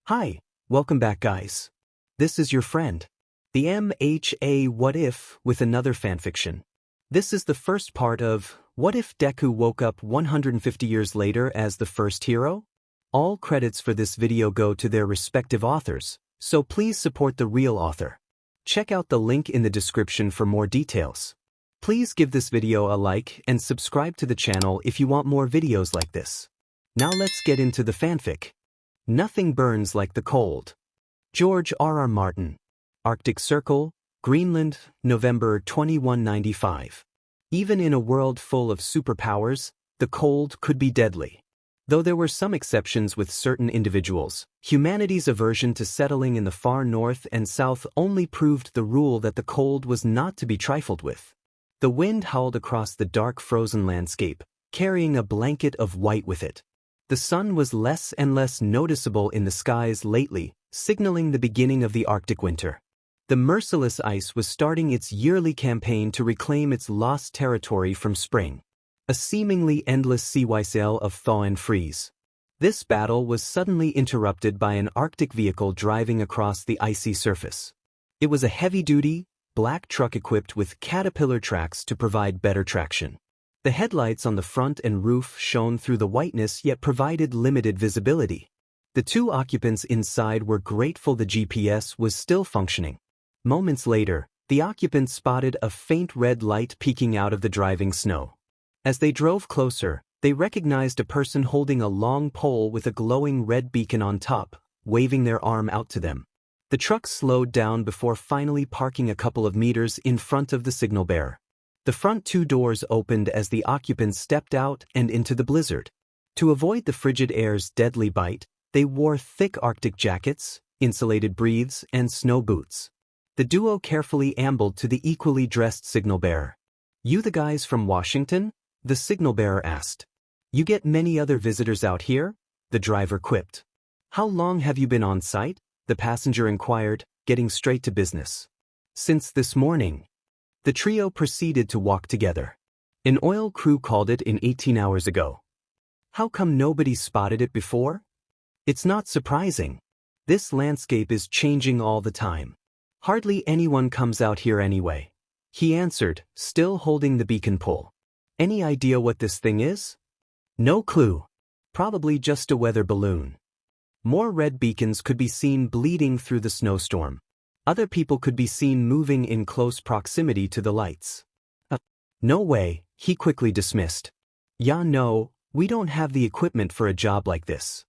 Hi, welcome back guys. This is your friend, the MHA What If with another fanfiction. This is the first part of What If Deku Woke Up 150 Years Later as the First Hero? All credits for this video go to their respective authors, so please support the real author. Check out the link in the description for more details. Please give this video a like and subscribe to the channel if you want more videos like this. Now let's get into the fanfic. Nothing burns like the cold. George R.R. Martin. Arctic Circle, Greenland, November 2195. Even in a world full of superpowers, the cold could be deadly. Though there were some exceptions with certain individuals, humanity's aversion to settling in the far north and south only proved the rule that the cold was not to be trifled with. The wind howled across the dark frozen landscape, carrying a blanket of white with it. The sun was less and less noticeable in the skies lately, signaling the beginning of the Arctic winter. The merciless ice was starting its yearly campaign to reclaim its lost territory from spring. A seemingly endless cycle of thaw and freeze. This battle was suddenly interrupted by an Arctic vehicle driving across the icy surface. It was a heavy-duty, black truck equipped with caterpillar tracks to provide better traction. The headlights on the front and roof shone through the whiteness yet provided limited visibility. The two occupants inside were grateful the GPS was still functioning. Moments later, the occupants spotted a faint red light peeking out of the driving snow. As they drove closer, they recognized a person holding a long pole with a glowing red beacon on top, waving their arm out to them. The truck slowed down before finally parking a couple of meters in front of the signal bearer. The front two doors opened as the occupants stepped out and into the blizzard. To avoid the frigid air's deadly bite, they wore thick Arctic jackets, insulated briefs, and snow boots. The duo carefully ambled to the equally dressed signal bearer. "You the guys from Washington?" the signal bearer asked. "You get many other visitors out here?" the driver quipped. "How long have you been on site?" the passenger inquired, getting straight to business. "Since this morning." The trio proceeded to walk together. "An oil crew called it in 18 hours ago. How come nobody spotted it before?" "It's not surprising. This landscape is changing all the time. Hardly anyone comes out here anyway," he answered, still holding the beacon pole. "Any idea what this thing is?" "No clue. Probably just a weather balloon." More red beacons could be seen bleeding through the snowstorm. Other people could be seen moving in close proximity to the lights. "No way," he quickly dismissed. "Yeah, no, we don't have the equipment for a job like this."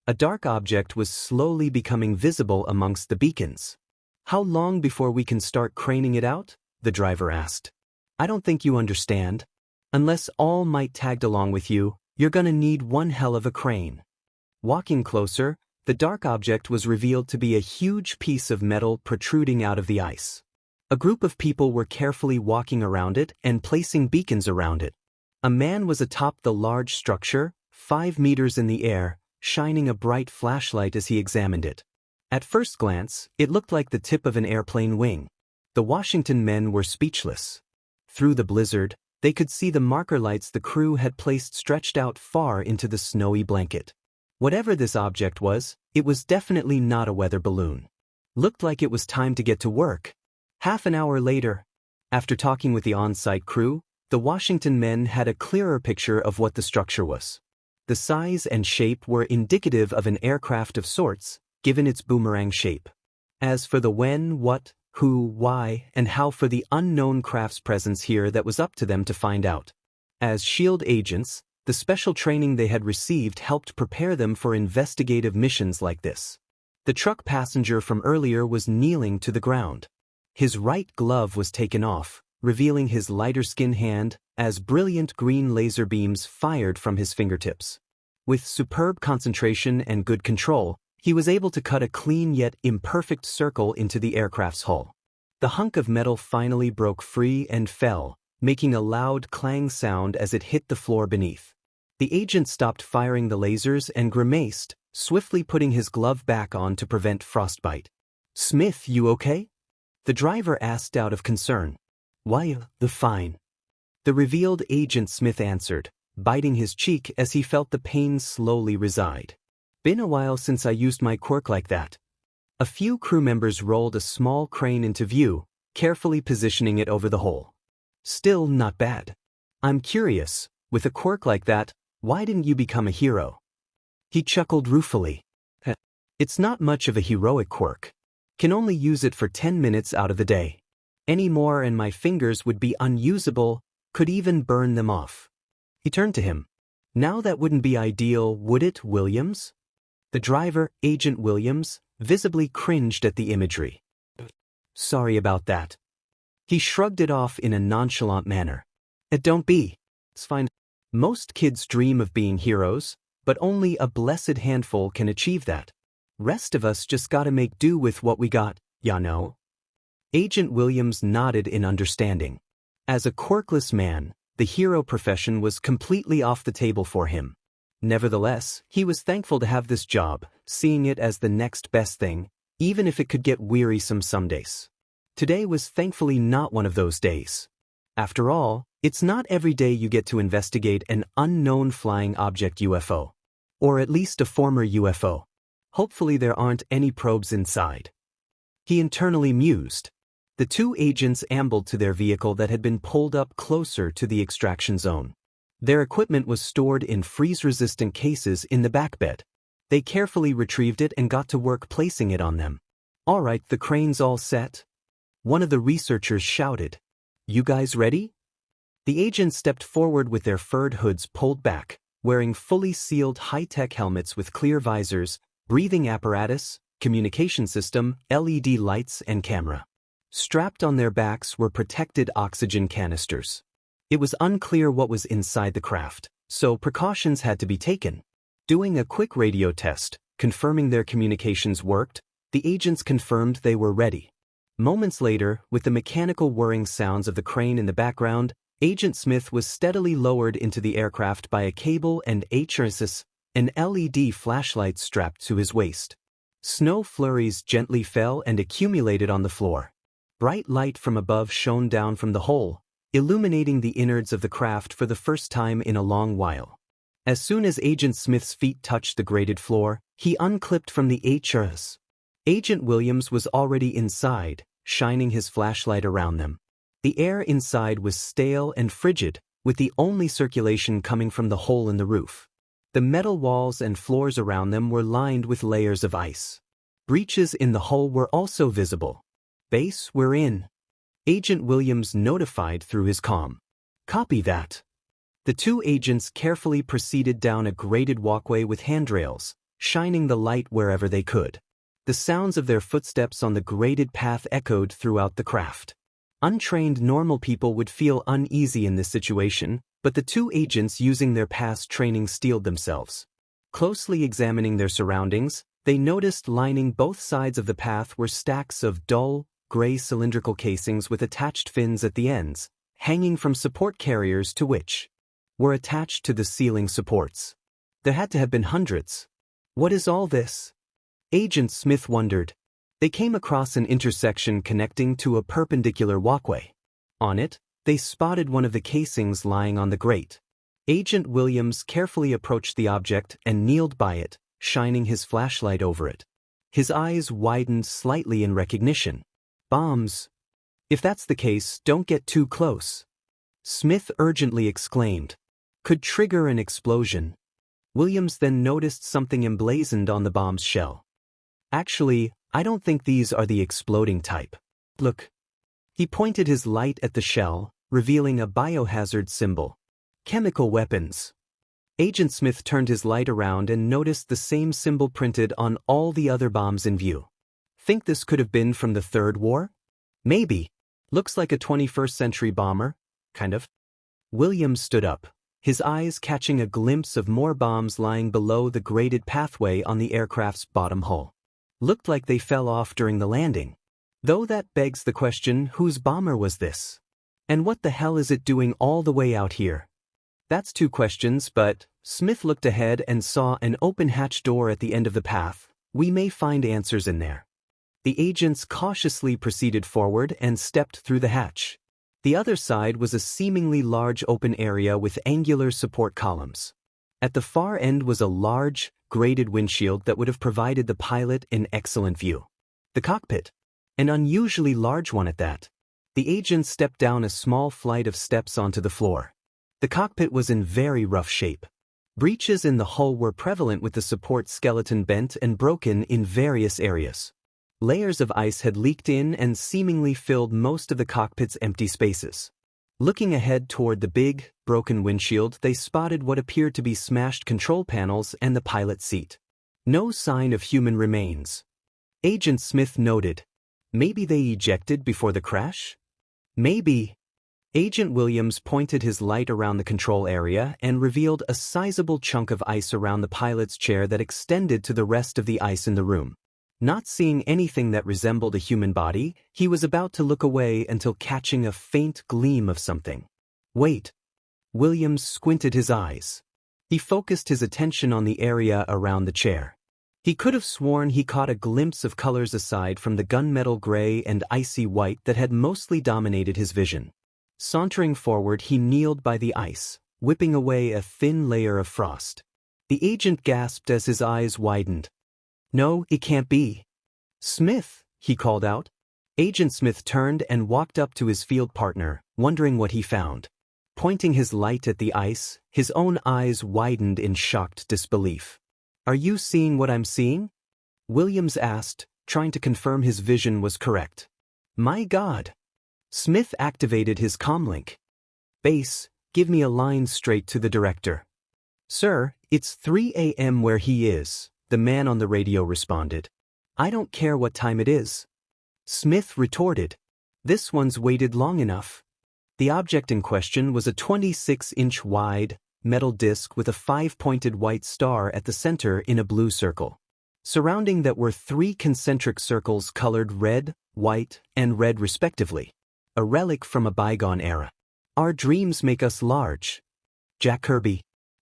A dark object was slowly becoming visible amongst the beacons. "How long before we can start craning it out?" the driver asked. "I don't think you understand. Unless All Might tagged along with you, you're gonna need one hell of a crane." Walking closer, the dark object was revealed to be a huge piece of metal protruding out of the ice. A group of people were carefully walking around it and placing beacons around it. A man was atop the large structure, 5 meters in the air, shining a bright flashlight as he examined it. At first glance, it looked like the tip of an airplane wing. The Washington men were speechless. Through the blizzard, they could see the marker lights the crew had placed stretched out far into the snowy blanket. Whatever this object was, it was definitely not a weather balloon. Looked like it was time to get to work. Half an hour later, after talking with the on-site crew, the Washington men had a clearer picture of what the structure was. The size and shape were indicative of an aircraft of sorts, given its boomerang shape. As for the when, what, who, why, and how for the unknown craft's presence here, that was up to them to find out. As SHIELD agents, the special training they had received helped prepare them for investigative missions like this. The truck passenger from earlier was kneeling to the ground. His right glove was taken off, revealing his lighter-skinned hand, as brilliant green laser beams fired from his fingertips. With superb concentration and good control, he was able to cut a clean yet imperfect circle into the aircraft's hull. The hunk of metal finally broke free and fell, making a loud clang sound as it hit the floor beneath. The agent stopped firing the lasers and grimaced, swiftly putting his glove back on to prevent frostbite. "Smith, you okay?" the driver asked out of concern. "Why, fine." The revealed Agent Smith answered, biting his cheek as he felt the pain slowly reside. Been a while since I used my quirk like that. A few crew members rolled a small crane into view, carefully positioning it over the hole. Still not bad. I'm curious, with a quirk like that, why didn't you become a hero? He chuckled ruefully. It's not much of a heroic quirk. Can only use it for 10 minutes out of the day. Any more and my fingers would be unusable, could even burn them off. He turned to him. Now that wouldn't be ideal, would it, Williams? The driver, Agent Williams, visibly cringed at the imagery. Sorry about that. He shrugged it off in a nonchalant manner. Don't be. It's fine. Most kids dream of being heroes, but only a blessed handful can achieve that. Rest of us just gotta make do with what we got, ya know. Agent Williams nodded in understanding. As a quirkless man, the hero profession was completely off the table for him. Nevertheless, he was thankful to have this job, seeing it as the next best thing, even if it could get wearisome some days. Today was thankfully not one of those days. After all, it's not every day you get to investigate an unknown flying object UFO. Or at least a former UFO. Hopefully there aren't any probes inside. He internally mused. The two agents ambled to their vehicle that had been pulled up closer to the extraction zone. Their equipment was stored in freeze-resistant cases in the back bed. They carefully retrieved it and got to work placing it on them. All right, the crane's all set. One of the researchers shouted. You guys ready? The agents stepped forward with their furred hoods pulled back, wearing fully sealed high-tech helmets with clear visors, breathing apparatus, communication system, LED lights, and camera. Strapped on their backs were protected oxygen canisters. It was unclear what was inside the craft, so precautions had to be taken. Doing a quick radio test, confirming their communications worked, the agents confirmed they were ready. Moments later, with the mechanical whirring sounds of the crane in the background, Agent Smith was steadily lowered into the aircraft by a cable and an LED flashlight strapped to his waist. Snow flurries gently fell and accumulated on the floor. Bright light from above shone down from the hole, illuminating the innards of the craft for the first time in a long while. As soon as Agent Smith's feet touched the grated floor, he unclipped from the HRS. Agent Williams was already inside, shining his flashlight around them. The air inside was stale and frigid, with the only circulation coming from the hole in the roof. The metal walls and floors around them were lined with layers of ice. Breaches in the hull were also visible. Base, we're in. Agent Williams notified through his comm. Copy that. The two agents carefully proceeded down a graded walkway with handrails, shining the light wherever they could. The sounds of their footsteps on the graded path echoed throughout the craft. Untrained normal people would feel uneasy in this situation, but the two agents using their past training steeled themselves. Closely examining their surroundings, they noticed lining both sides of the path were stacks of dull, gray cylindrical casings with attached fins at the ends, hanging from support carriers to which were attached to the ceiling supports. There had to have been hundreds. What is all this? Agent Smith wondered. They came across an intersection connecting to a perpendicular walkway. On it, they spotted one of the casings lying on the grate. Agent Williams carefully approached the object and kneeled by it, shining his flashlight over it. His eyes widened slightly in recognition. Bombs. If that's the case, don't get too close. Smith urgently exclaimed. Could trigger an explosion. Williams then noticed something emblazoned on the bomb's shell. Actually, I don't think these are the exploding type. Look. He pointed his light at the shell, revealing a biohazard symbol. Chemical weapons. Agent Smith turned his light around and noticed the same symbol printed on all the other bombs in view. Think this could have been from the Third War? Maybe. Looks like a 21st century bomber, kind of. Williams stood up, his eyes catching a glimpse of more bombs lying below the graded pathway on the aircraft's bottom hull. Looked like they fell off during the landing. Though that begs the question, whose bomber was this? And what the hell is it doing all the way out here? That's two questions, but Smith looked ahead and saw an open hatch door at the end of the path. We may find answers in there. The agents cautiously proceeded forward and stepped through the hatch. The other side was a seemingly large open area with angular support columns. At the far end was a large, graded windshield that would have provided the pilot an excellent view. The cockpit. An unusually large one at that. The agent stepped down a small flight of steps onto the floor. The cockpit was in very rough shape. Breaches in the hull were prevalent with the support skeleton bent and broken in various areas. Layers of ice had leaked in and seemingly filled most of the cockpit's empty spaces. Looking ahead toward the big, broken windshield, they spotted what appeared to be smashed control panels and the pilot's seat. No sign of human remains. Agent Smith noted. Maybe they ejected before the crash? Maybe. Agent Williams pointed his light around the control area and revealed a sizable chunk of ice around the pilot's chair that extended to the rest of the ice in the room. Not seeing anything that resembled a human body, he was about to look away until catching a faint gleam of something. Wait. Williams squinted his eyes. He focused his attention on the area around the chair. He could have sworn he caught a glimpse of colors aside from the gunmetal gray and icy white that had mostly dominated his vision. Sauntering forward, he kneeled by the ice, whipping away a thin layer of frost. The agent gasped as his eyes widened. No, it can't be. Smith, he called out. Agent Smith turned and walked up to his field partner, wondering what he found. Pointing his light at the ice, his own eyes widened in shocked disbelief. Are you seeing what I'm seeing? Williams asked, trying to confirm his vision was correct. My God. Smith activated his comlink. Base, give me a line straight to the director. Sir, it's 3 a.m. where he is. The man on the radio responded. I don't care what time it is. Smith retorted. This one's waited long enough. The object in question was a 26-inch wide, metal disc with a 5-pointed white star at the center in a blue circle. Surrounding that were 3 concentric circles colored red, white, and red respectively. A relic from a bygone era. Our dreams make us large. Jack Kirby.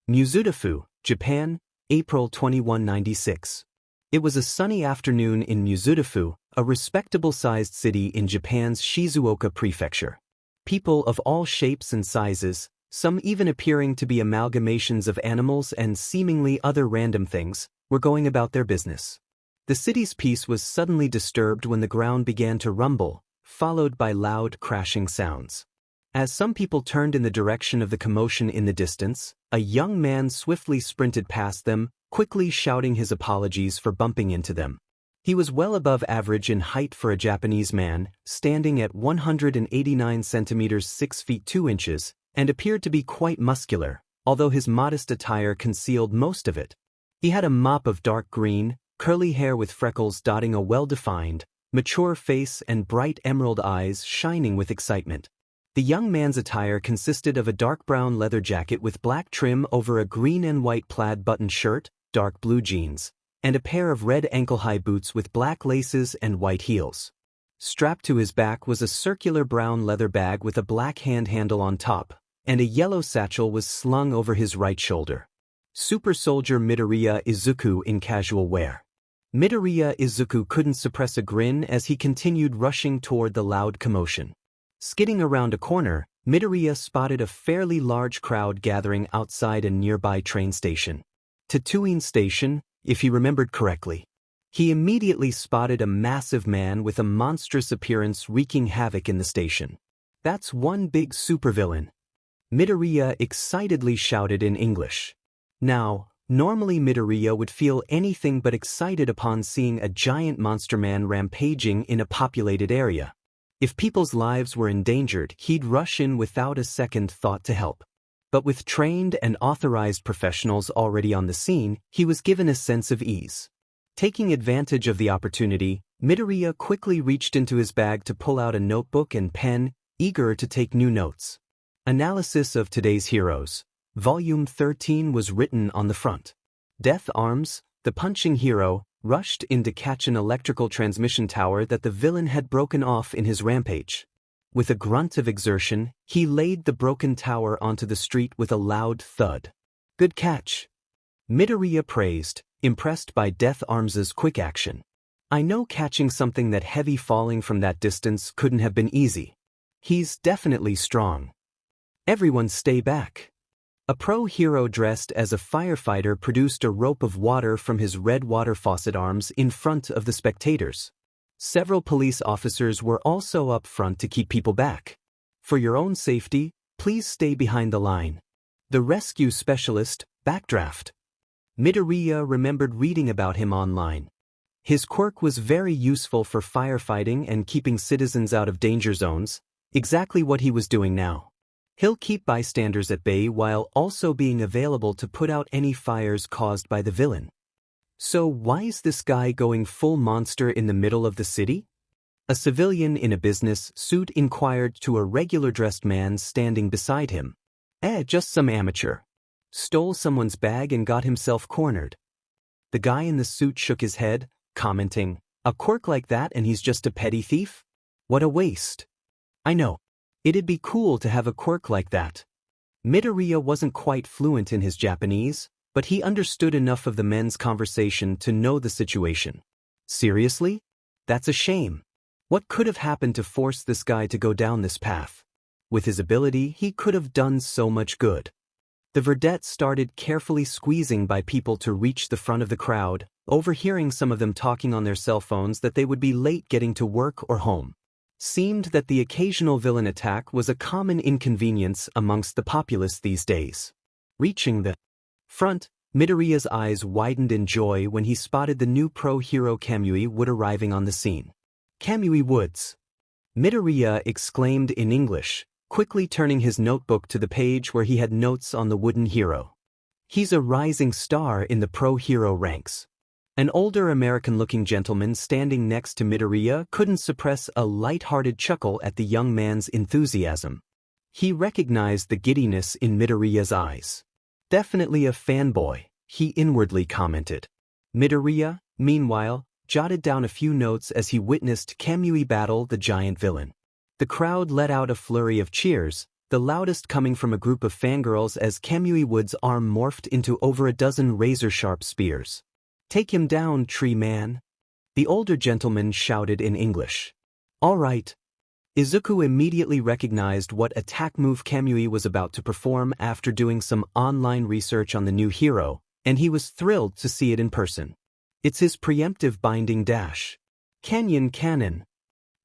Mizudafu, Japan, April 2196. It was a sunny afternoon in Mizudafu, a respectable-sized city in Japan's Shizuoka prefecture. People of all shapes and sizes, some even appearing to be amalgamations of animals and seemingly other random things, were going about their business. The city's peace was suddenly disturbed when the ground began to rumble, followed by loud crashing sounds. As some people turned in the direction of the commotion in the distance, a young man swiftly sprinted past them, quickly shouting his apologies for bumping into them. He was well above average in height for a Japanese man, standing at 189 centimeters 6 feet 2 inches, and appeared to be quite muscular, although his modest attire concealed most of it. He had a mop of dark green, curly hair with freckles dotting a well-defined, mature face and bright emerald eyes shining with excitement. The young man's attire consisted of a dark brown leather jacket with black trim over a green and white plaid button shirt, dark blue jeans, and a pair of red ankle-high boots with black laces and white heels. Strapped to his back was a circular brown leather bag with a black hand handle on top, and a yellow satchel was slung over his right shoulder. Super Soldier Midoriya Izuku in casual wear. Midoriya Izuku couldn't suppress a grin as he continued rushing toward the loud commotion. Skidding around a corner, Midoriya spotted a fairly large crowd gathering outside a nearby train station. Tatooine Station, if he remembered correctly. He immediately spotted a massive man with a monstrous appearance wreaking havoc in the station. That's one big supervillain. Midoriya excitedly shouted in English. Now, normally Midoriya would feel anything but excited upon seeing a giant monster man rampaging in a populated area. If people's lives were endangered, he'd rush in without a second thought to help. But with trained and authorized professionals already on the scene, he was given a sense of ease. Taking advantage of the opportunity, Midoriya quickly reached into his bag to pull out a notebook and pen, eager to take new notes. Analysis of today's heroes. Volume 13 was written on the front. Death Arms, the punching hero, rushed in to catch an electrical transmission tower that the villain had broken off in his rampage. With a grunt of exertion, he laid the broken tower onto the street with a loud thud. Good catch. Midoriya praised, impressed by Death Arms's quick action. I know catching something that heavy falling from that distance couldn't have been easy. He's definitely strong. Everyone stay back. A pro-hero dressed as a firefighter produced a rope of water from his red water faucet arms in front of the spectators. Several police officers were also up front to keep people back. For your own safety, please stay behind the line. The rescue specialist, Backdraft. Midoriya remembered reading about him online. His quirk was very useful for firefighting and keeping citizens out of danger zones, exactly what he was doing now. He'll keep bystanders at bay while also being available to put out any fires caused by the villain. So why is this guy going full monster in the middle of the city? A civilian in a business suit inquired to a regular-dressed man standing beside him. Just some amateur. Stole someone's bag and got himself cornered. The guy in the suit shook his head, commenting, "A quirk like that and he's just a petty thief? What a waste." I know. It'd be cool to have a quirk like that. Midoriya wasn't quite fluent in his Japanese, but he understood enough of the men's conversation to know the situation. Seriously? That's a shame. What could have happened to force this guy to go down this path? With his ability, he could have done so much good. The verdette started carefully squeezing by people to reach the front of the crowd, overhearing some of them talking on their cell phones that they would be late getting to work or home. Seemed that the occasional villain attack was a common inconvenience amongst the populace these days. Reaching the front, Midoriya's eyes widened in joy when he spotted the new pro-hero Kamui Wood arriving on the scene. Kamui Woods! Midoriya exclaimed in English, quickly turning his notebook to the page where he had notes on the wooden hero. He's a rising star in the pro-hero ranks. An older American-looking gentleman standing next to Midoriya couldn't suppress a light-hearted chuckle at the young man's enthusiasm. He recognized the giddiness in Midoriya's eyes. Definitely a fanboy, he inwardly commented. Midoriya, meanwhile, jotted down a few notes as he witnessed Kamui battle the giant villain. The crowd let out a flurry of cheers, the loudest coming from a group of fangirls as Kamui Wood's arm morphed into over a dozen razor-sharp spears. "Take him down, tree man," the older gentleman shouted in English. "All right." Izuku immediately recognized what attack move Kamui was about to perform after doing some online research on the new hero, and he was thrilled to see it in person. It's his preemptive binding dash. Canyon Cannon.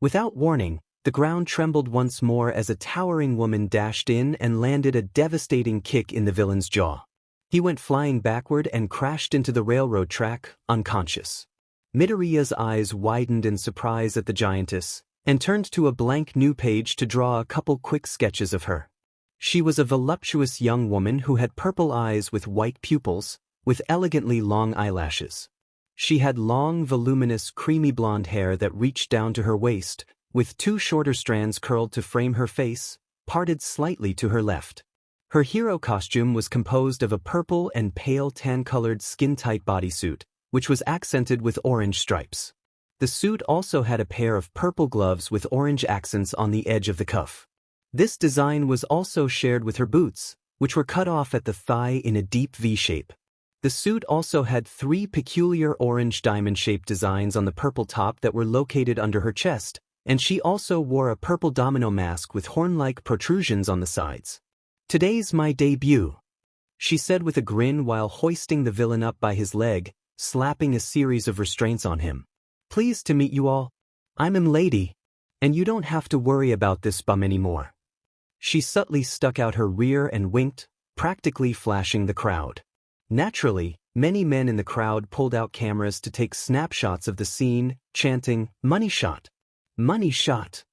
Without warning, the ground trembled once more as a towering woman dashed in and landed a devastating kick in the villain's jaw. He went flying backward and crashed into the railroad track, unconscious. Midoriya's eyes widened in surprise at the giantess, and turned to a blank new page to draw a couple quick sketches of her. She was a voluptuous young woman who had purple eyes with white pupils, with elegantly long eyelashes. She had long, voluminous, creamy blonde hair that reached down to her waist, with two shorter strands curled to frame her face, parted slightly to her left. Her hero costume was composed of a purple and pale tan-colored skin-tight bodysuit, which was accented with orange stripes. The suit also had a pair of purple gloves with orange accents on the edge of the cuff. This design was also shared with her boots, which were cut off at the thigh in a deep V shape. The suit also had three peculiar orange diamond-shaped designs on the purple top that were located under her chest, and she also wore a purple domino mask with horn-like protrusions on the sides. "Today's my debut," she said with a grin while hoisting the villain up by his leg, slapping a series of restraints on him. "Pleased to meet you all. I'm Lady, and you don't have to worry about this bum anymore." She subtly stuck out her rear and winked, practically flashing the crowd. Naturally, many men in the crowd pulled out cameras to take snapshots of the scene, chanting, "Money shot! Money shot!"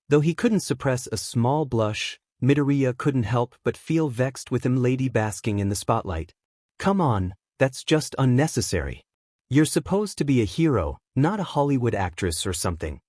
Though he couldn't suppress a small blush, Midoriya couldn't help but feel vexed with Lady basking in the spotlight. "Come on, that's just unnecessary. You're supposed to be a hero, not a Hollywood actress or something."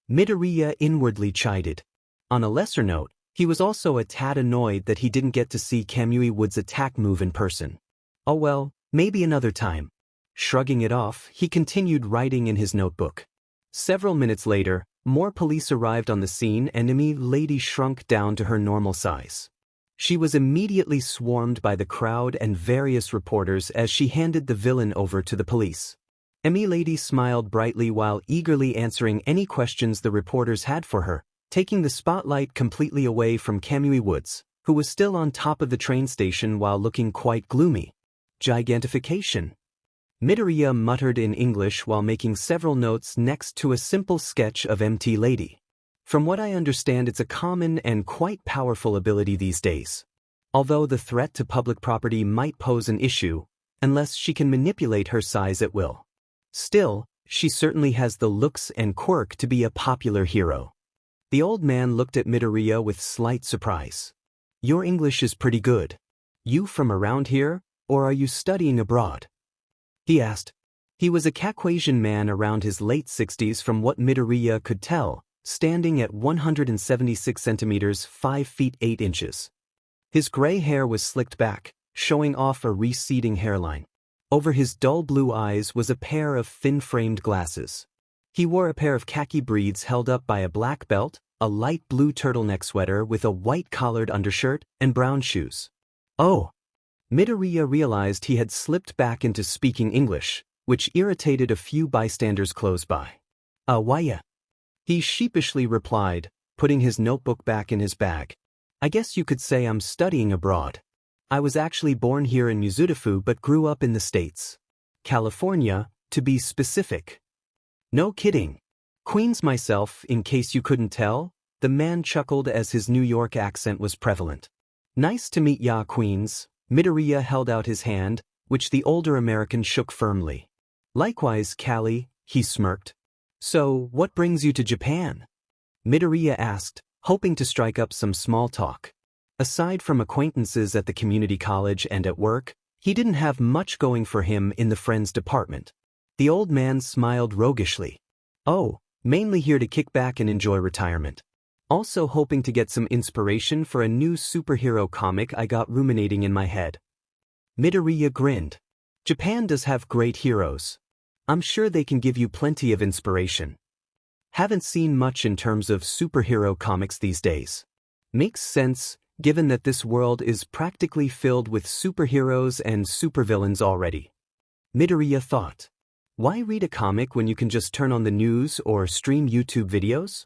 Midoriya inwardly chided. On a lesser note, he was also a tad annoyed that he didn't get to see Kamui Wood's attack move in person. Oh well, maybe another time. Shrugging it off, he continued writing in his notebook. Several minutes later, more police arrived on the scene and Lady shrunk down to her normal size. She was immediately swarmed by the crowd and various reporters as she handed the villain over to the police. Lady smiled brightly while eagerly answering any questions the reporters had for her, taking the spotlight completely away from Kamui Woods, who was still on top of the train station while looking quite gloomy. Gigantification. Midoriya muttered in English while making several notes next to a simple sketch of MT Lady. From what I understand, it's a common and quite powerful ability these days. Although the threat to public property might pose an issue, unless she can manipulate her size at will. Still, she certainly has the looks and quirk to be a popular hero. The old man looked at Midoriya with slight surprise. Your English is pretty good. You from around here, or are you studying abroad? He asked. He was a Caucasian man around his late 60s from what Midoriya could tell, standing at 176 centimeters 5 feet 8 inches. His gray hair was slicked back, showing off a receding hairline. Over his dull blue eyes was a pair of thin-framed glasses. He wore a pair of khaki breeds held up by a black belt, a light blue turtleneck sweater with a white-collared undershirt, and brown shoes. Oh! Midoriya realized he had slipped back into speaking English, which irritated a few bystanders close by. Why? He sheepishly replied, putting his notebook back in his bag. I guess you could say I'm studying abroad. I was actually born here in Mizudafu but grew up in the States. California, to be specific. No kidding. Queens myself, in case you couldn't tell, the man chuckled as his New York accent was prevalent. Nice to meet ya, Queens. Midoriya held out his hand, which the older American shook firmly. Likewise, Callie, he smirked. So, what brings you to Japan? Midoriya asked, hoping to strike up some small talk. Aside from acquaintances at the community college and at work, he didn't have much going for him in the friends department. The old man smiled roguishly. Oh, mainly here to kick back and enjoy retirement. Also hoping to get some inspiration for a new superhero comic I got ruminating in my head. Midoriya grinned. Japan does have great heroes. I'm sure they can give you plenty of inspiration. Haven't seen much in terms of superhero comics these days. Makes sense, given that this world is practically filled with superheroes and supervillains already. Midoriya thought. Why read a comic when you can just turn on the news or stream YouTube videos?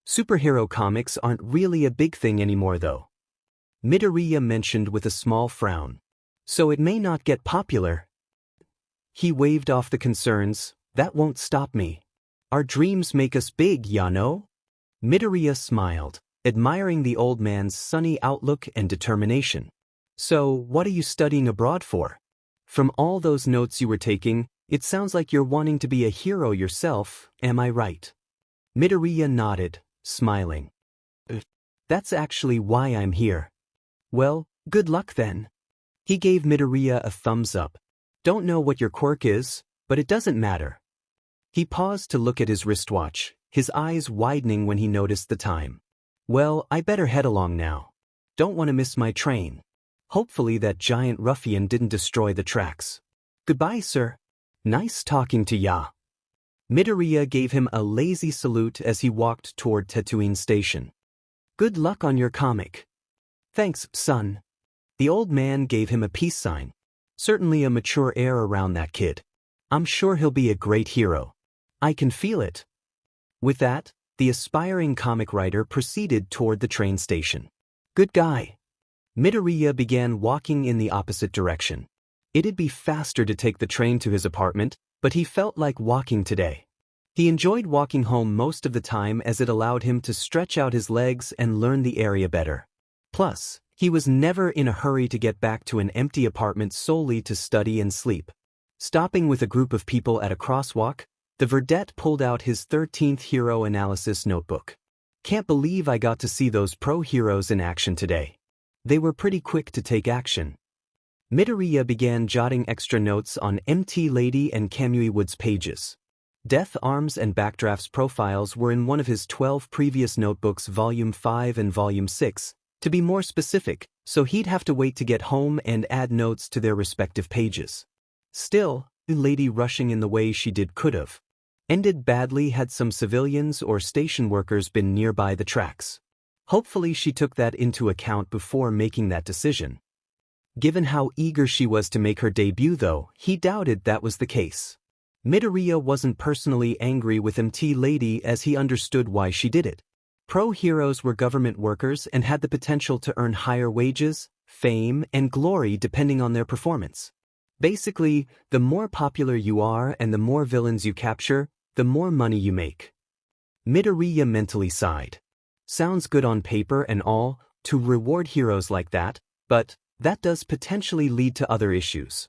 Superhero comics aren't really a big thing anymore though. Midoriya mentioned with a small frown. So it may not get popular. He waved off the concerns. That won't stop me. Our dreams make us big, ya know? Midoriya smiled, admiring the old man's sunny outlook and determination. So, what are you studying abroad for? From all those notes you were taking, it sounds like you're wanting to be a hero yourself, am I right? Midoriya nodded, smiling. That's actually why I'm here. Well, good luck then. He gave Midoriya a thumbs up. Don't know what your quirk is, but it doesn't matter. He paused to look at his wristwatch, his eyes widening when he noticed the time. Well, I better head along now. Don't want to miss my train. Hopefully that giant ruffian didn't destroy the tracks. Goodbye, sir. Nice talking to ya. Midoriya gave him a lazy salute as he walked toward Tatooine Station. Good luck on your comic. Thanks, son. The old man gave him a peace sign. Certainly a mature air around that kid. I'm sure he'll be a great hero. I can feel it. With that, the aspiring comic writer proceeded toward the train station. Good guy. Midoriya began walking in the opposite direction. It'd be faster to take the train to his apartment, but he felt like walking today. He enjoyed walking home most of the time as it allowed him to stretch out his legs and learn the area better. Plus, he was never in a hurry to get back to an empty apartment solely to study and sleep. Stopping with a group of people at a crosswalk, the vedette pulled out his 13th hero analysis notebook. Can't believe I got to see those pro heroes in action today. They were pretty quick to take action. Midoriya began jotting extra notes on MT Lady and Kamui Wood's pages. Death Arms and Backdraft's profiles were in one of his 12 previous notebooks, Volume 5 and Volume 6, to be more specific, so he'd have to wait to get home and add notes to their respective pages. Still, the lady rushing in the way she did could've ended badly had some civilians or station workers been nearby the tracks. Hopefully she took that into account before making that decision. Given how eager she was to make her debut though, he doubted that was the case. Midoriya wasn't personally angry with MT Lady as he understood why she did it. Pro heroes were government workers and had the potential to earn higher wages, fame, and glory depending on their performance. Basically, the more popular you are and the more villains you capture, the more money you make. Midoriya mentally sighed. Sounds good on paper and all, to reward heroes like that, but that does potentially lead to other issues.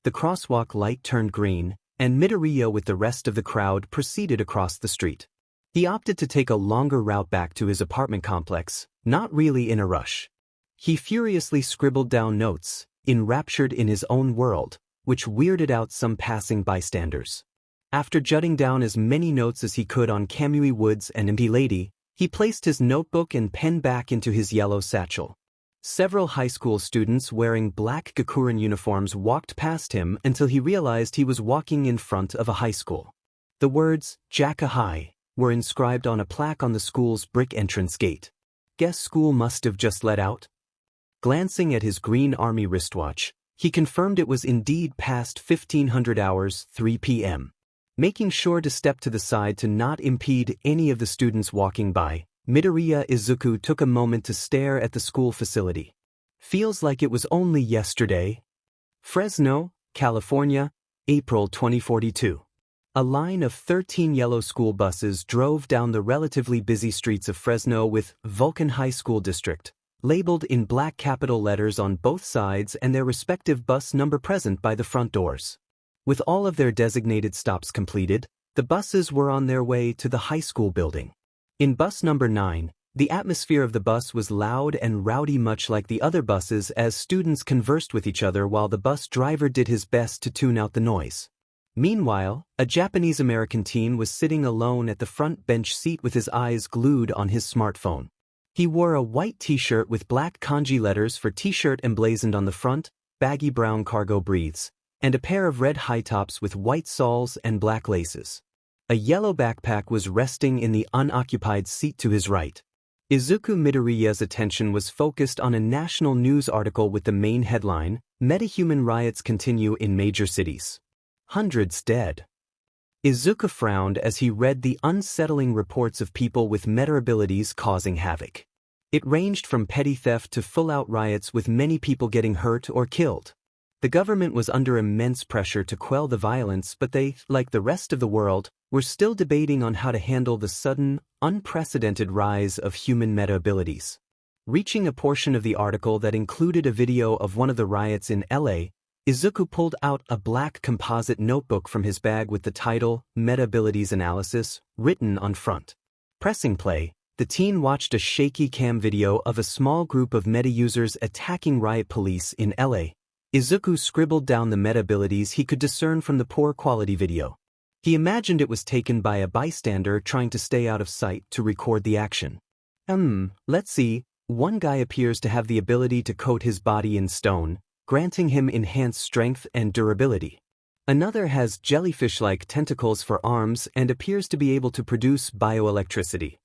The crosswalk light turned green, and Midoriya with the rest of the crowd proceeded across the street. He opted to take a longer route back to his apartment complex, not really in a rush. He furiously scribbled down notes, enraptured in his own world, which weirded out some passing bystanders. After jotting down as many notes as he could on Kamui Woods and MP Lady, he placed his notebook and pen back into his yellow satchel. Several high school students wearing black Gakuren uniforms walked past him until he realized he was walking in front of a high school. The words, Jaka High, were inscribed on a plaque on the school's brick entrance gate. Guess school must have just let out? Glancing at his green army wristwatch, he confirmed it was indeed past 1500 hours, 3 p.m. Making sure to step to the side to not impede any of the students walking by, Midoriya Izuku took a moment to stare at the school facility. Feels like it was only yesterday. Fresno, California, April 2042. A line of 13 yellow school buses drove down the relatively busy streets of Fresno with Vulcan High School District, labeled in black capital letters on both sides and their respective bus number present by the front doors. With all of their designated stops completed, the buses were on their way to the high school building. In bus number 9, the atmosphere of the bus was loud and rowdy, much like the other buses, as students conversed with each other while the bus driver did his best to tune out the noise. Meanwhile, a Japanese-American teen was sitting alone at the front bench seat with his eyes glued on his smartphone. He wore a white t-shirt with black kanji letters for t-shirt emblazoned on the front, baggy brown cargo briefs, and a pair of red high tops with white soles and black laces. A yellow backpack was resting in the unoccupied seat to his right. Izuku Midoriya's attention was focused on a national news article with the main headline, Metahuman riots continue in major cities. Hundreds dead. Izuku frowned as he read the unsettling reports of people with meta abilities causing havoc. It ranged from petty theft to full-out riots with many people getting hurt or killed. The government was under immense pressure to quell the violence, but they, like the rest of the world, were still debating on how to handle the sudden, unprecedented rise of human meta abilities. Reaching a portion of the article that included a video of one of the riots in LA, Izuku pulled out a black composite notebook from his bag with the title, Meta Abilities Analysis, written on front. Pressing play, the teen watched a shaky cam video of a small group of meta users attacking riot police in LA. Izuku scribbled down the meta abilities he could discern from the poor quality video. He imagined it was taken by a bystander trying to stay out of sight to record the action. Let's see, one guy appears to have the ability to coat his body in stone, granting him enhanced strength and durability. Another has jellyfish-like tentacles for arms and appears to be able to produce bioelectricity.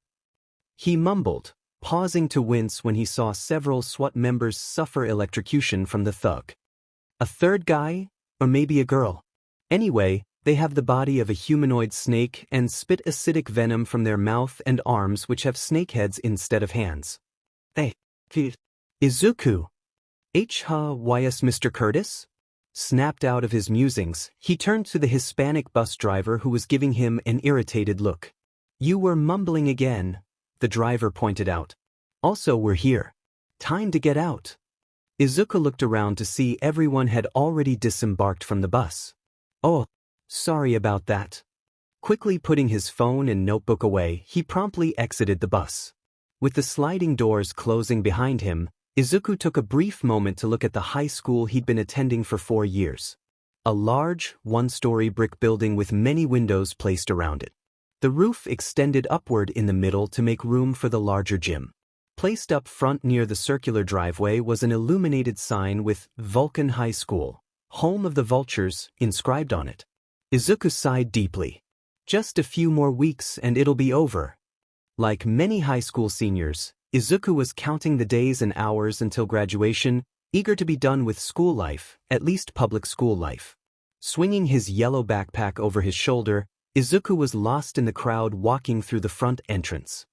He mumbled, pausing to wince when he saw several SWAT members suffer electrocution from the thug. A third guy? Or maybe a girl? Anyway, they have the body of a humanoid snake and spit acidic venom from their mouth and arms, which have snake heads instead of hands. Izuku. Ys Mr. Curtis? Snapped out of his musings, he turned to the Hispanic bus driver who was giving him an irritated look. You were mumbling again, the driver pointed out. Also, we're here. Time to get out. Izuku looked around to see everyone had already disembarked from the bus. Oh, sorry about that. Quickly putting his phone and notebook away, he promptly exited the bus. With the sliding doors closing behind him, Izuku took a brief moment to look at the high school he'd been attending for 4 years. A large, one-story brick building with many windows placed around it. The roof extended upward in the middle to make room for the larger gym. Placed up front near the circular driveway was an illuminated sign with Vulcan High School, Home of the Vultures, inscribed on it. Izuku sighed deeply. Just a few more weeks and it'll be over. Like many high school seniors, Izuku was counting the days and hours until graduation, eager to be done with school life, at least public school life. Swinging his yellow backpack over his shoulder, Izuku was lost in the crowd walking through the front entrance.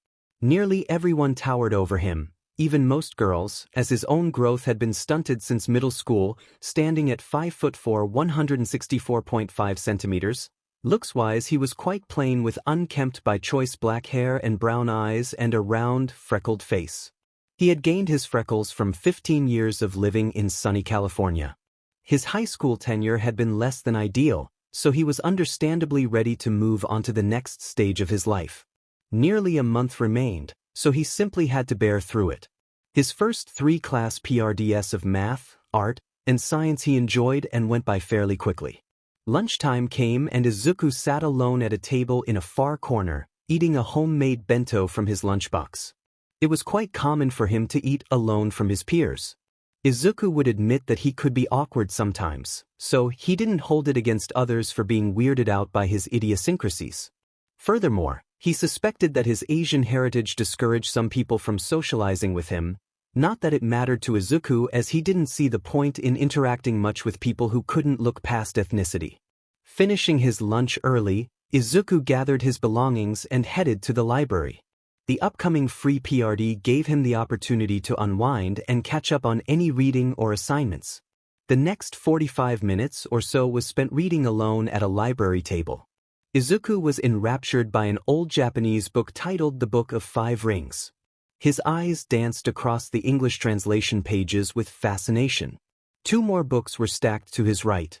Nearly everyone towered over him, even most girls, as his own growth had been stunted since middle school, standing at 5'4", 164.5 centimeters. Looks-wise, he was quite plain with unkempt by choice black hair and brown eyes and a round, freckled face. He had gained his freckles from 15 years of living in sunny California. His high school tenure had been less than ideal, so he was understandably ready to move on to the next stage of his life. Nearly a month remained, so he simply had to bear through it. His first 3-class PRDS of math, art, and science he enjoyed and went by fairly quickly. Lunchtime came and Izuku sat alone at a table in a far corner, eating a homemade bento from his lunchbox. It was quite common for him to eat alone from his peers. Izuku would admit that he could be awkward sometimes, so he didn't hold it against others for being weirded out by his idiosyncrasies. Furthermore, he suspected that his Asian heritage discouraged some people from socializing with him, not that it mattered to Izuku as he didn't see the point in interacting much with people who couldn't look past ethnicity. Finishing his lunch early, Izuku gathered his belongings and headed to the library. The upcoming free PRD gave him the opportunity to unwind and catch up on any reading or assignments. The next 45 minutes or so was spent reading alone at a library table. Izuku was enraptured by an old Japanese book titled The Book of Five Rings. His eyes danced across the English translation pages with fascination. 2 more books were stacked to his right.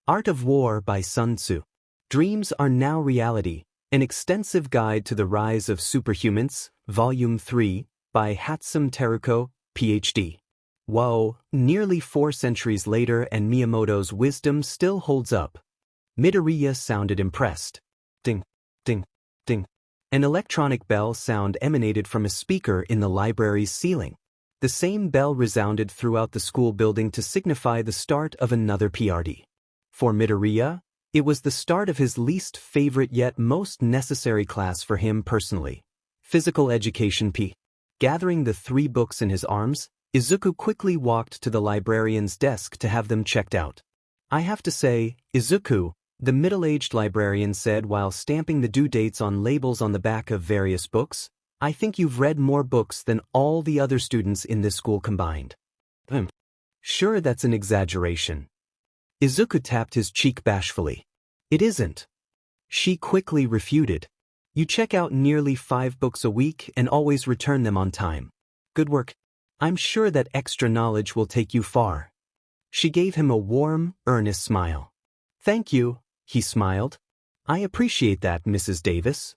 Art of War by Sun Tzu. Dreams Are Now Reality, An Extensive Guide to the Rise of Superhumans, Volume 3, by Hatsum Teruko, Ph.D. Whoa, nearly 4 centuries later and Miyamoto's wisdom still holds up. Midoriya sounded impressed. Ding, ding, ding. An electronic bell sound emanated from a speaker in the library's ceiling. The same bell resounded throughout the school building to signify the start of another PRD. For Midoriya, it was the start of his least favorite yet most necessary class for him personally. Physical Education P. Gathering the 3 books in his arms, Izuku quickly walked to the librarian's desk to have them checked out. I have to say, Izuku, the middle-aged librarian said while stamping the due dates on labels on the back of various books, I think you've read more books than all the other students in this school combined. Sure, that's an exaggeration. Izuku tapped his cheek bashfully. It isn't. She quickly refuted. You check out nearly 5 books a week and always return them on time. Good work. I'm sure that extra knowledge will take you far. She gave him a warm, earnest smile. Thank you, he smiled. I appreciate that, Mrs. Davis.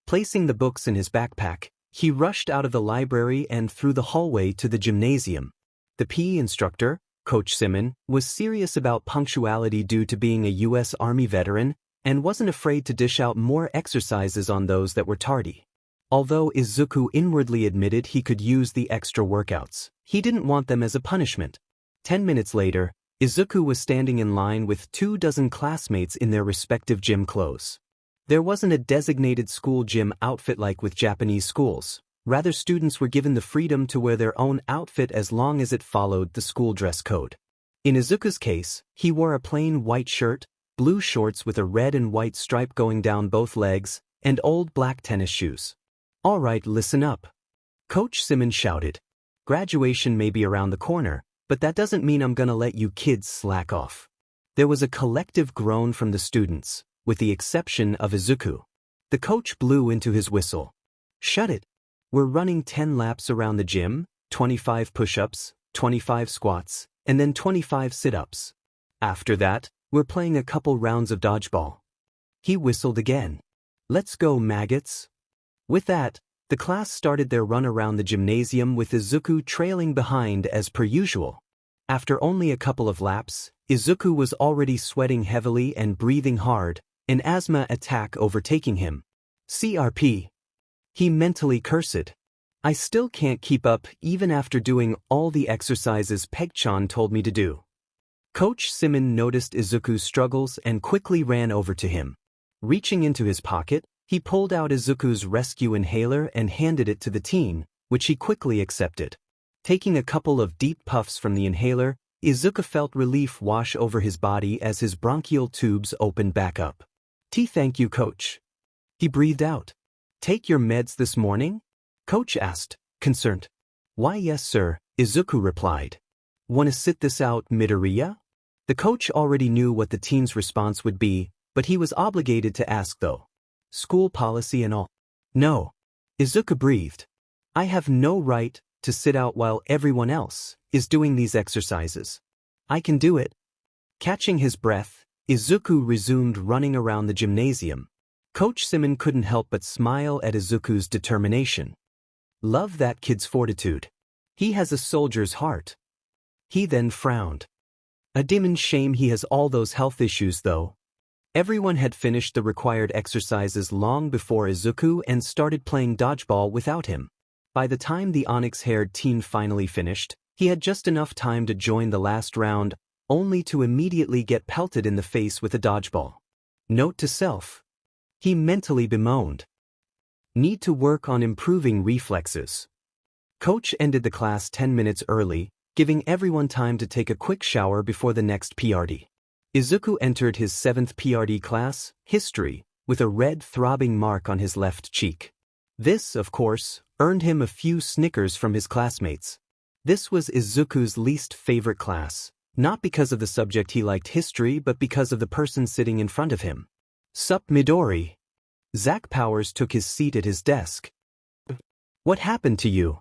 Placing the books in his backpack, he rushed out of the library and through the hallway to the gymnasium. The PE instructor, Coach Simon, was serious about punctuality due to being a U.S. Army veteran and wasn't afraid to dish out more exercises on those that were tardy. Although Izuku inwardly admitted he could use the extra workouts, he didn't want them as a punishment. 10 minutes later, Izuku was standing in line with 24 classmates in their respective gym clothes. There wasn't a designated school gym outfit like with Japanese schools. Rather, students were given the freedom to wear their own outfit as long as it followed the school dress code. In Izuku's case, he wore a plain white shirt, blue shorts with a red and white stripe going down both legs, and old black tennis shoes. All right, listen up. Coach Simon shouted. Graduation may be around the corner, but that doesn't mean I'm gonna let you kids slack off. There was a collective groan from the students, with the exception of Izuku. The coach blew into his whistle. Shut it. We're running 10 laps around the gym, 25 push-ups, 25 squats, and then 25 sit-ups. After that, we're playing a couple rounds of dodgeball. He whistled again. Let's go, maggots. With that, the class started their run around the gymnasium with Izuku trailing behind as per usual. After only a couple of laps, Izuku was already sweating heavily and breathing hard, an asthma attack overtaking him. CRP. He mentally cursed. I still can't keep up even after doing all the exercises Peg-chan told me to do. Coach Simon noticed Izuku's struggles and quickly ran over to him. Reaching into his pocket, he pulled out Izuku's rescue inhaler and handed it to the teen, which he quickly accepted. Taking a couple of deep puffs from the inhaler, Izuku felt relief wash over his body as his bronchial tubes opened back up. Thank you, coach. He breathed out. Take your meds this morning? Coach asked, concerned. Why yes sir, Izuku replied. Wanna sit this out, Midoriya? The coach already knew what the team's response would be, but he was obligated to ask though. School policy and all. No. Izuku breathed. I have no right to sit out while everyone else is doing these exercises. I can do it. Catching his breath, Izuku resumed running around the gymnasium. Coach Simon couldn't help but smile at Izuku's determination. Love that kid's fortitude. He has a soldier's heart. He then frowned. A demon's shame he has all those health issues though. Everyone had finished the required exercises long before Izuku and started playing dodgeball without him. By the time the onyx-haired teen finally finished, he had just enough time to join the last round, only to immediately get pelted in the face with a dodgeball. Note to self. He mentally bemoaned. Need to work on improving reflexes. Coach ended the class 10 minutes early, giving everyone time to take a quick shower before the next PRD. Izuku entered his 7th PRD class, History, with a red throbbing mark on his left cheek. This, of course, earned him a few snickers from his classmates. This was Izuku's least favorite class, not because of the subject he liked history but because of the person sitting in front of him. Sup Midori? Zach Powers took his seat at his desk. What happened to you?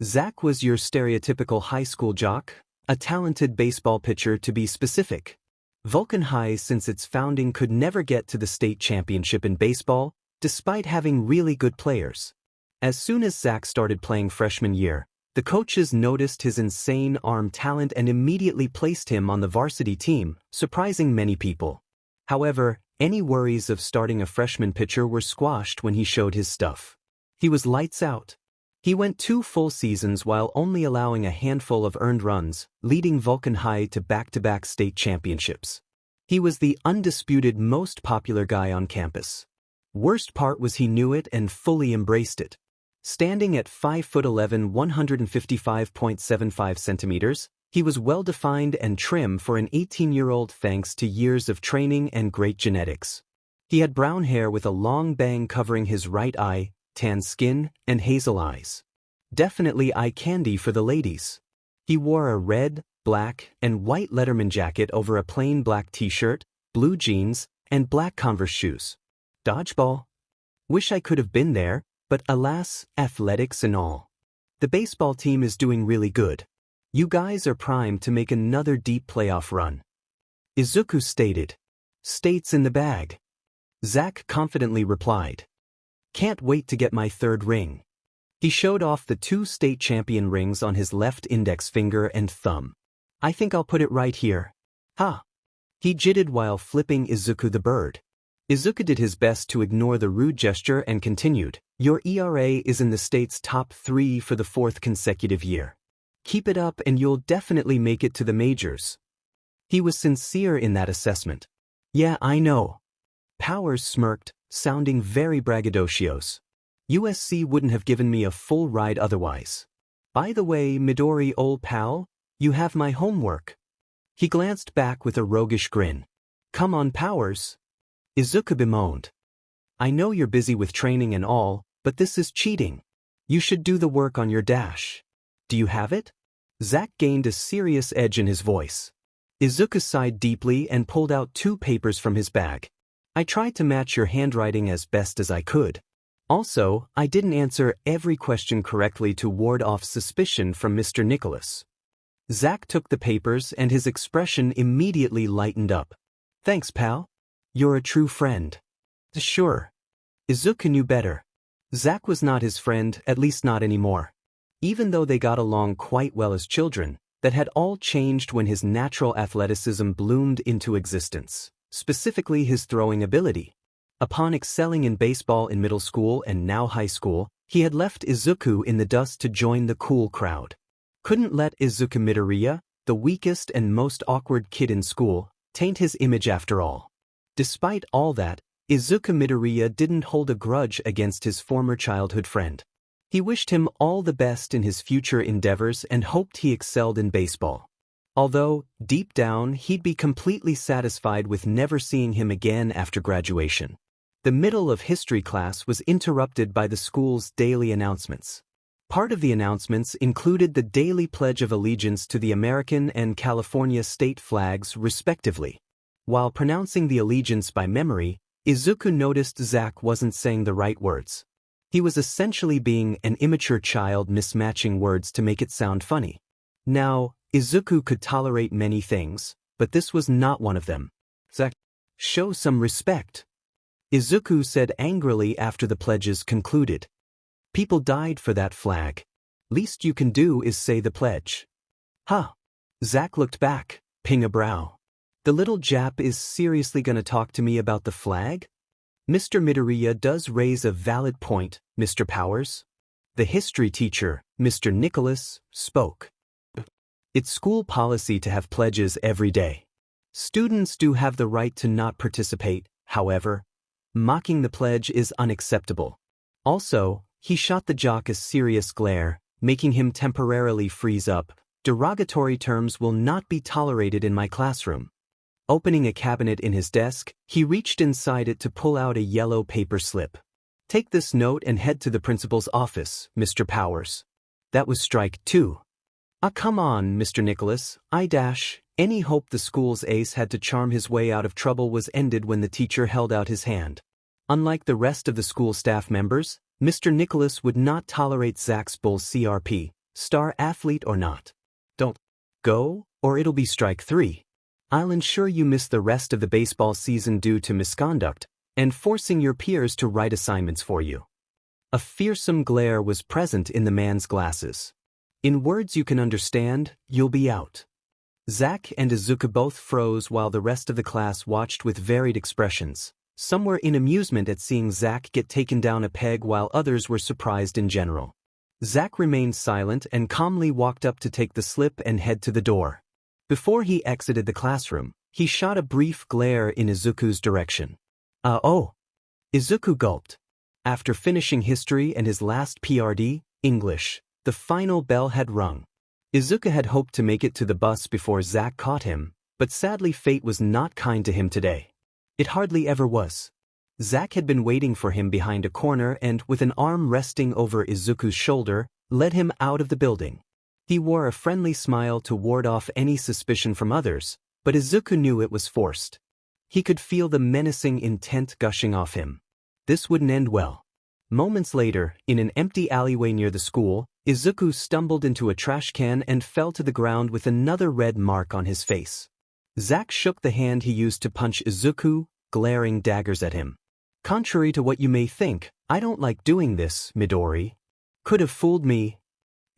Zach was your stereotypical high school jock, a talented baseball pitcher to be specific. Vulcan High since its founding could never get to the state championship in baseball, despite having really good players. As soon as Zach started playing freshman year, the coaches noticed his insane arm talent and immediately placed him on the varsity team, surprising many people. However, any worries of starting a freshman pitcher were squashed when he showed his stuff. He was lights out. He went 2 full seasons while only allowing a handful of earned runs, leading Vulcan High to back-to-back state championships. He was the undisputed most popular guy on campus. Worst part was he knew it and fully embraced it. Standing at 5'11", 155.75 centimeters, he was well-defined and trim for an 18-year-old thanks to years of training and great genetics. He had brown hair with a long bang covering his right eye, tan skin, and hazel eyes. Definitely eye candy for the ladies. He wore a red, black, and white Letterman jacket over a plain black t-shirt, blue jeans, and black Converse shoes. Dodgeball? Wish I could have been there, but alas, athletics and all. The baseball team is doing really good. You guys are primed to make another deep playoff run. Izuku stated. States in the bag. Zach confidently replied. Can't wait to get my 3rd ring. He showed off the 2 state champion rings on his left index finger and thumb. I think I'll put it right here. Ha! He jittered while flipping Izuku the bird. Izuku did his best to ignore the rude gesture and continued. Your ERA is in the state's top 3 for the 4th consecutive year. Keep it up and you'll definitely make it to the majors. He was sincere in that assessment. Yeah, I know. Powers smirked, sounding very braggadocios. USC wouldn't have given me a full ride otherwise. By the way, Midori old pal, you have my homework. He glanced back with a roguish grin. Come on Powers. Izuku bemoaned. I know you're busy with training and all, but this is cheating. You should do the work on your dash. Do you have it? Zach gained a serious edge in his voice. Izuku sighed deeply and pulled out 2 papers from his bag. I tried to match your handwriting as best as I could. Also, I didn't answer every question correctly to ward off suspicion from Mr. Nicholas. Zach took the papers and his expression immediately lightened up. Thanks, pal. You're a true friend. Sure. Izuku knew better. Zach was not his friend, at least not anymore. Even though they got along quite well as children, that had all changed when his natural athleticism bloomed into existence, specifically his throwing ability. Upon excelling in baseball in middle school and now high school, he had left Izuku in the dust to join the cool crowd. Couldn't let Izuku Midoriya, the weakest and most awkward kid in school, taint his image after all. Despite all that, Izuku Midoriya didn't hold a grudge against his former childhood friend. He wished him all the best in his future endeavors and hoped he excelled in baseball. Although, deep down, he'd be completely satisfied with never seeing him again after graduation. The middle of history class was interrupted by the school's daily announcements. Part of the announcements included the daily Pledge of Allegiance to the American and California state flags, respectively. While pronouncing the allegiance by memory, Izuku noticed Zack wasn't saying the right words. He was essentially being an immature child mismatching words to make it sound funny. Now, Izuku could tolerate many things, but this was not one of them. Zack, show some respect, Izuku said angrily after the pledges concluded. People died for that flag. Least you can do is say the pledge. Huh. Zack looked back, ping a brow. The little Jap is seriously gonna talk to me about the flag? Mr. Midoriya does raise a valid point, Mr. Powers. The history teacher, Mr. Nicholas, spoke. It's school policy to have pledges every day. Students do have the right to not participate, however. Mocking the pledge is unacceptable. Also, he shot the jock a serious glare, making him temporarily freeze up. Derogatory terms will not be tolerated in my classroom. Opening a cabinet in his desk, he reached inside it to pull out a yellow paper slip. Take this note and head to the principal's office, Mr. Powers. That was strike 2. Ah, come on, Mr. Nicholas. Any hope the school's ace had to charm his way out of trouble was ended when the teacher held out his hand. Unlike the rest of the school staff members, Mr. Nicholas would not tolerate Zack's bull CRP, star athlete or not. Don't go, or it'll be strike 3. I'll ensure you miss the rest of the baseball season due to misconduct, and forcing your peers to write assignments for you. A fearsome glare was present in the man's glasses. In words you can understand, you'll be out. Zack and Izuku both froze while the rest of the class watched with varied expressions. Some were in amusement at seeing Zack get taken down a peg while others were surprised in general. Zack remained silent and calmly walked up to take the slip and head to the door. Before he exited the classroom, he shot a brief glare in Izuku's direction. Oh. Izuku gulped. After finishing history and his last PRD, English, the final bell had rung. Izuku had hoped to make it to the bus before Zack caught him, but sadly fate was not kind to him today. It hardly ever was. Zack had been waiting for him behind a corner and, with an arm resting over Izuku's shoulder, led him out of the building. He wore a friendly smile to ward off any suspicion from others, but Izuku knew it was forced. He could feel the menacing intent gushing off him. This wouldn't end well. Moments later, in an empty alleyway near the school, Izuku stumbled into a trash can and fell to the ground with another red mark on his face. Zack shook the hand he used to punch Izuku, glaring daggers at him. Contrary to what you may think, I don't like doing this, Midori. Could have fooled me.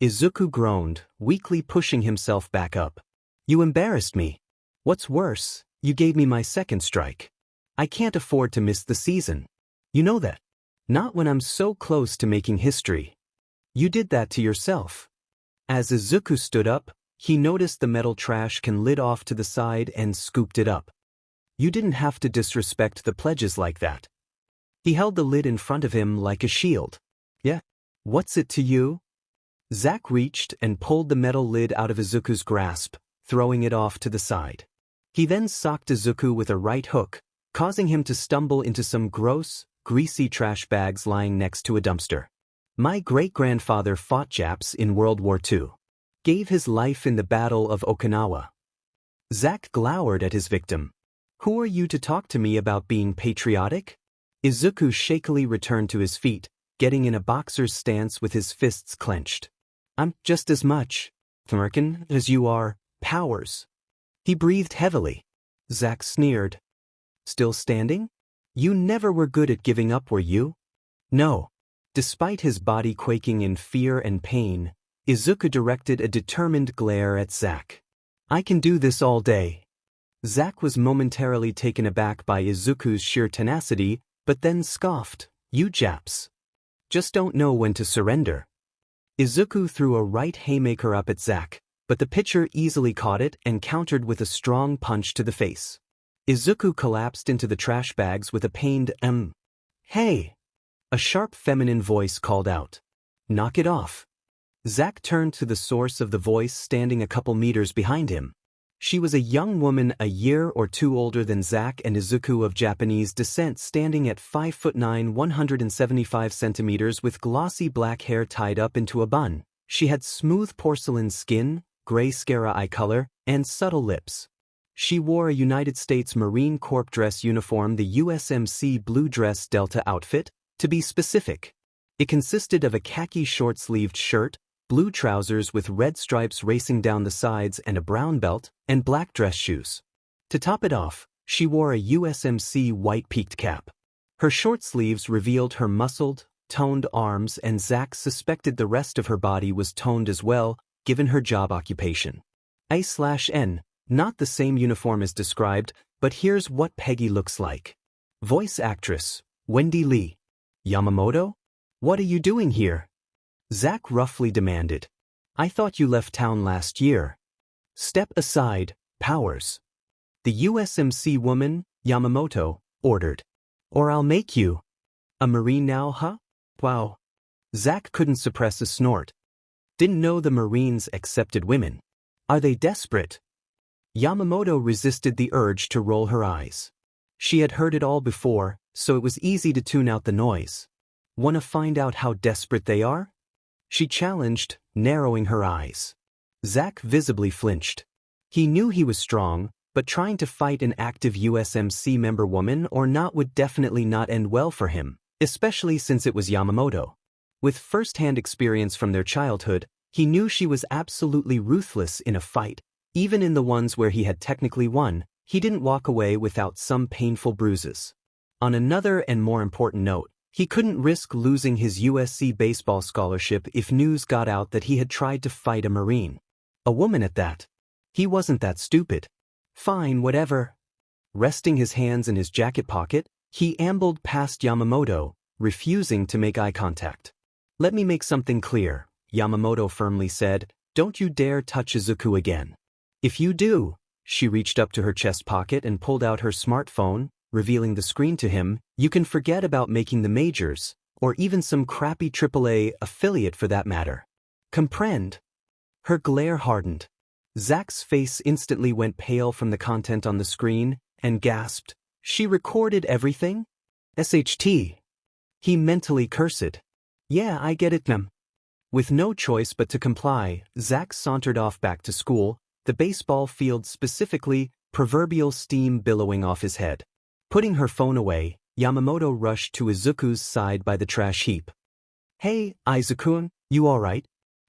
Izuku groaned, weakly pushing himself back up. You embarrassed me. What's worse, you gave me my second strike. I can't afford to miss the season. You know that. Not when I'm so close to making history. You did that to yourself. As Izuku stood up, he noticed the metal trash can lid off to the side and scooped it up. You didn't have to disrespect the pledges like that. He held the lid in front of him like a shield. Yeah? What's it to you? Zack reached and pulled the metal lid out of Izuku's grasp, throwing it off to the side. He then socked Izuku with a right hook, causing him to stumble into some gross, greasy trash bags lying next to a dumpster. My great-grandfather fought Japs in World War II. Gave his life in the Battle of Okinawa. Zack glowered at his victim. Who are you to talk to me about being patriotic? Izuku shakily returned to his feet, getting in a boxer's stance with his fists clenched. I'm just as much American as you are, Powers. He breathed heavily. Zack sneered. Still standing? You never were good at giving up, were you? No. Despite his body quaking in fear and pain, Izuku directed a determined glare at Zack. I can do this all day. Zack was momentarily taken aback by Izuku's sheer tenacity, but then scoffed. You Japs just don't know when to surrender. Izuku threw a right haymaker up at Zack, but the pitcher easily caught it and countered with a strong punch to the face. Izuku collapsed into the trash bags with a pained Hey! A sharp feminine voice called out. Knock it off. Zack turned to the source of the voice standing a couple meters behind him. She was a young woman a year or two older than Zack and Izuku of Japanese descent, standing at 5'9", 175 centimeters with glossy black hair tied up into a bun. She had smooth porcelain skin, gray scara eye color, and subtle lips. She wore a United States Marine Corps dress uniform, the USMC Blue Dress Delta outfit, to be specific. It consisted of a khaki short-sleeved shirt, blue trousers with red stripes racing down the sides and a brown belt, and black dress shoes. To top it off, she wore a USMC white peaked cap. Her short sleeves revealed her muscled, toned arms, and Zack suspected the rest of her body was toned as well, given her job occupation. A/N, not the same uniform as described, but here's what Peggy looks like. Voice actress, Wendy Lee. Yamamoto? What are you doing here? Zack roughly demanded. I thought you left town last year. Step aside, Powers. The USMC woman, Yamamoto, ordered. Or I'll make you. A Marine now, huh? Wow. Zack couldn't suppress a snort. Didn't know the Marines accepted women. Are they desperate? Yamamoto resisted the urge to roll her eyes. She had heard it all before, so it was easy to tune out the noise. Wanna find out how desperate they are? She challenged, narrowing her eyes. Zack visibly flinched. He knew he was strong, but trying to fight an active USMC member woman or not would definitely not end well for him, especially since it was Yamamoto. With first-hand experience from their childhood, he knew she was absolutely ruthless in a fight. Even in the ones where he had technically won, he didn't walk away without some painful bruises. On another and more important note, he couldn't risk losing his USC baseball scholarship if news got out that he had tried to fight a Marine. A woman at that. He wasn't that stupid. Fine, whatever. Resting his hands in his jacket pocket, he ambled past Yamamoto, refusing to make eye contact. Let me make something clear, Yamamoto firmly said. Don't you dare touch Izuku again. If you do, she reached up to her chest pocket and pulled out her smartphone, revealing the screen to him. You can forget about making the majors, or even some crappy AAA affiliate for that matter. Comprehend? Her glare hardened. Zack's face instantly went pale from the content on the screen, and gasped, She recorded everything? SHT. He mentally cursed. Yeah, I get it, ma'am. With no choice but to comply, Zack sauntered off back to school, the baseball field specifically, proverbial steam billowing off his head. Putting her phone away, Yamamoto rushed to Izuku's side by the trash heap. Hey, Izuku, you alright?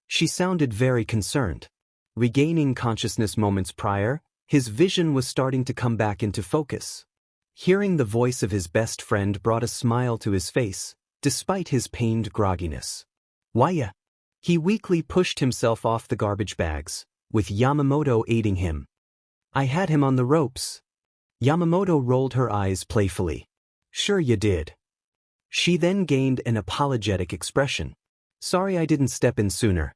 She sounded very concerned. Regaining consciousness moments prior, his vision was starting to come back into focus. Hearing the voice of his best friend brought a smile to his face, despite his pained grogginess. Whyya? He weakly pushed himself off the garbage bags, with Yamamoto aiding him. I had him on the ropes. Yamamoto rolled her eyes playfully. Sure you did. She then gained an apologetic expression. Sorry I didn't step in sooner.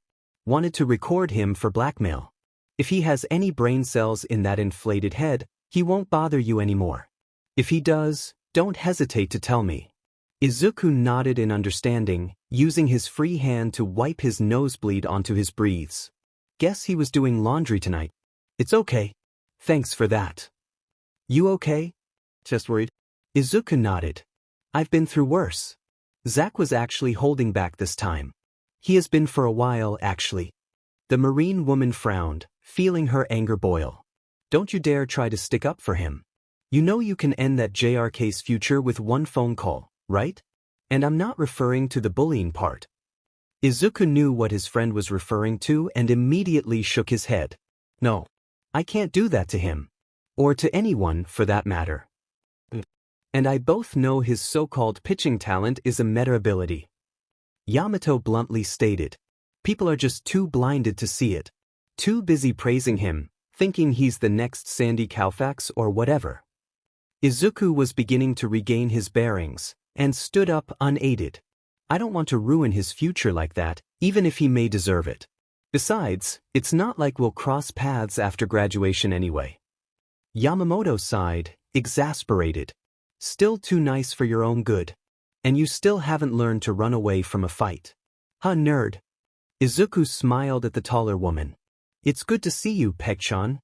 Wanted to record him for blackmail. If he has any brain cells in that inflated head, he won't bother you anymore. If he does, don't hesitate to tell me. Izuku nodded in understanding, using his free hand to wipe his nosebleed onto his breathes. Guess he was doing laundry tonight. It's okay. Thanks for that. You okay? Just worried. Izuku nodded. I've been through worse. Zack was actually holding back this time. He has been for a while, actually. The Marine woman frowned, feeling her anger boil. Don't you dare try to stick up for him. You know you can end that JRK's future with one phone call, right? And I'm not referring to the bullying part. Izuku knew what his friend was referring to and immediately shook his head. No. I can't do that to him. Or to anyone, for that matter. And I both know his so-called pitching talent is a meta ability. Yamato bluntly stated. People are just too blinded to see it. Too busy praising him, thinking he's the next Sandy Koufax or whatever. Izuku was beginning to regain his bearings, and stood up unaided. I don't want to ruin his future like that, even if he may deserve it. Besides, it's not like we'll cross paths after graduation anyway. Yamamoto sighed, exasperated. Still too nice for your own good. And you still haven't learned to run away from a fight. Huh, nerd. Izuku smiled at the taller woman. It's good to see you, Peg-chan.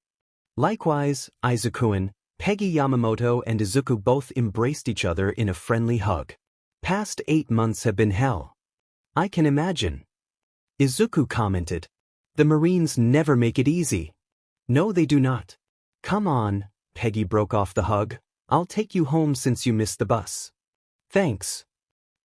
Likewise, Izuku, Peggy Yamamoto and Izuku both embraced each other in a friendly hug. Past 8 months have been hell. I can imagine. Izuku commented. The Marines never make it easy. No, they do not. Come on, Peggy broke off the hug. I'll take you home since you missed the bus. Thanks,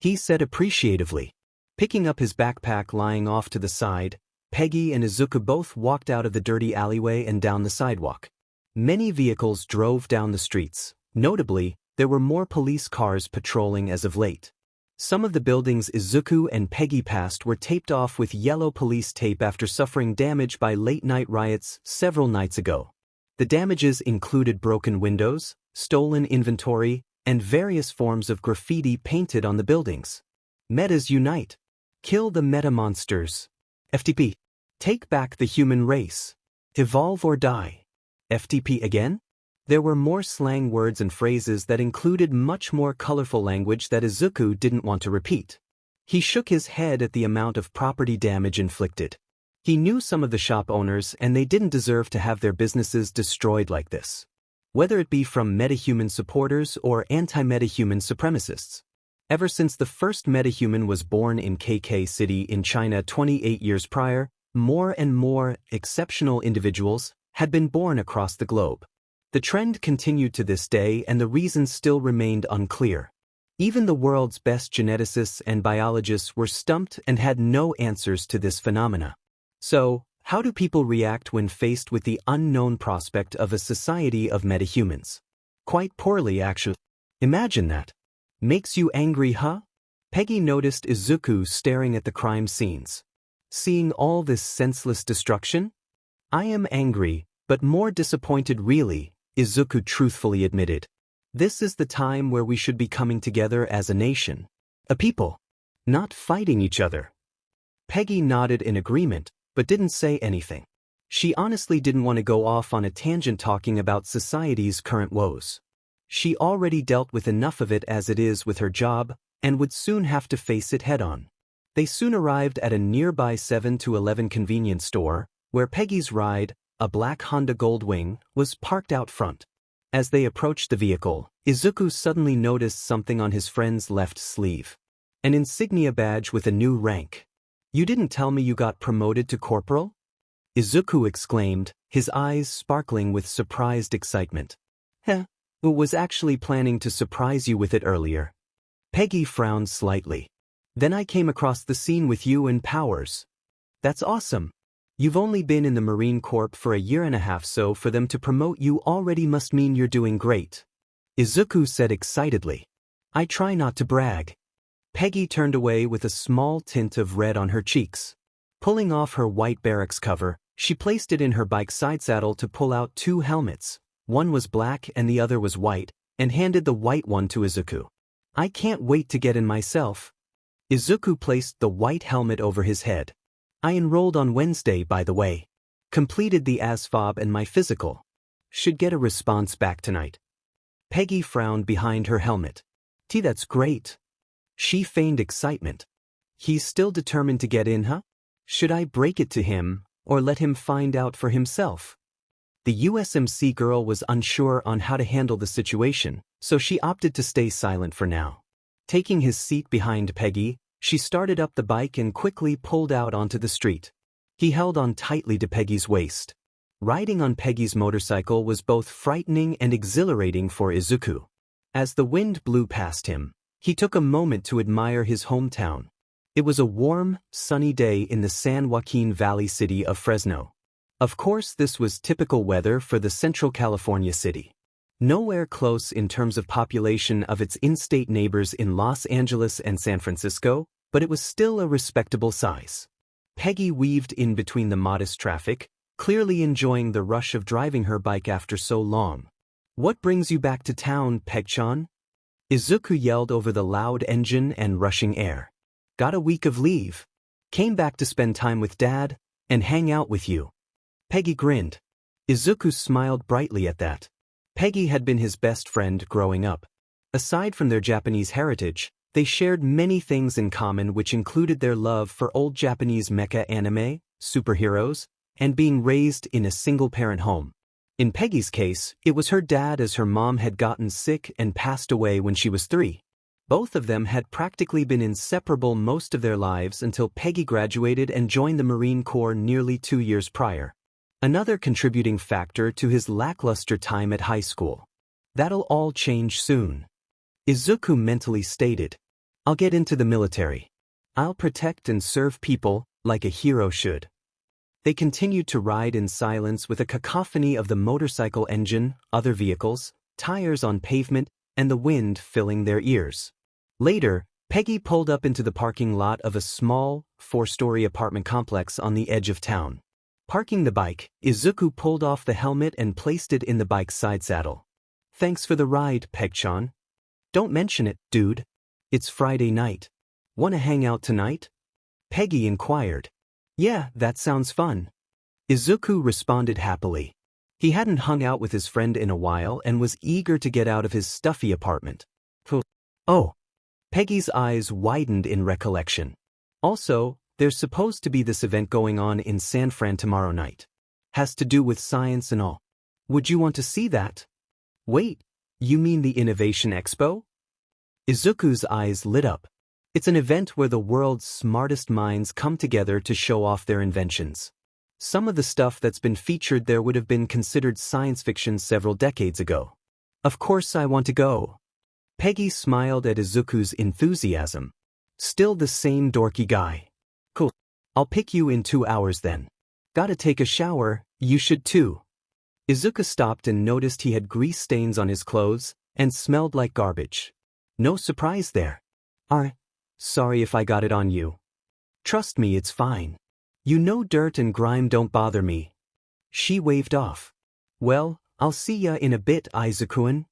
he said appreciatively. Picking up his backpack lying off to the side, Peggy and Izuku both walked out of the dirty alleyway and down the sidewalk. Many vehicles drove down the streets. Notably, there were more police cars patrolling as of late. Some of the buildings Izuku and Peggy passed were taped off with yellow police tape after suffering damage by late-night riots several nights ago. The damages included broken windows, stolen inventory, and various forms of graffiti painted on the buildings. Metas unite. Kill the meta monsters. FTP. Take back the human race. Evolve or die. FTP again? There were more slang words and phrases that included much more colorful language that Izuku didn't want to repeat. He shook his head at the amount of property damage inflicted. He knew some of the shop owners and they didn't deserve to have their businesses destroyed like this. Whether it be from metahuman supporters or anti-metahuman supremacists. Ever since the first metahuman was born in KK City in China 28 years prior, more and more exceptional individuals had been born across the globe. The trend continued to this day and the reasons still remained unclear. Even the world's best geneticists and biologists were stumped and had no answers to this phenomena. So, how do people react when faced with the unknown prospect of a society of metahumans? Quite poorly, actually. Imagine that. Makes you angry, huh? Peggy noticed Izuku staring at the crime scenes. Seeing all this senseless destruction? I am angry, but more disappointed really, Izuku truthfully admitted. This is the time where we should be coming together as a nation. A people. Not fighting each other. Peggy nodded in agreement, but didn't say anything. She honestly didn't want to go off on a tangent talking about society's current woes. She already dealt with enough of it as it is with her job, and would soon have to face it head-on. They soon arrived at a nearby 7-Eleven convenience store, where Peggy's ride, a black Honda Goldwing, was parked out front. As they approached the vehicle, Izuku suddenly noticed something on his friend's left sleeve. An insignia badge with a new rank. You didn't tell me you got promoted to corporal? Izuku exclaimed, his eyes sparkling with surprised excitement. Who was actually planning to surprise you with it earlier. Peggy frowned slightly. Then I came across the scene with you and Powers. That's awesome. You've only been in the Marine Corps for a year and a half, so for them to promote you already must mean you're doing great. Izuku said excitedly. I try not to brag. Peggy turned away with a small tint of red on her cheeks. Pulling off her white barracks cover, she placed it in her bike side saddle to pull out 2 helmets. One was black and the other was white, and handed the white one to Izuku. I can't wait to get in myself. Izuku placed the white helmet over his head. I enrolled on Wednesday, by the way. Completed the ASFOB and my physical. Should get a response back tonight. Peggy frowned behind her helmet. That's great. She feigned excitement. He's still determined to get in, huh? Should I break it to him, or let him find out for himself? The USMC girl was unsure on how to handle the situation, so she opted to stay silent for now. Taking his seat behind Peggy, she started up the bike and quickly pulled out onto the street. He held on tightly to Peggy's waist. Riding on Peggy's motorcycle was both frightening and exhilarating for Izuku. As the wind blew past him, he took a moment to admire his hometown. It was a warm, sunny day in the San Joaquin Valley city of Fresno. Of course, this was typical weather for the Central California city. Nowhere close in terms of population of its in-state neighbors in Los Angeles and San Francisco, but it was still a respectable size. Peggy weaved in between the modest traffic, clearly enjoying the rush of driving her bike after so long. What brings you back to town, Peg-chan? Izuku yelled over the loud engine and rushing air. Got a week of leave. Came back to spend time with Dad and hang out with you. Peggy grinned. Izuku smiled brightly at that. Peggy had been his best friend growing up. Aside from their Japanese heritage, they shared many things in common, which included their love for old Japanese mecha anime, superheroes, and being raised in a single-parent home. In Peggy's case, it was her dad, as her mom had gotten sick and passed away when she was 3. Both of them had practically been inseparable most of their lives until Peggy graduated and joined the Marine Corps nearly 2 years prior. Another contributing factor to his lackluster time at high school. That'll all change soon. Izuku mentally stated. I'll get into the military. I'll protect and serve people, like a hero should. They continued to ride in silence with a cacophony of the motorcycle engine, other vehicles, tires on pavement, and the wind filling their ears. Later, Peggy pulled up into the parking lot of a small, 4-story apartment complex on the edge of town. Parking the bike, Izuku pulled off the helmet and placed it in the bike's side saddle. Thanks for the ride, Peg-chan. Don't mention it, dude. It's Friday night. Wanna hang out tonight? Peggy inquired. Yeah, that sounds fun. Izuku responded happily. He hadn't hung out with his friend in a while and was eager to get out of his stuffy apartment. Oh. Peggy's eyes widened in recollection. Also, there's supposed to be this event going on in San Fran tomorrow night. Has to do with science and all. Would you want to see that? Wait, you mean the Innovation Expo? Izuku's eyes lit up. It's an event where the world's smartest minds come together to show off their inventions. Some of the stuff that's been featured there would have been considered science fiction several decades ago. Of course I want to go. Peggy smiled at Izuku's enthusiasm. Still the same dorky guy. Cool. I'll pick you in 2 hours then. Gotta take a shower, you should too. Izuku stopped and noticed he had grease stains on his clothes and smelled like garbage. No surprise there. Sorry if I got it on you. Trust me, it's fine. You know dirt and grime don't bother me. She waved off. Well, I'll see ya in a bit, Izuku-kun.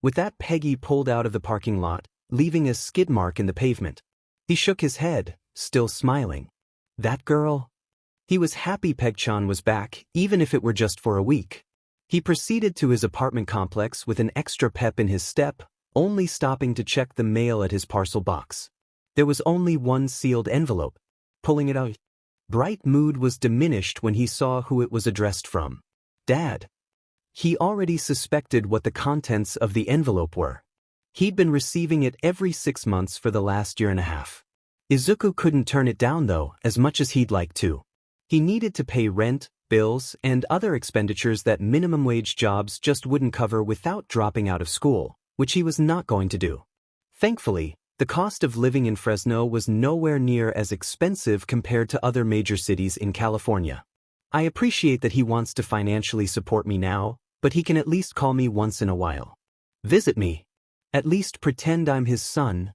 With that, Peggy pulled out of the parking lot, leaving a skid mark in the pavement. He shook his head, still smiling. That girl? He was happy Peg-chan was back, even if it were just for a week. He proceeded to his apartment complex with an extra pep in his step, only stopping to check the mail at his parcel box. There was only one sealed envelope. Pulling it out. Bright mood was diminished when he saw who it was addressed from. Dad. He already suspected what the contents of the envelope were. He'd been receiving it every 6 months for the last year and a half. Izuku couldn't turn it down though, as much as he'd like to. He needed to pay rent, bills, and other expenditures that minimum wage jobs just wouldn't cover without dropping out of school, which he was not going to do. Thankfully, the cost of living in Fresno was nowhere near as expensive compared to other major cities in California. I appreciate that he wants to financially support me now, but he can at least call me once in a while. Visit me. At least pretend I'm his son.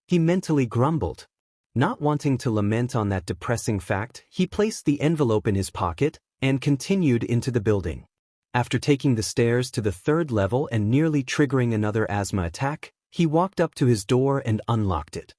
He mentally grumbled. Not wanting to lament on that depressing fact, he placed the envelope in his pocket and continued into the building. After taking the stairs to the 3rd level and nearly triggering another asthma attack, he walked up to his door and unlocked it.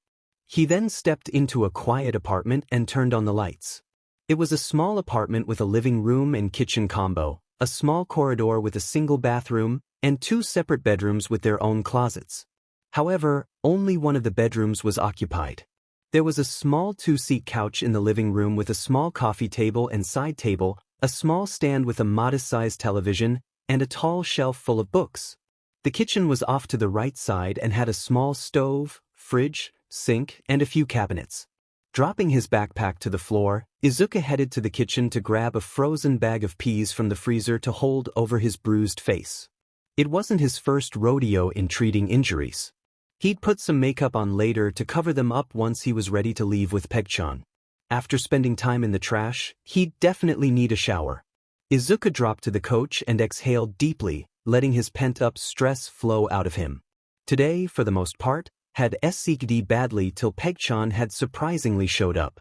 He then stepped into a quiet apartment and turned on the lights. It was a small apartment with a living room and kitchen combo, a small corridor with a single bathroom, and 2 separate bedrooms with their own closets. However, only one of the bedrooms was occupied. There was a small 2-seat couch in the living room with a small coffee table and side table, a small stand with a modest-sized television, and a tall shelf full of books. The kitchen was off to the right side and had a small stove, fridge, sink, and a few cabinets. Dropping his backpack to the floor, Izuku headed to the kitchen to grab a frozen bag of peas from the freezer to hold over his bruised face. It wasn't his first rodeo in treating injuries. He'd put some makeup on later to cover them up once he was ready to leave with Peg-chan. After spending time in the trash, he'd definitely need a shower. Izuku dropped to the couch and exhaled deeply, letting his pent-up stress flow out of him. Today, for the most part, had seeked badly till Peg-chan had surprisingly showed up.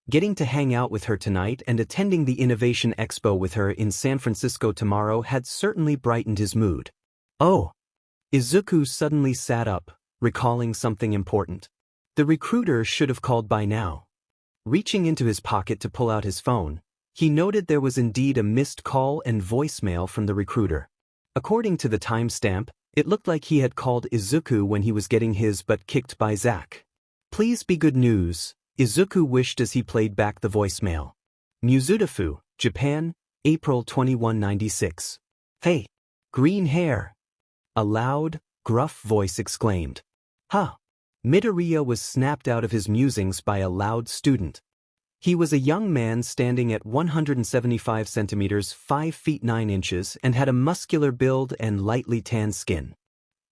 Getting to hang out with her tonight and attending the Innovation Expo with her in San Francisco tomorrow had certainly brightened his mood. Oh! Izuku suddenly sat up, recalling something important. The recruiter should have called by now. Reaching into his pocket to pull out his phone, he noted there was indeed a missed call and voicemail from the recruiter. According to the timestamp, it looked like he had called Izuku when he was getting his butt kicked by Zack. Please be good news, Izuku wished as he played back the voicemail. Muzutafu, Japan, April 2196. Hey, green hair! A loud, gruff voice exclaimed. Huh! Midoriya was snapped out of his musings by a loud student. He was a young man standing at 175 centimeters 5 feet 9 inches and had a muscular build and lightly tanned skin.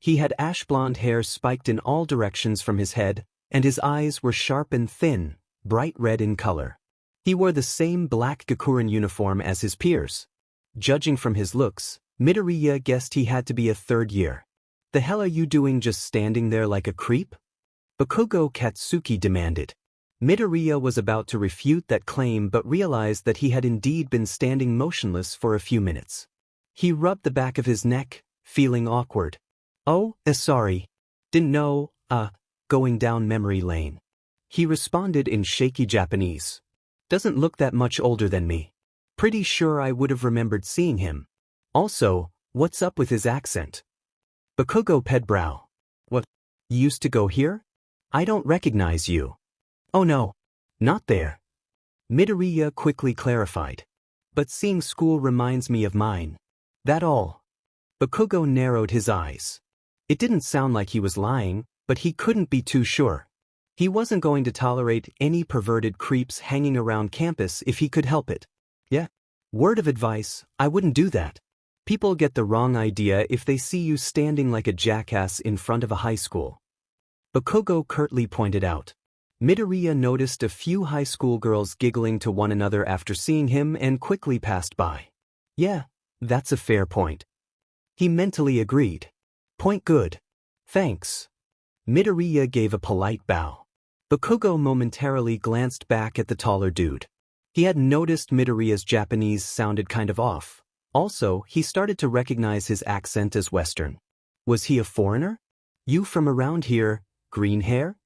He had ash-blonde hair spiked in all directions from his head, and his eyes were sharp and thin, bright red in color. He wore the same black Gakurin uniform as his peers. Judging from his looks, Midoriya guessed he had to be a third year. The hell are you doing just standing there like a creep? Bakugo Katsuki demanded. Midoriya was about to refute that claim but realized that he had indeed been standing motionless for a few minutes. He rubbed the back of his neck, feeling awkward. Oh, sorry. Didn't know, going down memory lane. He responded in shaky Japanese. Doesn't look that much older than me. Pretty sure I would have remembered seeing him. Also, what's up with his accent? Bakugo ped brow. What? You used to go here? I don't recognize you. Oh no, not there. Midoriya quickly clarified. But seeing school reminds me of mine. That all. Bakugo narrowed his eyes. It didn't sound like he was lying, but he couldn't be too sure. He wasn't going to tolerate any perverted creeps hanging around campus if he could help it. Yeah. Word of advice, I wouldn't do that. People get the wrong idea if they see you standing like a jackass in front of a high school. Bakugo curtly pointed out. Midoriya noticed a few high school girls giggling to one another after seeing him and quickly passed by. Yeah, that's a fair point. He mentally agreed. Point good. Thanks. Midoriya gave a polite bow. Bakugo momentarily glanced back at the taller dude. He had noticed Midoriya's Japanese sounded kind of off. Also, he started to recognize his accent as Western. Was he a foreigner? You from around here, green hair?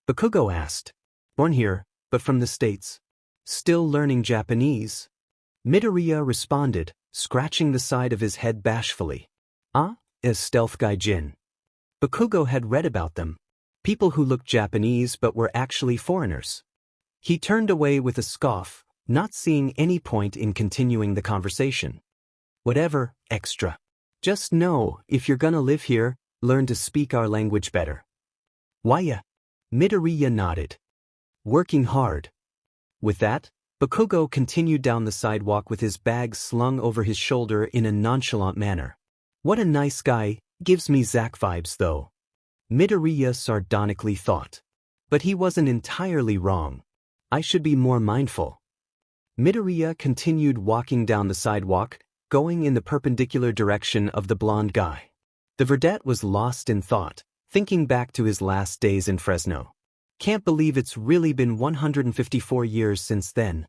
Bakugo asked. Born here, but from the States. Still learning Japanese? Midoriya responded, scratching the side of his head bashfully. As stealth gaijin. Bakugo had read about them. People who looked Japanese but were actually foreigners. He turned away with a scoff, not seeing any point in continuing the conversation. Whatever, extra. Just know, if you're gonna live here, learn to speak our language better. Why? Midoriya nodded. Working hard. With that, Bakugo continued down the sidewalk with his bag slung over his shoulder in a nonchalant manner. What a nice guy, gives me Zack vibes though. Midoriya sardonically thought. But he wasn't entirely wrong. I should be more mindful. Midoriya continued walking down the sidewalk, going in the perpendicular direction of the blonde guy. The verdette was lost in thought, thinking back to his last days in Fresno. Can't believe it's really been 154 years since then.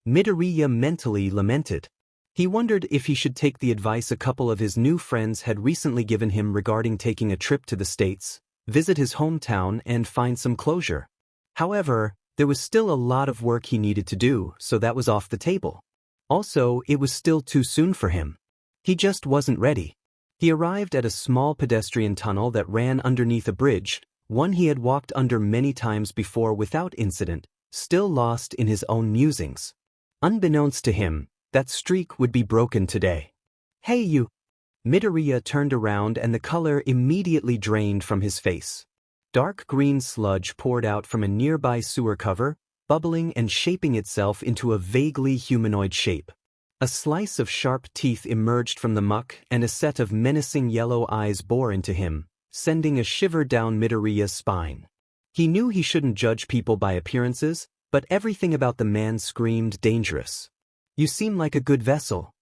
Midoriya mentally lamented. He wondered if he should take the advice a couple of his new friends had recently given him regarding taking a trip to the States, visit his hometown and find some closure. However, there was still a lot of work he needed to do, so that was off the table. Also, it was still too soon for him. He just wasn't ready. He arrived at a small pedestrian tunnel that ran underneath a bridge, one he had walked under many times before without incident, still lost in his own musings. Unbeknownst to him, that streak would be broken today. Hey you! Midoriya turned around and the color immediately drained from his face. Dark green sludge poured out from a nearby sewer cover, bubbling and shaping itself into a vaguely humanoid shape. A slice of sharp teeth emerged from the muck and a set of menacing yellow eyes bore into him, sending a shiver down Midoriya's spine. He knew he shouldn't judge people by appearances, but everything about the man screamed dangerous. You seem like a good vessel.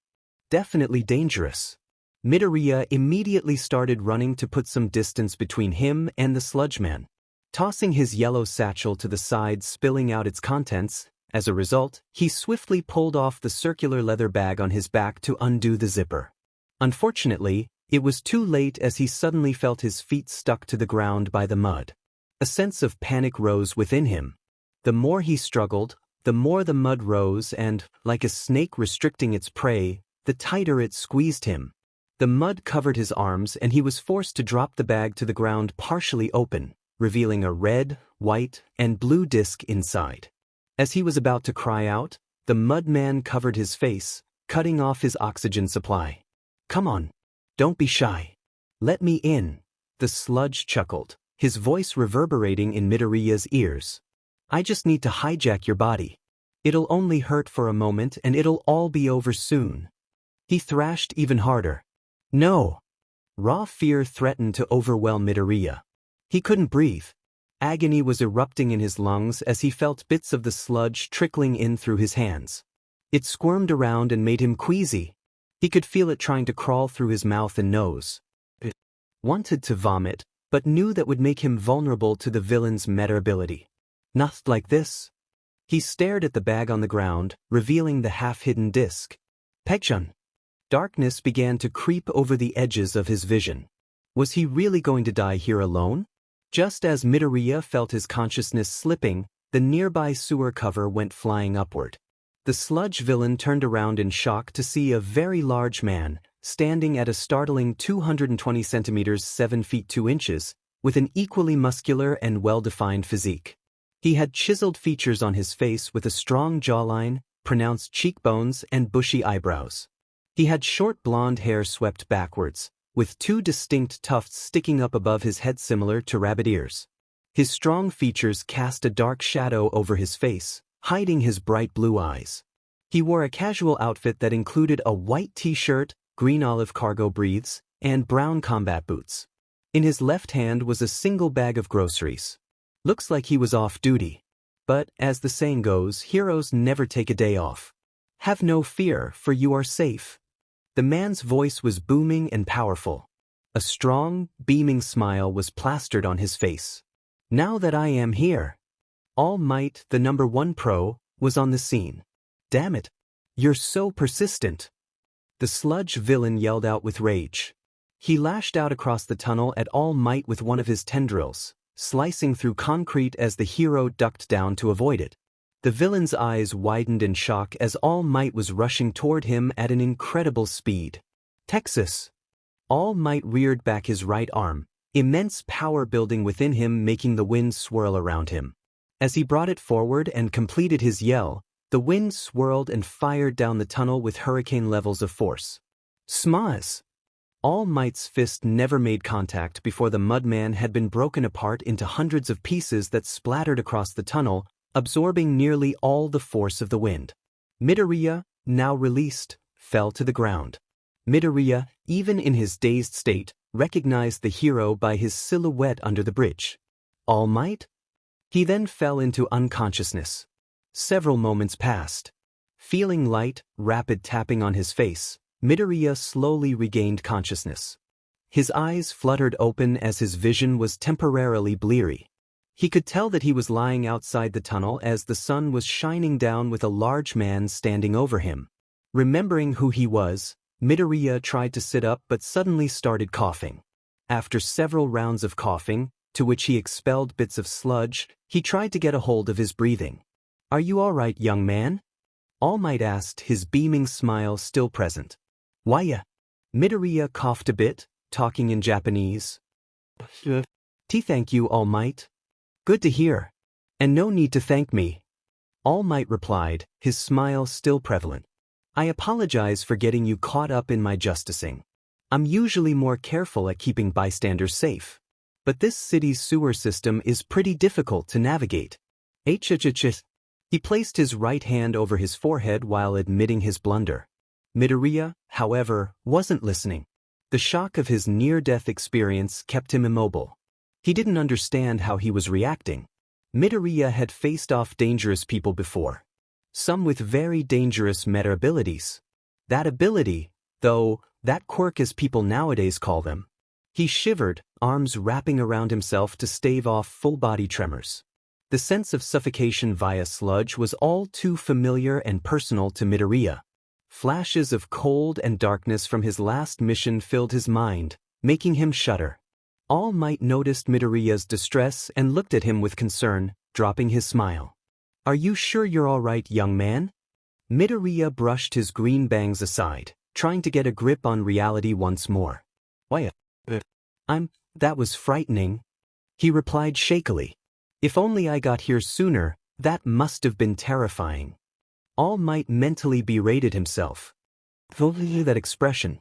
Definitely dangerous. Midoriya immediately started running to put some distance between him and the sludge man. Tossing his yellow satchel to the side, spilling out its contents. As a result, he swiftly pulled off the circular leather bag on his back to undo the zipper. Unfortunately, it was too late as he suddenly felt his feet stuck to the ground by the mud. A sense of panic rose within him. The more he struggled, the more the mud rose and, like a snake restricting its prey, the tighter it squeezed him. The mud covered his arms and he was forced to drop the bag to the ground partially open, revealing a red, white, and blue disc inside. As he was about to cry out, the mud man covered his face, cutting off his oxygen supply. Come on. Don't be shy. Let me in. The sludge chuckled, his voice reverberating in Midoriya's ears. I just need to hijack your body. It'll only hurt for a moment and it'll all be over soon. He thrashed even harder. No. Raw fear threatened to overwhelm Midoriya. He couldn't breathe. Agony was erupting in his lungs as he felt bits of the sludge trickling in through his hands. It squirmed around and made him queasy. He could feel it trying to crawl through his mouth and nose. It wanted to vomit, but knew that would make him vulnerable to the villain's meta ability. Not like this. He stared at the bag on the ground, revealing the half-hidden disc. Pegchun. Darkness began to creep over the edges of his vision. Was he really going to die here alone? Just as Midoriya felt his consciousness slipping, the nearby sewer cover went flying upward. The sludge villain turned around in shock to see a very large man, standing at a startling 220 centimeters 7 feet 2 inches, with an equally muscular and well-defined physique. He had chiseled features on his face with a strong jawline, pronounced cheekbones, and bushy eyebrows. He had short blonde hair swept backwards, with 2 distinct tufts sticking up above his head similar to rabbit ears. His strong features cast a dark shadow over his face, hiding his bright blue eyes. He wore a casual outfit that included a white t-shirt, green olive cargo briefs, and brown combat boots. In his left hand was a single bag of groceries. Looks like he was off duty. But, as the saying goes, heroes never take a day off. Have no fear, for you are safe. The man's voice was booming and powerful. A strong, beaming smile was plastered on his face. Now that I am here. All Might, the #1 pro, was on the scene. Damn it. You're so persistent. The sludge villain yelled out with rage. He lashed out across the tunnel at All Might with one of his tendrils, slicing through concrete as the hero ducked down to avoid it. The villain's eyes widened in shock as All Might was rushing toward him at an incredible speed. Texas. All Might reared back his right arm, immense power building within him making the wind swirl around him. As he brought it forward and completed his yell, the wind swirled and fired down the tunnel with hurricane levels of force. Smaz! All Might's fist never made contact before the Mudman had been broken apart into hundreds of pieces that splattered across the tunnel, absorbing nearly all the force of the wind. Midoriya, now released, fell to the ground. Midoriya, even in his dazed state, recognized the hero by his silhouette under the bridge. All Might? He then fell into unconsciousness. Several moments passed. Feeling light, rapid tapping on his face, Midoriya slowly regained consciousness. His eyes fluttered open as his vision was temporarily bleary. He could tell that he was lying outside the tunnel as the sun was shining down with a large man standing over him. Remembering who he was, Midoriya tried to sit up but suddenly started coughing. After several rounds of coughing, to which he expelled bits of sludge, he tried to get a hold of his breathing. Are you all right, young man? All Might asked, his beaming smile still present. Why? Midoriya coughed a bit, talking in Japanese. Thank you, All Might. Good to hear. And no need to thank me. All Might replied, his smile still prevalent. I apologize for getting you caught up in my justicing. I'm usually more careful at keeping bystanders safe. But this city's sewer system is pretty difficult to navigate. He placed his right hand over his forehead while admitting his blunder. Midoriya, however, wasn't listening. The shock of his near-death experience kept him immobile. He didn't understand how he was reacting. Midoriya had faced off dangerous people before. Some with very dangerous meta abilities. That ability, though, that quirk as people nowadays call them. He shivered, arms wrapping around himself to stave off full-body tremors. The sense of suffocation via sludge was all too familiar and personal to Midoriya. Flashes of cold and darkness from his last mission filled his mind, making him shudder. All Might noticed Midoriya's distress and looked at him with concern, dropping his smile. Are you sure you're all right, young man? Midoriya brushed his green bangs aside, trying to get a grip on reality once more. Why? That was frightening. He replied shakily. If only I got here sooner, that must have been terrifying. All Might mentally berated himself. That expression.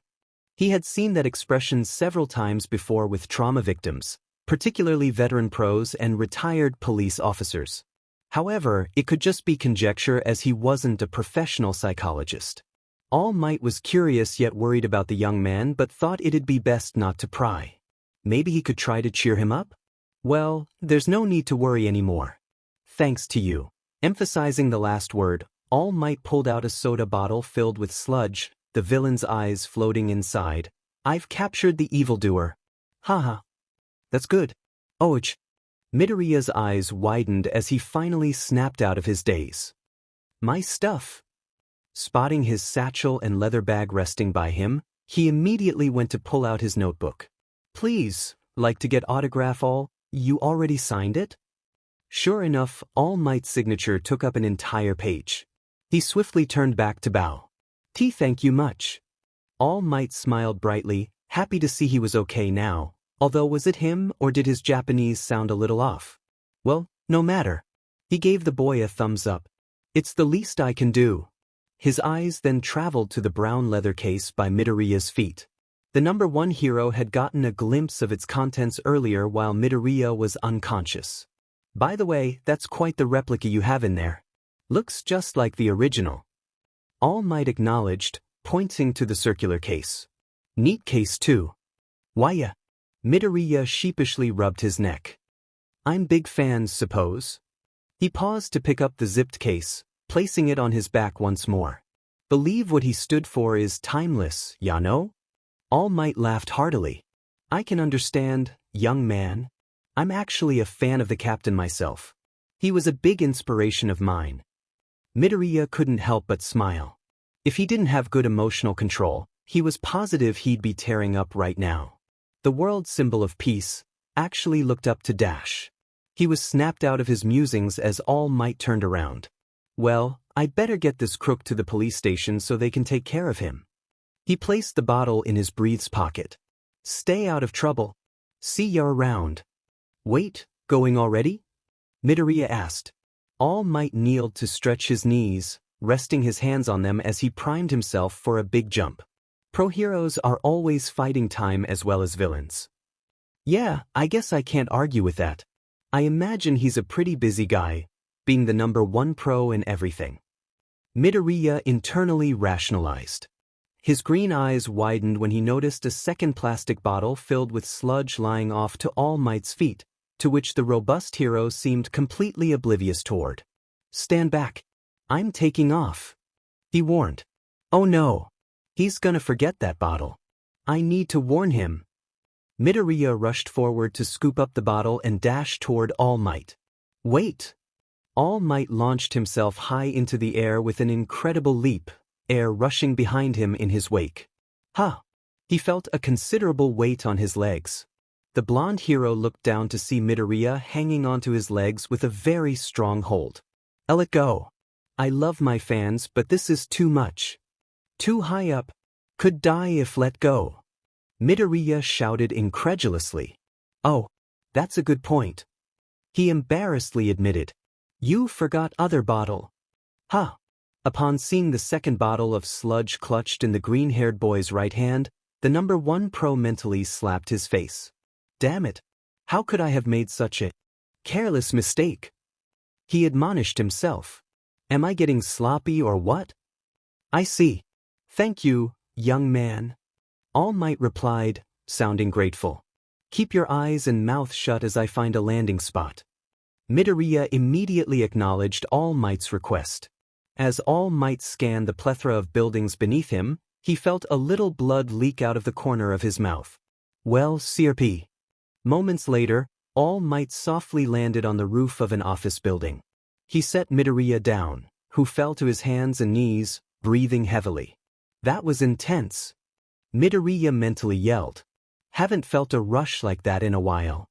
He had seen that expression several times before with trauma victims, particularly veteran pros and retired police officers. However, it could just be conjecture as he wasn't a professional psychologist. All Might was curious yet worried about the young man but thought it'd be best not to pry. Maybe he could try to cheer him up? Well, there's no need to worry anymore. Thanks to you. Emphasizing the last word, All Might pulled out a soda bottle filled with sludge, the villain's eyes floating inside. I've captured the evildoer. Haha. That's good. Ouch. Midoriya's eyes widened as he finally snapped out of his daze. My stuff. Spotting his satchel and leather bag resting by him, he immediately went to pull out his notebook. Please, like to get autograph all? You already signed it? Sure enough, All Might's signature took up an entire page. He swiftly turned back to bow. Thank you much. All Might smiled brightly, happy to see he was okay now, although was it him or did his Japanese sound a little off? Well, no matter. He gave the boy a thumbs up. It's the least I can do. His eyes then traveled to the brown leather case by Midoriya's feet. The number 1 hero had gotten a glimpse of its contents earlier while Midoriya was unconscious. By the way, that's quite the replica you have in there. Looks just like the original. All Might acknowledged, pointing to the circular case. Neat case too. Whyya? Midoriya sheepishly rubbed his neck. I'm big fans, suppose. He paused to pick up the zipped case, placing it on his back once more. Believe what he stood for is timeless, ya know? All Might laughed heartily. I can understand, young man. I'm actually a fan of the captain myself. He was a big inspiration of mine. Midoriya couldn't help but smile. If he didn't have good emotional control, he was positive he'd be tearing up right now. The world symbol of peace actually looked up to Dash. He was snapped out of his musings as All Might turned around. Well, I'd better get this crook to the police station so they can take care of him. He placed the bottle in his breath's pocket. Stay out of trouble. See ya around. Wait, going already? Midoriya asked. All Might kneeled to stretch his knees, resting his hands on them as he primed himself for a big jump. Pro heroes are always fighting time as well as villains. Yeah, I guess I can't argue with that. I imagine he's a pretty busy guy, being the number 1 pro in everything. Midoriya internally rationalized. His green eyes widened when he noticed a second plastic bottle filled with sludge lying off to All Might's feet, to which the robust hero seemed completely oblivious toward. Stand back. I'm taking off. He warned. Oh no. He's gonna forget that bottle. I need to warn him. Midoriya rushed forward to scoop up the bottle and dash toward All Might. Wait. All Might launched himself high into the air with an incredible leap, air rushing behind him in his wake. Ha! He felt a considerable weight on his legs. The blonde hero looked down to see Midoriya hanging onto his legs with a very strong hold. Let go. I love my fans, but this is too much. Too high up. Could die if let go. Midoriya shouted incredulously. Oh, that's a good point. He embarrassedly admitted. You forgot other bottle. Huh. Upon seeing the second bottle of sludge clutched in the green-haired boy's right hand, the number 1 pro mentally slapped his face. Damn it. How could I have made such a careless mistake? He admonished himself. Am I getting sloppy or what? I see. Thank you, young man. All Might replied, sounding grateful. Keep your eyes and mouth shut as I find a landing spot. Midoriya immediately acknowledged All Might's request. As All Might scanned the plethora of buildings beneath him, he felt a little blood leak out of the corner of his mouth. Well, CRP. Moments later, All Might softly landed on the roof of an office building. He set Midoriya down, who fell to his hands and knees, breathing heavily. That was intense. Midoriya mentally yelled. Haven't felt a rush like that in a while.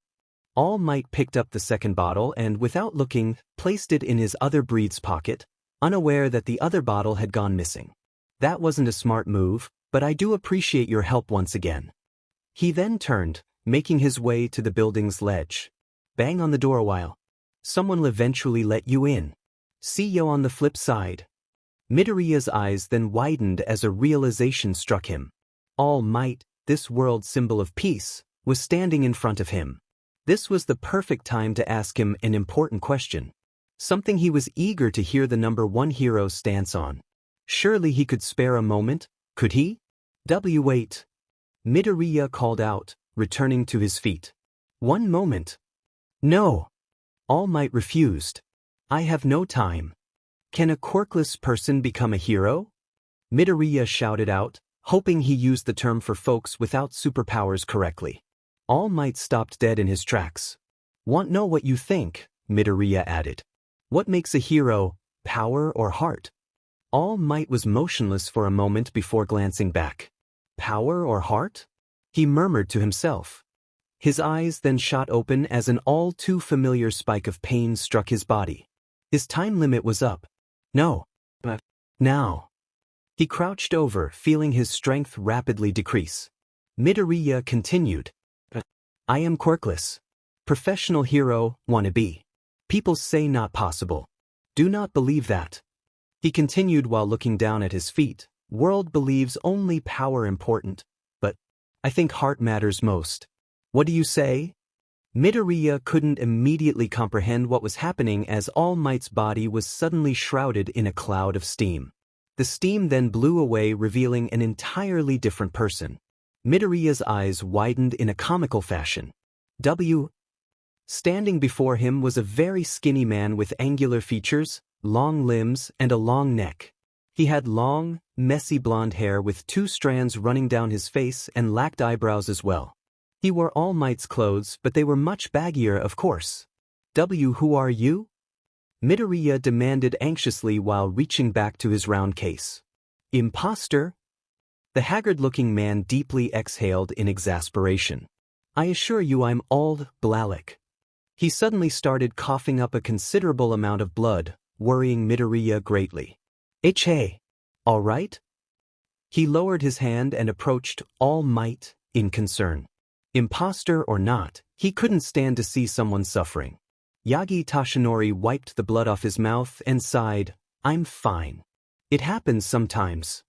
All Might picked up the second bottle and, without looking, placed it in his other breath's pocket, unaware that the other bottle had gone missing. That wasn't a smart move, but I do appreciate your help once again. He then turned, making his way to the building's ledge. Bang on the door a while. Someone'll eventually let you in. See you on the flip side. Midoriya's eyes then widened as a realization struck him. All Might, this world symbol of peace, was standing in front of him. This was the perfect time to ask him an important question. Something he was eager to hear the number one hero's stance on. Surely he could spare a moment, could he? Wait. Midoriya called out, returning to his feet. One moment. No. All Might refused. I have no time. Can a quirkless person become a hero? Midoriya shouted out, hoping he used the term for folks without superpowers correctly. All Might stopped dead in his tracks. Want know what you think? Midoriya added. What makes a hero, power or heart? All Might was motionless for a moment before glancing back. Power or heart? He murmured to himself. His eyes then shot open as an all-too-familiar spike of pain struck his body. His time limit was up. No. But now. He crouched over, feeling his strength rapidly decrease. Midoriya continued. I am quirkless. Professional hero, wannabe. People say not possible. Do not believe that. He continued while looking down at his feet. World believes only power important, but I think heart matters most. What do you say? Midoriya couldn't immediately comprehend what was happening as All Might's body was suddenly shrouded in a cloud of steam. The steam then blew away, revealing an entirely different person. Midoriya's eyes widened in a comical fashion. Standing before him was a very skinny man with angular features, long limbs, and a long neck. He had long, messy blonde hair with 2 strands running down his face and lacked eyebrows as well. He wore All Might's clothes, but they were much baggier, of course. Who are you? Midoriya demanded anxiously while reaching back to his round case. Imposter? The haggard-looking man deeply exhaled in exasperation. I assure you I'm all Blalick. He suddenly started coughing up a considerable amount of blood, worrying Midoriya greatly. Hey. All right? He lowered his hand and approached All Might in concern. Imposter or not, he couldn't stand to see someone suffering. Yagi Tashinori wiped the blood off his mouth and sighed, I'm fine. It happens sometimes.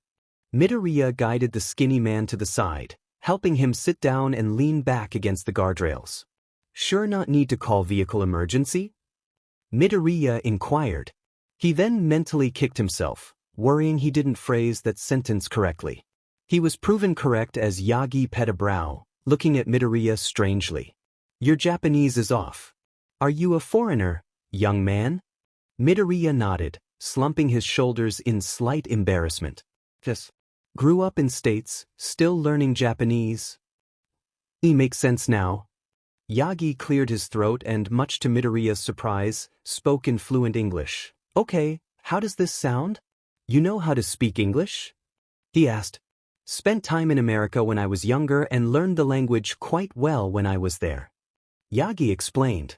Midoriya guided the skinny man to the side, helping him sit down and lean back against the guardrails. Sure not need to call vehicle emergency? Midoriya inquired. He then mentally kicked himself, worrying he didn't phrase that sentence correctly. He was proven correct as Yagi pet a brow, looking at Midoriya strangely. Your Japanese is off. Are you a foreigner, young man? Midoriya nodded, slumping his shoulders in slight embarrassment. Yes. Grew up in States, still learning Japanese. It makes sense now. Yagi cleared his throat and, much to Midoriya's surprise, spoke in fluent English. Okay, how does this sound? You know how to speak English? He asked. Spent time in America when I was younger and learned the language quite well when I was there. Yagi explained.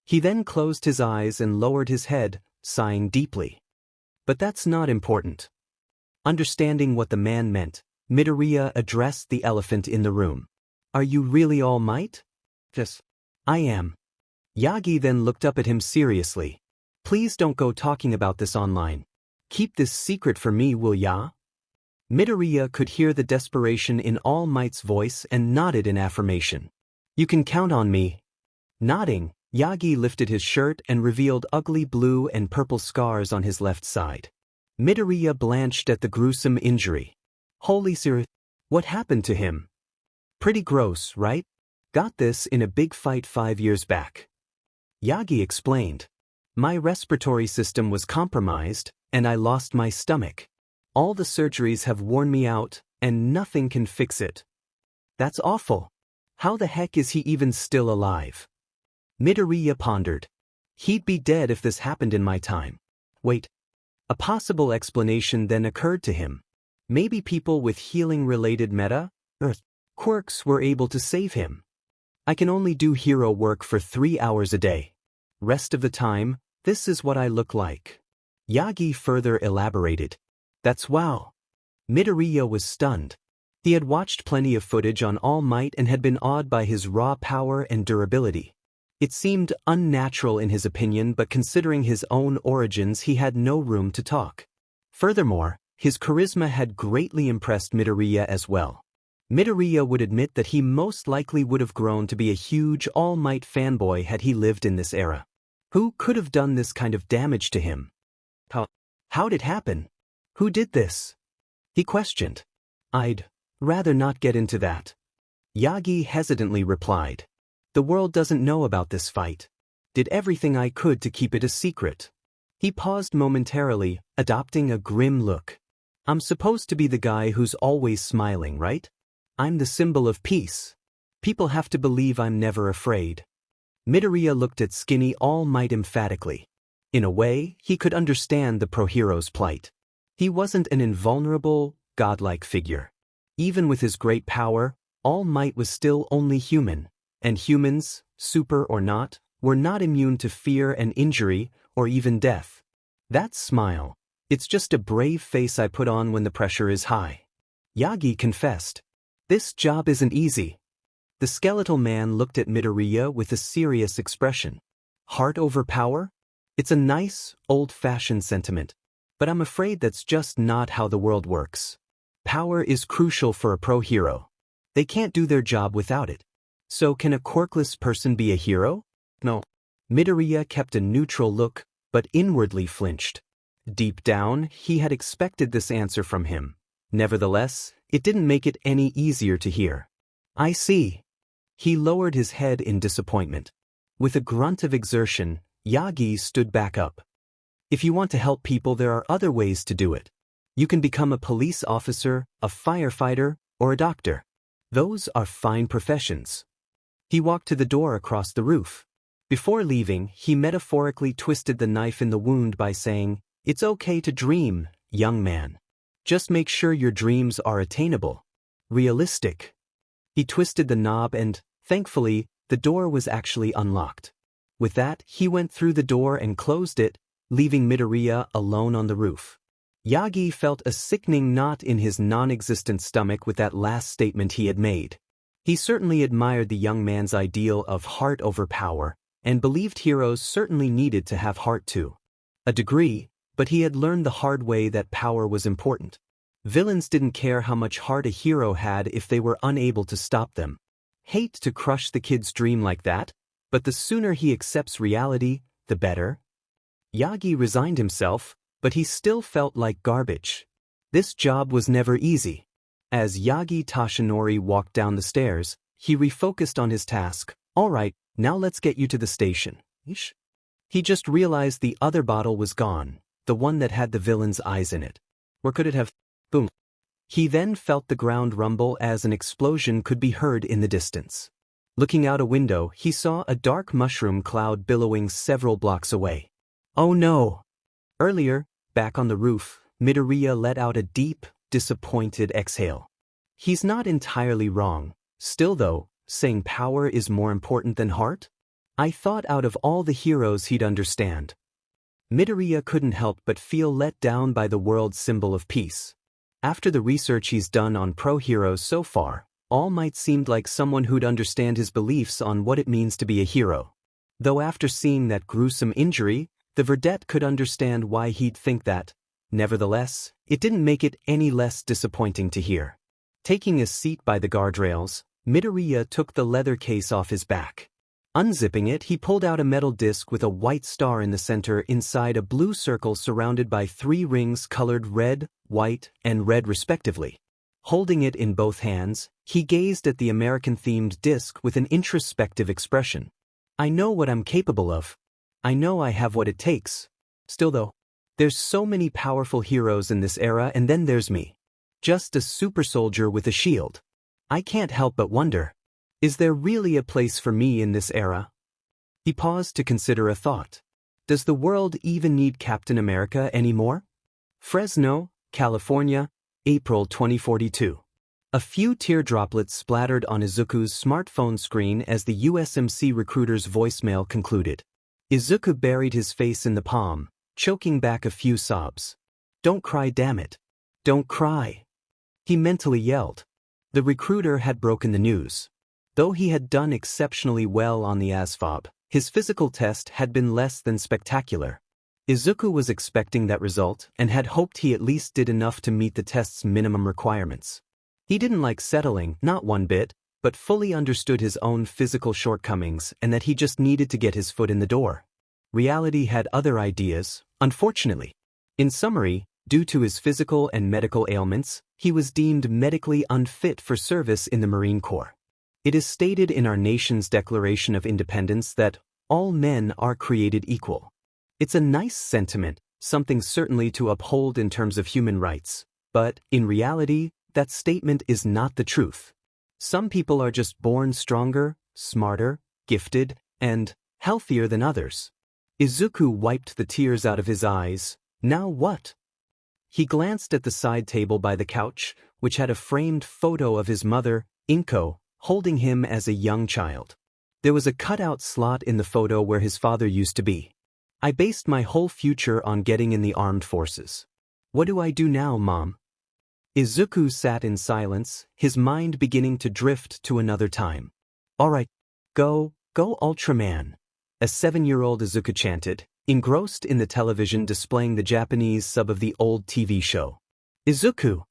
He then closed his eyes and lowered his head, sighing deeply. But that's not important. Understanding what the man meant, Midoriya addressed the elephant in the room. Are you really All Might? Yes. I am. Yagi then looked up at him seriously. Please don't go talking about this online. Keep this secret for me, will ya? Midoriya could hear the desperation in All Might's voice and nodded in affirmation. You can count on me. Nodding, Yagi lifted his shirt and revealed ugly blue and purple scars on his left side. Midoriya blanched at the gruesome injury. Holy sir, what happened to him? Pretty gross, right? Got this in a big fight 5 years back. Yagi explained. My respiratory system was compromised, and I lost my stomach. All the surgeries have worn me out, and nothing can fix it. That's awful. How the heck is he even still alive? Midoriya pondered. He'd be dead if this happened in my time. Wait. A possible explanation then occurred to him. Maybe people with healing-related quirks were able to save him. I can only do hero work for 3 hours a day. Rest of the time, this is what I look like. Yagi further elaborated. That's wow. Midoriya was stunned. He had watched plenty of footage on All Might and had been awed by his raw power and durability. It seemed unnatural in his opinion, but considering his own origins, he had no room to talk. Furthermore, his charisma had greatly impressed Midoriya as well. Midoriya would admit that he most likely would have grown to be a huge All Might fanboy had he lived in this era. Who could have done this kind of damage to him? How'd it happen? Who did this? He questioned. I'd rather not get into that. Yagi hesitantly replied. The world doesn't know about this fight. Did everything I could to keep it a secret. He paused momentarily, adopting a grim look. I'm supposed to be the guy who's always smiling, right? I'm the symbol of peace. People have to believe I'm never afraid. Midoriya looked at Skinny All Might emphatically. In a way, he could understand the pro-hero's plight. He wasn't an invulnerable, godlike figure. Even with his great power, All Might was still only human, and humans, super or not, were not immune to fear and injury, or even death. That smile, it's just a brave face I put on when the pressure is high. Yagi confessed. This job isn't easy. The skeletal man looked at Midoriya with a serious expression. Heart over power? It's a nice, old-fashioned sentiment, but I'm afraid that's just not how the world works. Power is crucial for a pro-hero. They can't do their job without it. So can a quirkless person be a hero? No. Midoriya kept a neutral look, but inwardly flinched. Deep down, he had expected this answer from him. Nevertheless, it didn't make it any easier to hear. I see. He lowered his head in disappointment. With a grunt of exertion, Yagi stood back up. If you want to help people, there are other ways to do it. You can become a police officer, a firefighter, or a doctor. Those are fine professions. He walked to the door across the roof. Before leaving, he metaphorically twisted the knife in the wound by saying, It's okay to dream, young man. Just make sure your dreams are attainable. Realistic. He twisted the knob and, thankfully, the door was actually unlocked. With that, he went through the door and closed it, leaving Midoriya alone on the roof. Yagi felt a sickening knot in his non-existent stomach with that last statement he had made. He certainly admired the young man's ideal of heart over power, and believed heroes certainly needed to have heart too. A degree, but he had learned the hard way that power was important. Villains didn't care how much heart a hero had if they were unable to stop them. Hate to crush the kid's dream like that, but the sooner he accepts reality, the better. Yagi resigned himself, but he still felt like garbage. This job was never easy. As Yagi Tashinori walked down the stairs, he refocused on his task. All right, now let's get you to the station. He just realized the other bottle was gone, the one that had the villain's eyes in it. Where could it have? Boom. He then felt the ground rumble as an explosion could be heard in the distance. Looking out a window, he saw a dark mushroom cloud billowing several blocks away. Oh no! Earlier, back on the roof, Midoriya let out a deep, disappointed exhale. He's not entirely wrong. Still though, saying power is more important than heart? I thought out of all the heroes he'd understand. Midoriya couldn't help but feel let down by the world's symbol of peace. After the research he's done on pro-heroes so far, All Might seemed like someone who'd understand his beliefs on what it means to be a hero. Though after seeing that gruesome injury, the Verdette could understand why he'd think that. Nevertheless, it didn't make it any less disappointing to hear. Taking a seat by the guardrails, Midoriya took the leather case off his back. Unzipping it, he pulled out a metal disc with a white star in the center inside a blue circle surrounded by 3 rings colored red, white, and red respectively. Holding it in both hands, he gazed at the American-themed disc with an introspective expression. I know what I'm capable of. I know I have what it takes. Still though, there's so many powerful heroes in this era, and then there's me. Just a super soldier with a shield. I can't help but wonder, is there really a place for me in this era? He paused to consider a thought. Does the world even need Captain America anymore? Fresno, California, April 2042. A few teardroplets splattered on Izuku's smartphone screen as the USMC recruiter's voicemail concluded. Izuku buried his face in the palm, choking back a few sobs. Don't cry, damn it. Don't cry. He mentally yelled. The recruiter had broken the news. Though he had done exceptionally well on the ASVAB, his physical test had been less than spectacular. Izuku was expecting that result and had hoped he at least did enough to meet the test's minimum requirements. He didn't like settling, not one bit, but fully understood his own physical shortcomings and that he just needed to get his foot in the door. Reality had other ideas, unfortunately. In summary, due to his physical and medical ailments, he was deemed medically unfit for service in the Marine Corps. It is stated in our nation's Declaration of Independence that all men are created equal. It's a nice sentiment, something certainly to uphold in terms of human rights, but, in reality, that statement is not the truth. Some people are just born stronger, smarter, gifted, and healthier than others. Izuku wiped the tears out of his eyes. Now what? He glanced at the side table by the couch, which had a framed photo of his mother, Inko, holding him as a young child. There was a cutout slot in the photo where his father used to be. I based my whole future on getting in the armed forces. What do I do now, Mom? Izuku sat in silence, his mind beginning to drift to another time. All right, go Ultraman, a 7-year-old Izuku chanted, engrossed in the television displaying the Japanese sub of the old TV show. Izuku!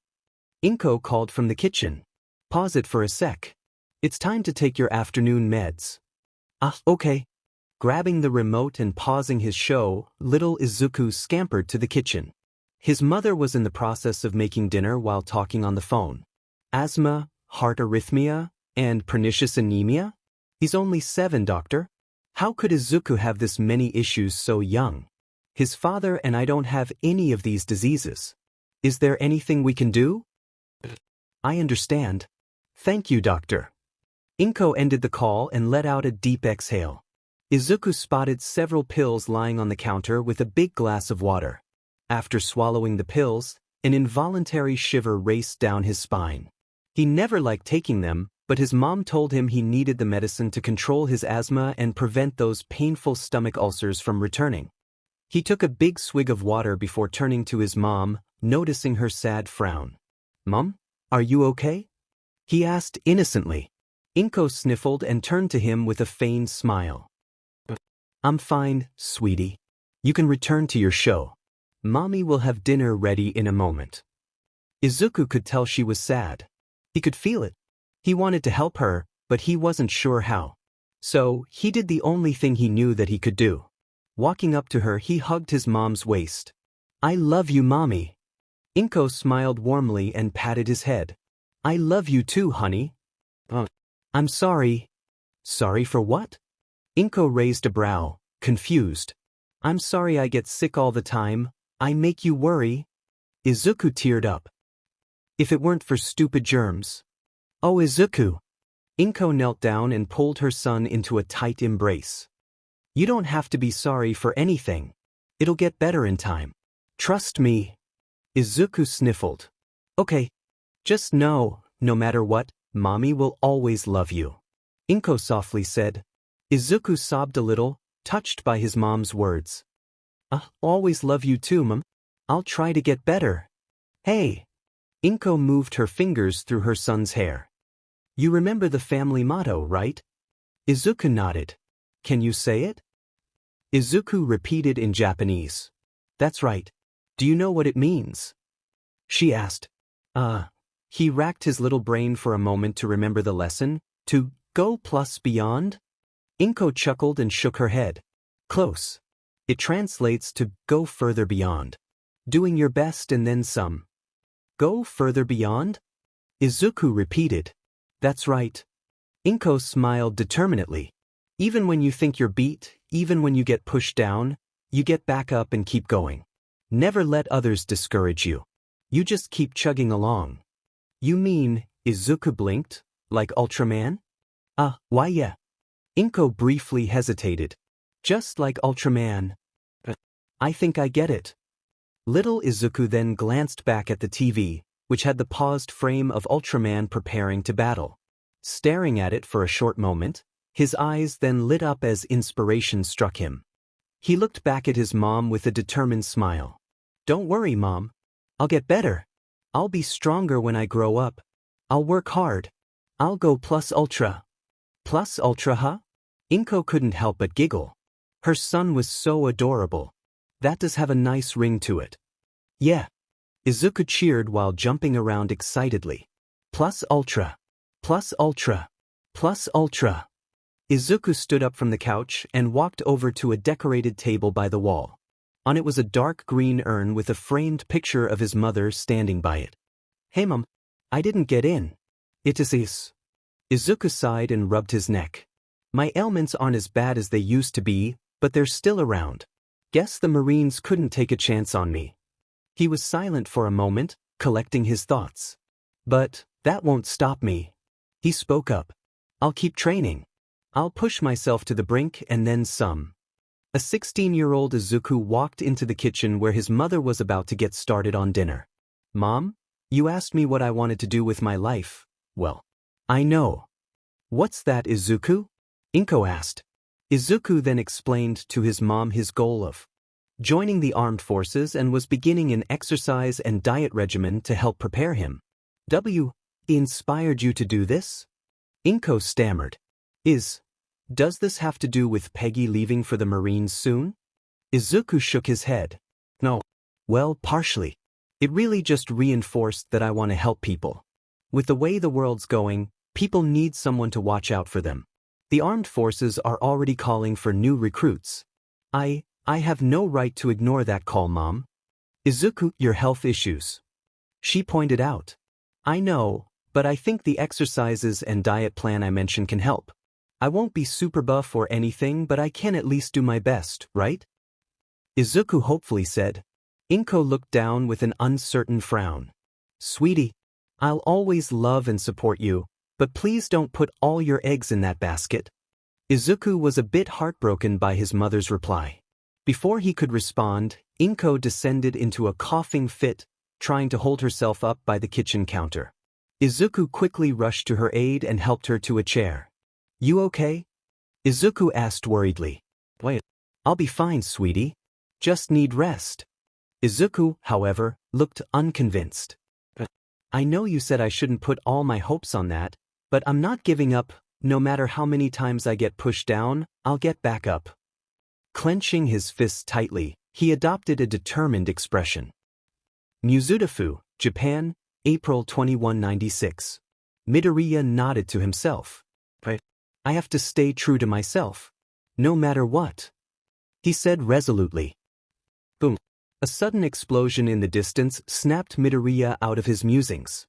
Inko called from the kitchen. Pause it for a sec. It's time to take your afternoon meds. Ah, okay. Grabbing the remote and pausing his show, little Izuku scampered to the kitchen. His mother was in the process of making dinner while talking on the phone. Asthma, heart arrhythmia, and pernicious anemia? He's only 7, doctor. How could Izuku have this many issues so young? His father and I don't have any of these diseases. Is there anything we can do? I understand. Thank you, doctor. Inko ended the call and let out a deep exhale. Izuku spotted several pills lying on the counter with a big glass of water. After swallowing the pills, an involuntary shiver raced down his spine. He never liked taking them, but his mom told him he needed the medicine to control his asthma and prevent those painful stomach ulcers from returning. He took a big swig of water before turning to his mom, noticing her sad frown. Mom, are you okay? He asked innocently. Inko sniffled and turned to him with a feigned smile. I'm fine, sweetie. You can return to your show. Mommy will have dinner ready in a moment. Izuku could tell she was sad. He could feel it. He wanted to help her, but he wasn't sure how. So, he did the only thing he knew that he could do. Walking up to her, he hugged his mom's waist. I love you, Mommy. Inko smiled warmly and patted his head. I love you too, honey. I'm sorry. Sorry for what? Inko raised a brow, confused. I'm sorry I get sick all the time. I make you worry. Izuku teared up. If it weren't for stupid germs. Oh, Izuku. Inko knelt down and pulled her son into a tight embrace. You don't have to be sorry for anything. It'll get better in time. Trust me. Izuku sniffled. Okay. Just know, no matter what, Mommy will always love you. Inko softly said. Izuku sobbed a little, touched by his mom's words. Always love you too, Mom. I'll try to get better. Hey. Inko moved her fingers through her son's hair. You remember the family motto, right? Izuku nodded. Can you say it? Izuku repeated in Japanese. That's right. Do you know what it means? She asked. He racked his little brain for a moment to remember the lesson. To go plus beyond? Inko chuckled and shook her head. Close. It translates to go further beyond. Doing your best and then some. Go further beyond? Izuku repeated. That's right. Inko smiled determinedly. Even when you think you're beat, even when you get pushed down, you get back up and keep going. Never let others discourage you. You just keep chugging along. You mean, Izuku blinked, like Ultraman? Why yeah. Inko briefly hesitated. Just like Ultraman. I think I get it. Little Izuku then glanced back at the TV, which had the paused frame of Ultraman preparing to battle. Staring at it for a short moment, his eyes then lit up as inspiration struck him. He looked back at his mom with a determined smile. Don't worry, Mom. I'll get better. I'll be stronger when I grow up. I'll work hard. I'll go plus ultra. Plus ultra, huh? Inko couldn't help but giggle. Her son was so adorable. That does have a nice ring to it. Yeah. Izuku cheered while jumping around excitedly. Plus ultra. Plus ultra. Plus ultra. Izuku stood up from the couch and walked over to a decorated table by the wall. On it was a dark green urn with a framed picture of his mother standing by it. Hey mom, I didn't get in. It is. Izuku sighed and rubbed his neck. My ailments aren't as bad as they used to be, but they're still around. Guess the Marines couldn't take a chance on me. He was silent for a moment, collecting his thoughts. But that won't stop me. He spoke up. I'll keep training. I'll push myself to the brink and then some. A 16-year-old Izuku walked into the kitchen where his mother was about to get started on dinner. Mom, you asked me what I wanted to do with my life. Well, I know. What's that, Izuku? Inko asked. Izuku then explained to his mom his goal of joining the armed forces and was beginning an exercise and diet regimen to help prepare him. Inspired you to do this? Inko stammered. Does this have to do with Peggy leaving for the Marines soon? Izuku shook his head. No. Well, partially. It really just reinforced that I want to help people. With the way the world's going, people need someone to watch out for them. The armed forces are already calling for new recruits. I have no right to ignore that call, Mom. Izuku, your health issues. She pointed out. I know, but I think the exercises and diet plan I mentioned can help. I won't be super buff or anything, but I can at least do my best, right? Izuku hopefully said. Inko looked down with an uncertain frown. Sweetie, I'll always love and support you, but please don't put all your eggs in that basket. Izuku was a bit heartbroken by his mother's reply. Before he could respond, Inko descended into a coughing fit, trying to hold herself up by the kitchen counter. Izuku quickly rushed to her aid and helped her to a chair. You okay? Izuku asked worriedly. Wait, I'll be fine, sweetie. Just need rest. Izuku, however, looked unconvinced. I know you said I shouldn't put all my hopes on that, but I'm not giving up. No matter how many times I get pushed down, I'll get back up. Clenching his fists tightly, he adopted a determined expression. Mizudafu, Japan, April 2196. Midoriya nodded to himself. I have to stay true to myself. No matter what. He said resolutely. Boom. A sudden explosion in the distance snapped Midoriya out of his musings.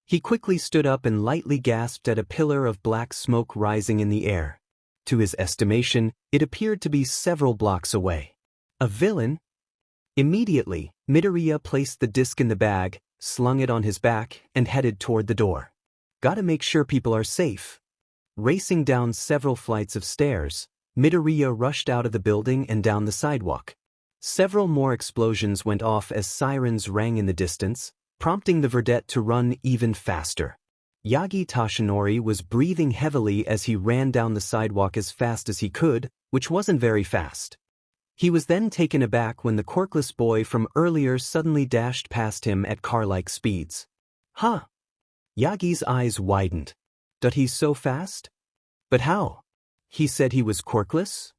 He quickly stood up and lightly gasped at a pillar of black smoke rising in the air. To his estimation, it appeared to be several blocks away. A villain? Immediately, Midoriya placed the disc in the bag, slung it on his back, and headed toward the door. Gotta make sure people are safe. Racing down several flights of stairs, Midoriya rushed out of the building and down the sidewalk. Several more explosions went off as sirens rang in the distance, prompting the verdette to run even faster. Yagi Tashinori was breathing heavily as he ran down the sidewalk as fast as he could, which wasn't very fast. He was then taken aback when the quirkless boy from earlier suddenly dashed past him at car-like speeds. Huh? Yagi's eyes widened. Did he so fast? But how? He said he was quirkless?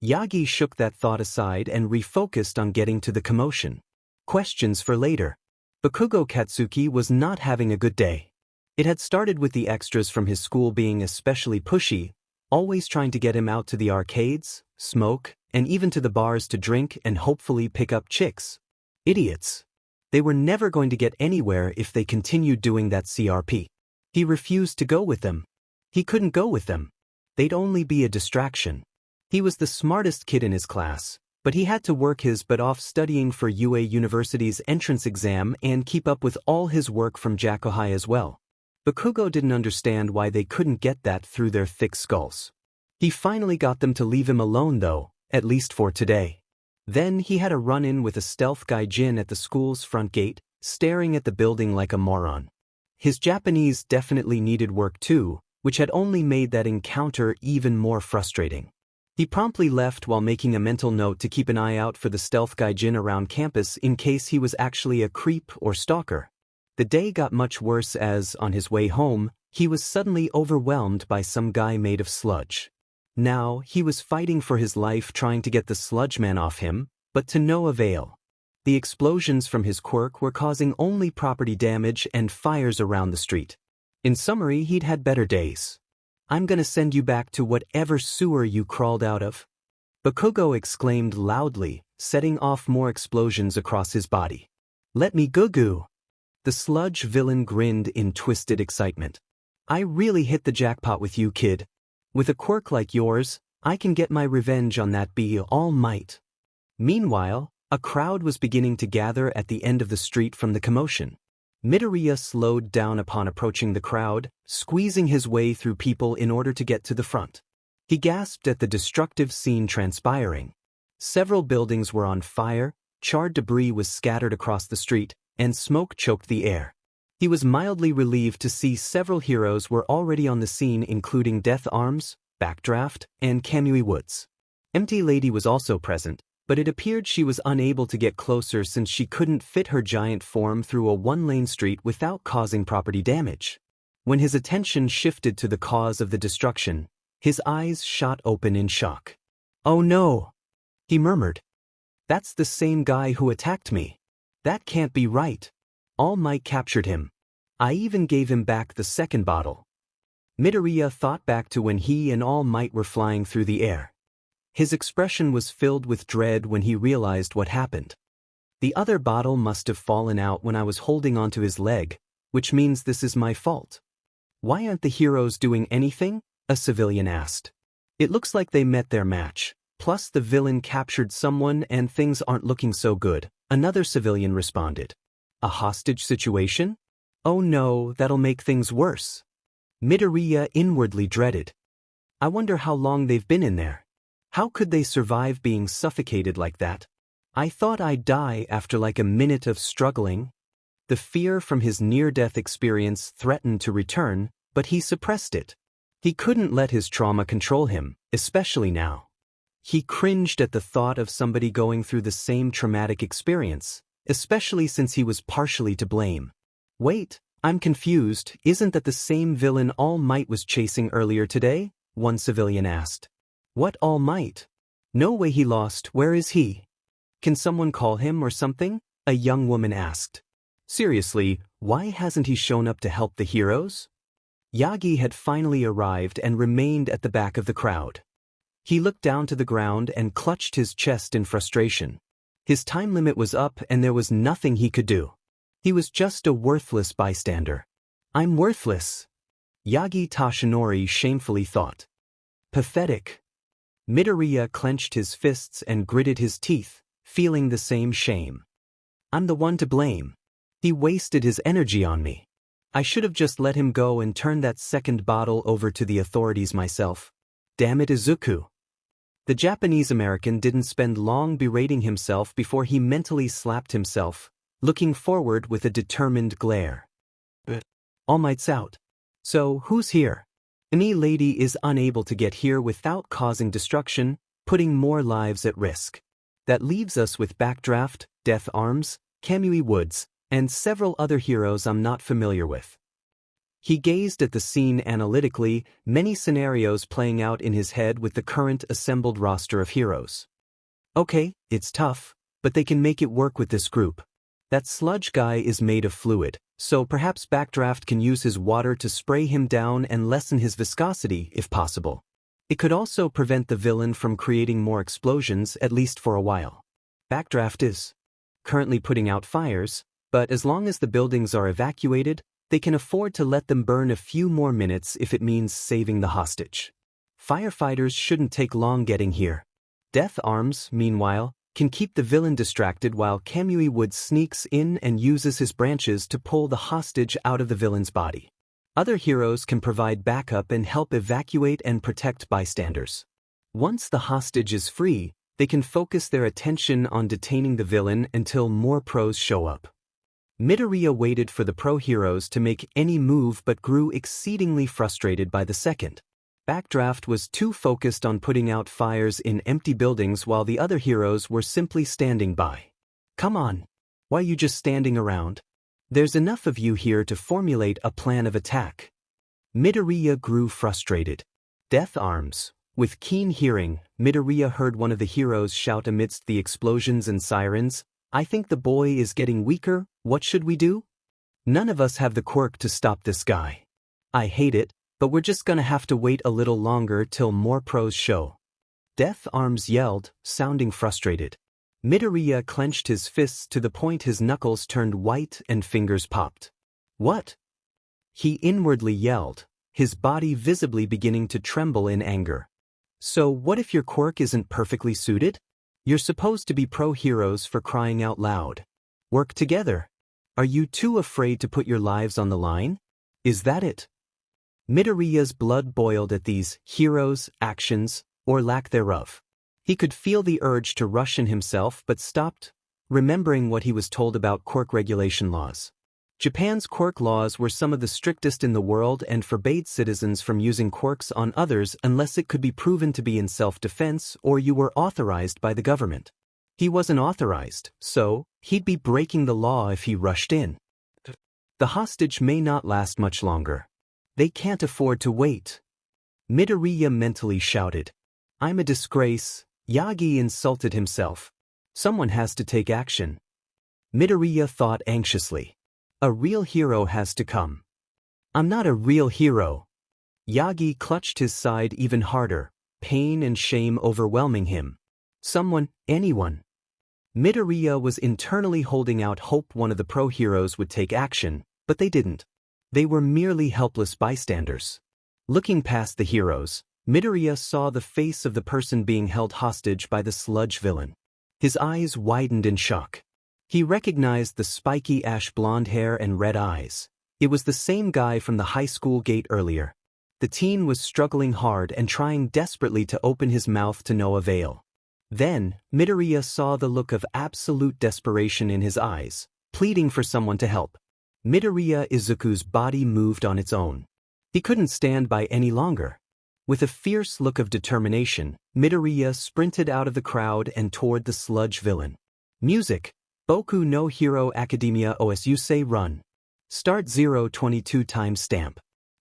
Yagi shook that thought aside and refocused on getting to the commotion. Questions for later. Bakugo Katsuki was not having a good day. It had started with the extras from his school being especially pushy, always trying to get him out to the arcades, smoke, and even to the bars to drink and hopefully pick up chicks. Idiots. They were never going to get anywhere if they continued doing that CRP. He refused to go with them. He couldn't go with them. They'd only be a distraction. He was the smartest kid in his class, but he had to work his butt off studying for UA University's entrance exam and keep up with all his work from Jakuhai as well. Bakugo didn't understand why they couldn't get that through their thick skulls. He finally got them to leave him alone though, at least for today. Then he had a run-in with a stealth gaijin at the school's front gate, staring at the building like a moron. His Japanese definitely needed work too, which had only made that encounter even more frustrating. He promptly left while making a mental note to keep an eye out for the stealth gaijin around campus in case he was actually a creep or stalker. The day got much worse as, on his way home, he was suddenly overwhelmed by some guy made of sludge. Now, he was fighting for his life trying to get the sludge man off him, but to no avail. The explosions from his quirk were causing only property damage and fires around the street. In summary, he'd had better days. "I'm gonna send you back to whatever sewer you crawled out of," Bakugo exclaimed loudly, setting off more explosions across his body. "Let me go." The sludge villain grinned in twisted excitement. "I really hit the jackpot with you, kid. With a quirk like yours, I can get my revenge on that All Might." Meanwhile, a crowd was beginning to gather at the end of the street from the commotion. Midoriya slowed down upon approaching the crowd, squeezing his way through people in order to get to the front. He gasped at the destructive scene transpiring. Several buildings were on fire, charred debris was scattered across the street, and smoke choked the air. He was mildly relieved to see several heroes were already on the scene, including Death Arms, Backdraft, and Kamui Woods. Empty Lady was also present, but it appeared she was unable to get closer since she couldn't fit her giant form through a one-lane street without causing property damage. When his attention shifted to the cause of the destruction, his eyes shot open in shock. "Oh no!" he murmured. "That's the same guy who attacked me. That can't be right." All Might captured him. I even gave him back the second bottle. Midoriya thought back to when he and All Might were flying through the air. His expression was filled with dread when he realized what happened. "The other bottle must have fallen out when I was holding onto his leg, which means this is my fault." "Why aren't the heroes doing anything?" a civilian asked. "It looks like they met their match. Plus the villain captured someone and things aren't looking so good," another civilian responded. "A hostage situation? Oh no, that'll make things worse." Midoriya inwardly dreaded. "I wonder how long they've been in there. How could they survive being suffocated like that? I thought I'd die after like a minute of struggling." The fear from his near-death experience threatened to return, but he suppressed it. He couldn't let his trauma control him, especially now. He cringed at the thought of somebody going through the same traumatic experience, especially since he was partially to blame. "Wait, I'm confused, isn't that the same villain All Might was chasing earlier today?" one civilian asked. "What All Might? No way he lost, where is he? Can someone call him or something?" a young woman asked. "Seriously, why hasn't he shown up to help the heroes?" Yagi had finally arrived and remained at the back of the crowd. He looked down to the ground and clutched his chest in frustration. His time limit was up and there was nothing he could do. He was just a worthless bystander. "I'm worthless," Yagi Tashinori shamefully thought. Pathetic. Midoriya clenched his fists and gritted his teeth, feeling the same shame. "I'm the one to blame. He wasted his energy on me. I should have just let him go and turned that second bottle over to the authorities myself. Damn it, Izuku." The Japanese-American didn't spend long berating himself before he mentally slapped himself, looking forward with a determined glare. "All Might's out. So, who's here? Any lady is unable to get here without causing destruction, putting more lives at risk. That leaves us with Backdraft, Death Arms, Kamui Woods, and several other heroes I'm not familiar with." He gazed at the scene analytically, many scenarios playing out in his head with the current assembled roster of heroes. "Okay, it's tough, but they can make it work with this group. That sludge guy is made of fluid, so perhaps Backdraft can use his water to spray him down and lessen his viscosity if possible. It could also prevent the villain from creating more explosions, at least for a while. Backdraft is currently putting out fires, but as long as the buildings are evacuated, they can afford to let them burn a few more minutes if it means saving the hostage. Firefighters shouldn't take long getting here. Death Arms, meanwhile, can keep the villain distracted while Kamui Woods sneaks in and uses his branches to pull the hostage out of the villain's body. Other heroes can provide backup and help evacuate and protect bystanders. Once the hostage is free, they can focus their attention on detaining the villain until more pros show up. Midoriya waited for the pro heroes to make any move but grew exceedingly frustrated by the second. Backdraft was too focused on putting out fires in empty buildings while the other heroes were simply standing by. "Come on. Why are you just standing around? There's enough of you here to formulate a plan of attack." Midoriya grew frustrated. Death Arms. With keen hearing, Midoriya heard one of the heroes shout amidst the explosions and sirens, I think the boy is getting weaker. What should we do? None of us have the quirk to stop this guy. I hate it, but we're just gonna have to wait a little longer till more pros show. Death Arms yelled, sounding frustrated. Midoriya clenched his fists to the point his knuckles turned white and fingers popped. What? He inwardly yelled, his body visibly beginning to tremble in anger. So what if your quirk isn't perfectly suited? You're supposed to be pro-heroes, for crying out loud. Work together. Are you too afraid to put your lives on the line? Is that it? Midoriya's blood boiled at these heroes' actions, or lack thereof. He could feel the urge to rush in himself but stopped, remembering what he was told about quirk regulation laws. Japan's quirk laws were some of the strictest in the world and forbade citizens from using quirks on others unless it could be proven to be in self-defense or you were authorized by the government. He wasn't authorized, so he'd be breaking the law if he rushed in. The hostage may not last much longer. They can't afford to wait. Midoriya mentally shouted. I'm a disgrace. Yagi insulted himself. Someone has to take action. Midoriya thought anxiously. A real hero has to come. I'm not a real hero. Yagi clutched his side even harder, pain and shame overwhelming him. Someone, anyone. Midoriya was internally holding out hope one of the pro-heroes would take action, but they didn't. They were merely helpless bystanders. Looking past the heroes, Midoriya saw the face of the person being held hostage by the sludge villain. His eyes widened in shock. He recognized the spiky ash blonde hair and red eyes. It was the same guy from the high school gate earlier. The teen was struggling hard and trying desperately to open his mouth to no avail. Then, Midoriya saw the look of absolute desperation in his eyes, pleading for someone to help. Midoriya Izuku's body moved on its own. He couldn't stand by any longer. With a fierce look of determination, Midoriya sprinted out of the crowd and toward the sludge villain. Music. Boku no Hero Academia Ousei Run. Start 022 timestamp.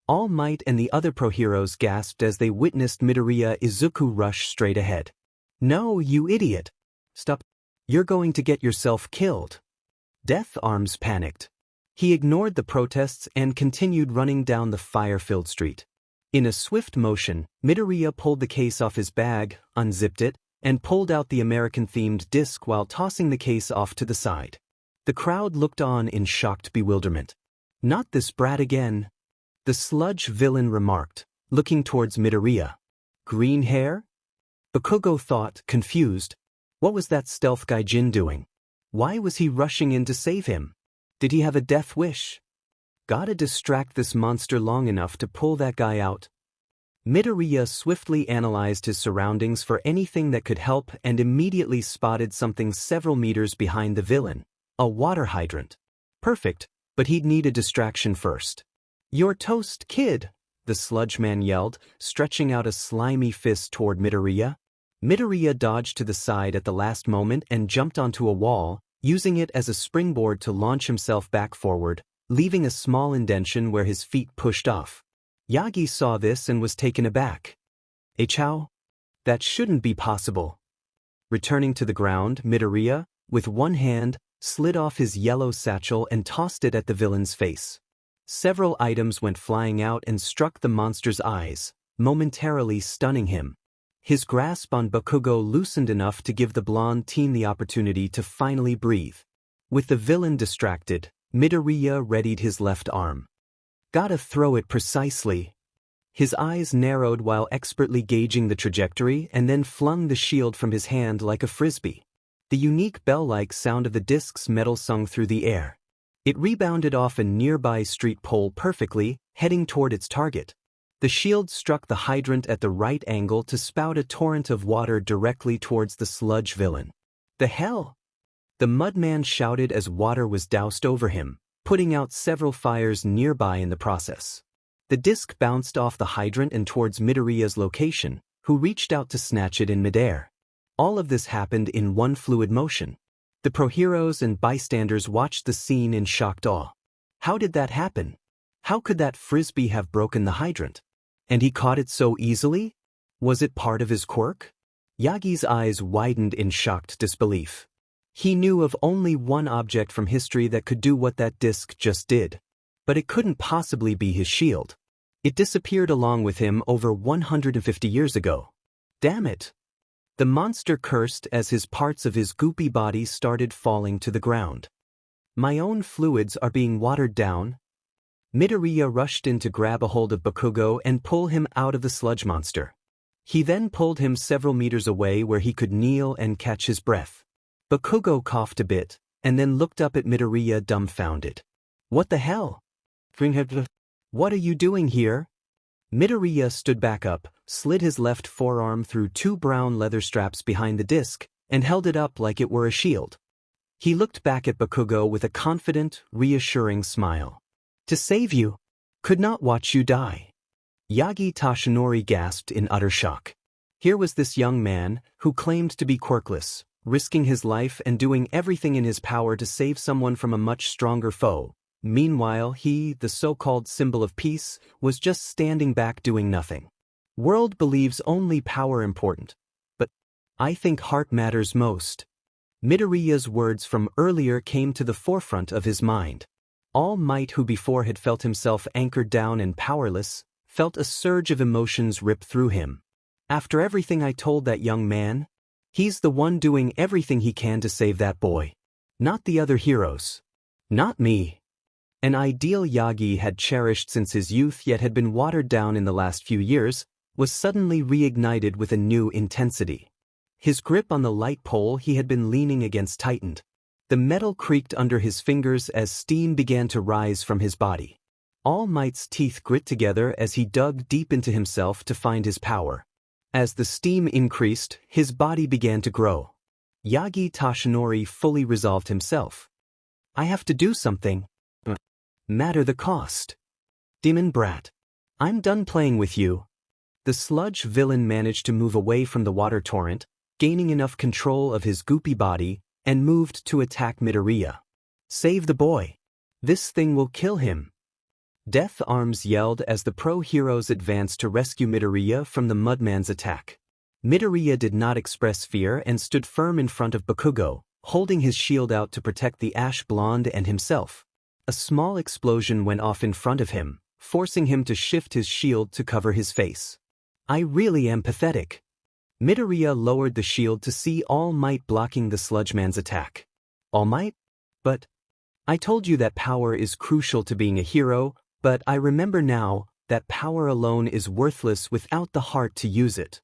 All Might and the other pro-heroes gasped as they witnessed Midoriya Izuku rush straight ahead. No, you idiot. Stop. You're going to get yourself killed. Death Arms panicked. He ignored the protests and continued running down the fire-filled street. In a swift motion, Midoriya pulled the case off his bag, unzipped it, and pulled out the American-themed disc while tossing the case off to the side. The crowd looked on in shocked bewilderment. Not this brat again, the sludge villain remarked, looking towards Midoriya. Green hair? Bakugo thought, confused. What was that stealth gaijin doing? Why was he rushing in to save him? Did he have a death wish? Gotta distract this monster long enough to pull that guy out. Midoriya swiftly analyzed his surroundings for anything that could help and immediately spotted something several meters behind the villain. A water hydrant. Perfect, but he'd need a distraction first. You're toast, kid, the sludge man yelled, stretching out a slimy fist toward Midoriya. Midoriya dodged to the side at the last moment and jumped onto a wall, using it as a springboard to launch himself back forward, leaving a small indentation where his feet pushed off. Yagi saw this and was taken aback. Chow? That shouldn't be possible. Returning to the ground, Midoriya, with one hand, slid off his yellow satchel and tossed it at the villain's face. Several items went flying out and struck the monster's eyes, momentarily stunning him. His grasp on Bakugo loosened enough to give the blonde teen the opportunity to finally breathe. With the villain distracted, Midoriya readied his left arm. Gotta throw it precisely. His eyes narrowed while expertly gauging the trajectory and then flung the shield from his hand like a frisbee. The unique bell-like sound of the disc's metal sung through the air. It rebounded off a nearby street pole perfectly, heading toward its target. The shield struck the hydrant at the right angle to spout a torrent of water directly towards the sludge villain. The hell? The mudman shouted as water was doused over him, putting out several fires nearby in the process. The disc bounced off the hydrant and towards Midoriya's location, who reached out to snatch it in midair. All of this happened in one fluid motion. The pro-heroes and bystanders watched the scene in shocked awe. How did that happen? How could that frisbee have broken the hydrant? And he caught it so easily? Was it part of his quirk? Yagi's eyes widened in shocked disbelief. He knew of only one object from history that could do what that disc just did. But it couldn't possibly be his shield. It disappeared along with him over 150 years ago. Damn it! The monster cursed as his parts of his goopy body started falling to the ground. My own fluids are being watered down. Midoriya rushed in to grab a hold of Bakugo and pull him out of the sludge monster. He then pulled him several meters away where he could kneel and catch his breath. Bakugo coughed a bit, and then looked up at Midoriya dumbfounded. What the hell? What are you doing here? Midoriya stood back up, slid his left forearm through two brown leather straps behind the disc, and held it up like it were a shield. He looked back at Bakugo with a confident, reassuring smile. To save you. Could not watch you die. Yagi Toshinori gasped in utter shock. Here was this young man, who claimed to be quirkless, risking his life and doing everything in his power to save someone from a much stronger foe. Meanwhile, he, the so-called symbol of peace, was just standing back doing nothing. World believes only power important. But I think heart matters most. Midoriya's words from earlier came to the forefront of his mind. All Might, who before had felt himself anchored down and powerless, felt a surge of emotions rip through him. After everything I told that young man, he's the one doing everything he can to save that boy. Not the other heroes. Not me. An ideal Yagi had cherished since his youth yet had been watered down in the last few years, was suddenly reignited with a new intensity. His grip on the light pole he had been leaning against tightened. The metal creaked under his fingers as steam began to rise from his body. All Might's teeth grit together as he dug deep into himself to find his power. As the steam increased, his body began to grow. Yagi Toshinori fully resolved himself. I have to do something. Matter the cost. Demon brat. I'm done playing with you. The sludge villain managed to move away from the water torrent, gaining enough control of his goopy body, and moved to attack Midoriya. Save the boy. This thing will kill him. Death Arms yelled as the pro-heroes advanced to rescue Midoriya from the Mudman's attack. Midoriya did not express fear and stood firm in front of Bakugo, holding his shield out to protect the ash blonde and himself. A small explosion went off in front of him, forcing him to shift his shield to cover his face. I really am pathetic. Midoriya lowered the shield to see All Might blocking the Sludge Man's attack. All Might? But I told you that power is crucial to being a hero, but I remember now that power alone is worthless without the heart to use it.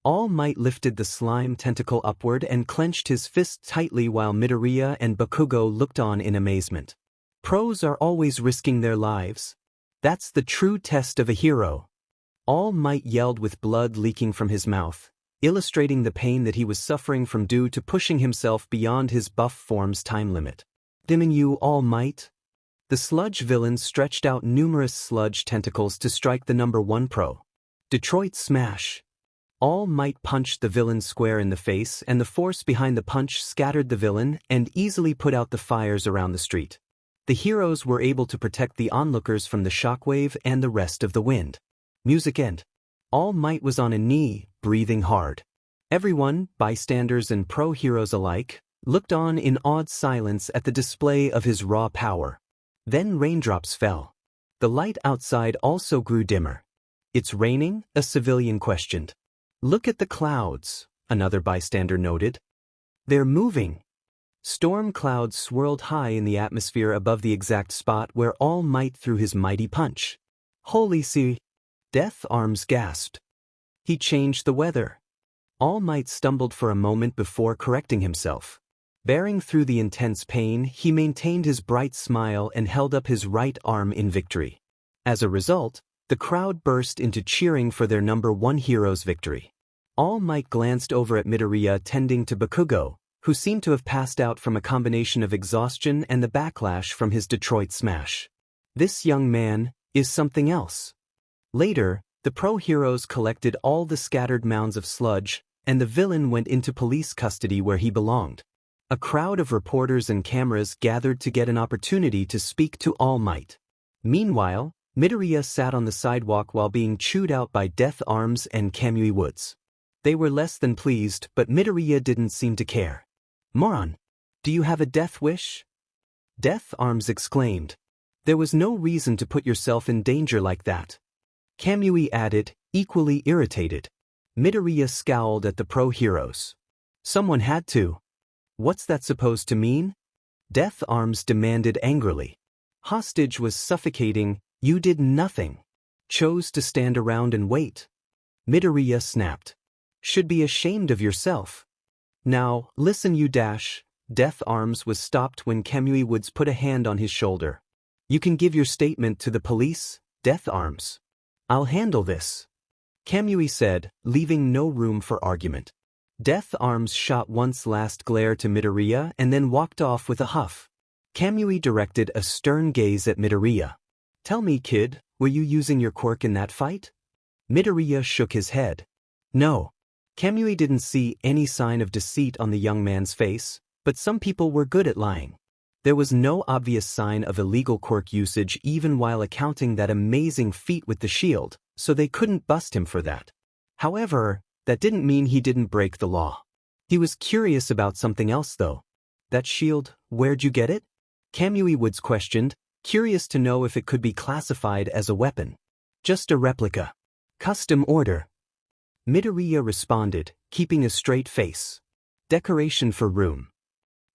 All Might lifted the slime tentacle upward and clenched his fist tightly while Midoriya and Bakugo looked on in amazement. Pros are always risking their lives. That's the true test of a hero. All Might yelled with blood leaking from his mouth, illustrating the pain that he was suffering from due to pushing himself beyond his buff form's time limit. Damn you, All Might. The sludge villain stretched out numerous sludge tentacles to strike the number 1 pro. Detroit Smash. All Might punched the villain square in the face, and the force behind the punch scattered the villain and easily put out the fires around the street. The heroes were able to protect the onlookers from the shockwave and the rest of the wind. Music end. All Might was on a knee, breathing hard. Everyone, bystanders and pro-heroes alike, looked on in awed silence at the display of his raw power. Then raindrops fell. The light outside also grew dimmer. It's raining? A civilian questioned. Look at the clouds, another bystander noted. They're moving. Storm clouds swirled high in the atmosphere above the exact spot where All Might threw his mighty punch. Holy see! Death Arms gasped. He changed the weather. All Might stumbled for a moment before correcting himself. Bearing through the intense pain, he maintained his bright smile and held up his right arm in victory. As a result, the crowd burst into cheering for their number 1 hero's victory. All Might glanced over at Midoriya tending to Bakugo, who seemed to have passed out from a combination of exhaustion and the backlash from his Detroit Smash. This young man is something else. Later, the pro-heroes collected all the scattered mounds of sludge, and the villain went into police custody where he belonged. A crowd of reporters and cameras gathered to get an opportunity to speak to All Might. Meanwhile, Midoriya sat on the sidewalk while being chewed out by Death Arms and Kamui Woods. They were less than pleased, but Midoriya didn't seem to care. Moron! Do you have a death wish? Death Arms exclaimed. There was no reason to put yourself in danger like that. Kamui added, equally irritated. Midoriya scowled at the pro-heroes. Someone had to. What's that supposed to mean? Death Arms demanded angrily. Hostage was suffocating, you did nothing. Chose to stand around and wait. Midoriya snapped. Should be ashamed of yourself. Now, listen you dash. Death Arms was stopped when Kamui Woods put a hand on his shoulder. You can give your statement to the police, Death Arms. I'll handle this. Kamui said, leaving no room for argument. Death Arms shot one last glare to Midoriya and then walked off with a huff. Kamui directed a stern gaze at Midoriya. Tell me, kid, were you using your quirk in that fight? Midoriya shook his head. No. Kamui didn't see any sign of deceit on the young man's face, but some people were good at lying. There was no obvious sign of illegal quirk usage even while accounting that amazing feat with the shield, so they couldn't bust him for that. However, that didn't mean he didn't break the law. He was curious about something else though. That shield, where'd you get it? Kamui Woods questioned, curious to know if it could be classified as a weapon. Just a replica. Custom order. Midoriya responded, keeping a straight face. Decoration for room.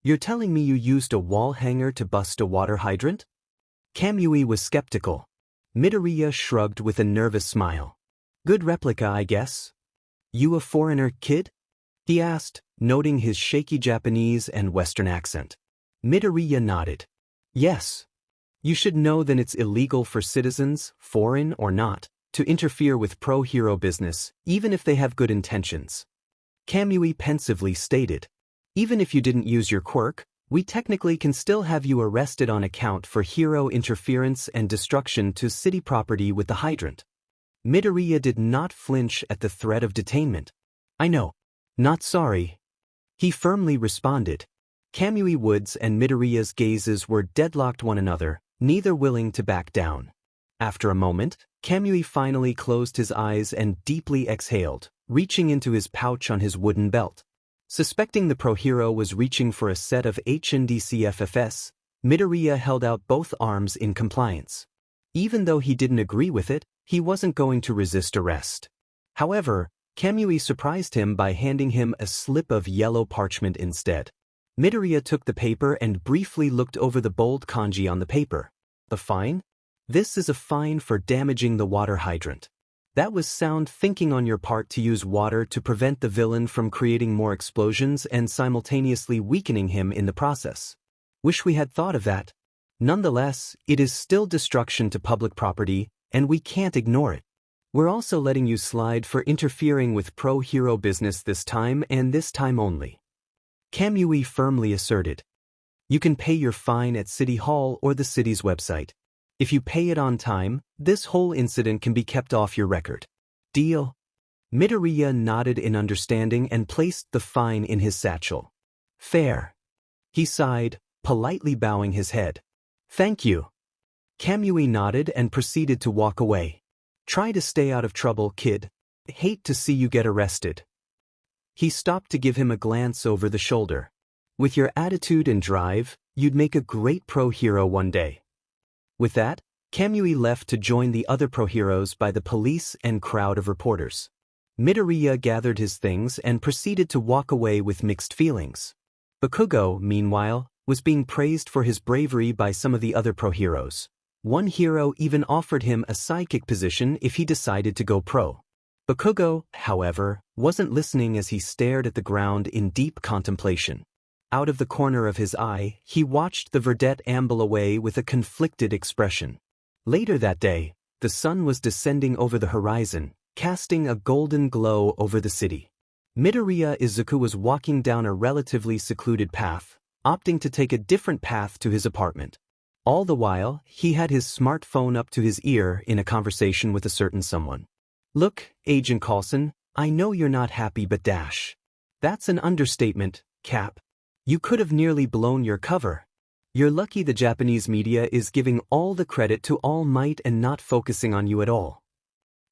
You're telling me you used a wall hanger to bust a water hydrant? Kamui was skeptical. Midoriya shrugged with a nervous smile. Good replica, I guess. You a foreigner, kid? He asked, noting his shaky Japanese and Western accent. Midoriya nodded. Yes. You should know that it's illegal for citizens, foreign or not, to interfere with pro-hero business, even if they have good intentions. Kamui pensively stated. Even if you didn't use your quirk, we technically can still have you arrested on account for hero interference and destruction to city property with the hydrant. Midoriya did not flinch at the threat of detainment. I know. Not sorry. He firmly responded. Kamui Woods and Midoriya's gazes were deadlocked one another, neither willing to back down. After a moment, Kamui finally closed his eyes and deeply exhaled, reaching into his pouch on his wooden belt. Suspecting the pro-hero was reaching for a set of HNDCFFS, Midoriya held out both arms in compliance. Even though he didn't agree with it, he wasn't going to resist arrest. However, Kamui surprised him by handing him a slip of yellow parchment instead. Midoriya took the paper and briefly looked over the bold kanji on the paper. The fine? This is a fine for damaging the water hydrant. That was sound thinking on your part to use water to prevent the villain from creating more explosions and simultaneously weakening him in the process. Wish we had thought of that. Nonetheless, it is still destruction to public property, and we can't ignore it. We're also letting you slide for interfering with pro-hero business this time and this time only. Kamui firmly asserted. You can pay your fine at City Hall or the city's website. If you pay it on time, this whole incident can be kept off your record. Deal? Midoriya nodded in understanding and placed the fine in his satchel. Fair. He sighed, politely bowing his head. Thank you. Kamui nodded and proceeded to walk away. Try to stay out of trouble, kid. Hate to see you get arrested. He stopped to give him a glance over the shoulder. With your attitude and drive, you'd make a great pro-hero one day. With that, Kamui left to join the other pro-heroes by the police and crowd of reporters. Midoriya gathered his things and proceeded to walk away with mixed feelings. Bakugo, meanwhile, was being praised for his bravery by some of the other pro-heroes. One hero even offered him a sidekick position if he decided to go pro. Bakugo, however, wasn't listening as he stared at the ground in deep contemplation. Out of the corner of his eye, he watched the verdette amble away with a conflicted expression. Later that day, the sun was descending over the horizon, casting a golden glow over the city. Midoriya Izuku was walking down a relatively secluded path, opting to take a different path to his apartment. All the while, he had his smartphone up to his ear in a conversation with a certain someone. Look, Agent Coulson, I know you're not happy but dash. That's an understatement, Cap. You could have nearly blown your cover. You're lucky the Japanese media is giving all the credit to All Might and not focusing on you at all.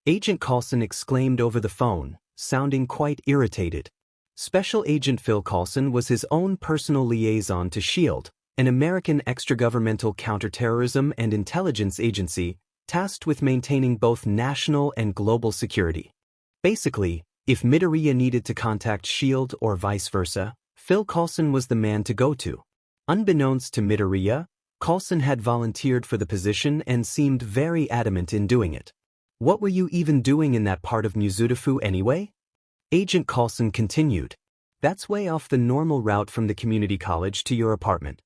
Agent Coulson exclaimed over the phone, sounding quite irritated. Special Agent Phil Coulson was his own personal liaison to SHIELD, an American extragovernmental counterterrorism and intelligence agency tasked with maintaining both national and global security. Basically, if Midoriya needed to contact SHIELD or vice versa, Phil Coulson was the man to go to. Unbeknownst to Midoriya, Coulson had volunteered for the position and seemed very adamant in doing it. What were you even doing in that part of Muzutafu anyway? Agent Coulson continued. That's way off the normal route from the community college to your apartment.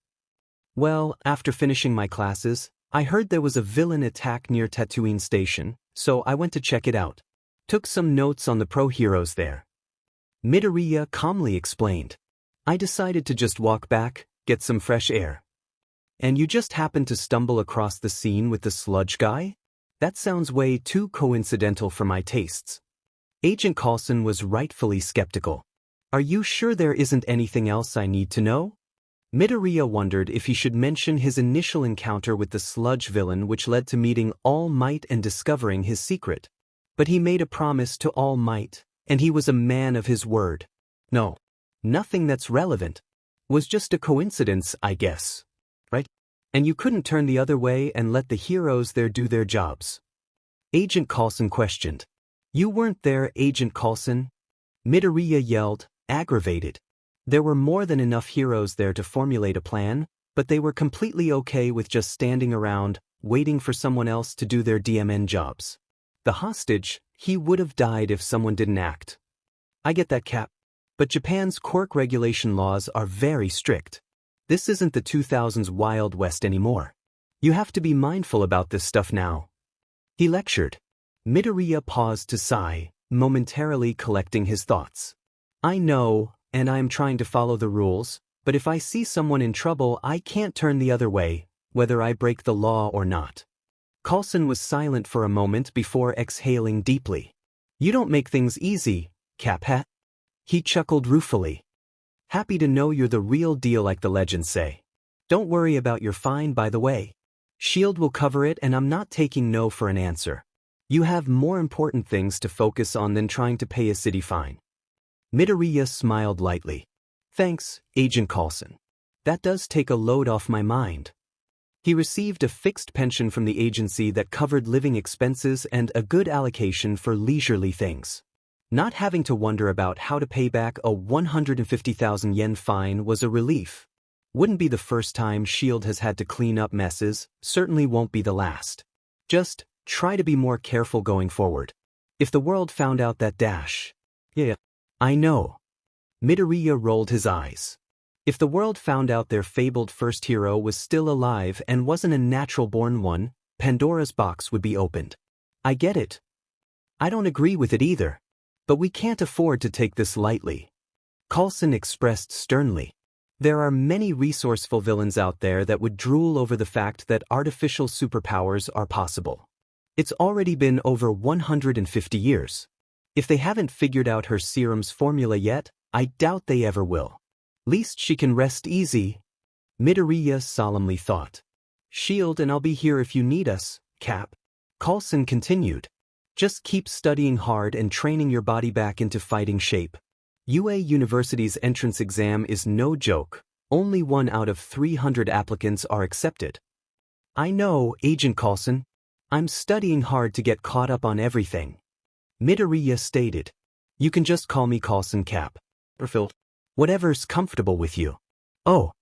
Well, after finishing my classes, I heard there was a villain attack near Tatooine Station, so I went to check it out. Took some notes on the pro-heroes there. Midoriya calmly explained. I decided to just walk back, get some fresh air. And you just happened to stumble across the scene with the sludge guy? That sounds way too coincidental for my tastes. Agent Coulson was rightfully skeptical. Are you sure there isn't anything else I need to know? Midoriya wondered if he should mention his initial encounter with the sludge villain which led to meeting All Might and discovering his secret. But he made a promise to All Might, and he was a man of his word. No, nothing that's relevant. Was just a coincidence, I guess. Right? And you couldn't turn the other way and let the heroes there do their jobs. Agent Coulson questioned. You weren't there, Agent Coulson? Midoriya yelled, aggravated. There were more than enough heroes there to formulate a plan, but they were completely okay with just standing around, waiting for someone else to do their DMN jobs. The hostage, he would have died if someone didn't act. I get that, Cap. But Japan's quirk regulation laws are very strict. This isn't the 2000s Wild West anymore. You have to be mindful about this stuff now. He lectured. Midoriya paused to sigh, momentarily collecting his thoughts. I know, and I am trying to follow the rules, but if I see someone in trouble I can't turn the other way, whether I break the law or not. Coulson was silent for a moment before exhaling deeply. You don't make things easy, Cap-Hat. He chuckled ruefully. Happy to know you're the real deal like the legends say. Don't worry about your fine, by the way. SHIELD will cover it and I'm not taking no for an answer. You have more important things to focus on than trying to pay a city fine. Midoriya smiled lightly. Thanks, Agent Coulson. That does take a load off my mind. He received a fixed pension from the agency that covered living expenses and a good allocation for leisurely things. Not having to wonder about how to pay back a 150,000 yen fine was a relief. Wouldn't be the first time SHIELD has had to clean up messes, certainly won't be the last. Just try to be more careful going forward. If the world found out that Yeah, I know. Midoriya rolled his eyes. If the world found out their fabled first hero was still alive and wasn't a natural-born one, Pandora's box would be opened. I get it. I don't agree with it either. But we can't afford to take this lightly. Coulson expressed sternly. There are many resourceful villains out there that would drool over the fact that artificial superpowers are possible. It's already been over 150 years. If they haven't figured out her serum's formula yet, I doubt they ever will. Least she can rest easy. Midoriya solemnly thought. SHIELD and I'll be here if you need us, Cap. Coulson continued. Just keep studying hard and training your body back into fighting shape. UA University's entrance exam is no joke. Only 1 out of 300 applicants are accepted. I know, Agent Coulson. I'm studying hard to get caught up on everything. Midoriya stated. You can just call me Coulson, Cap. Or Phil. Whatever's comfortable with you. Oh.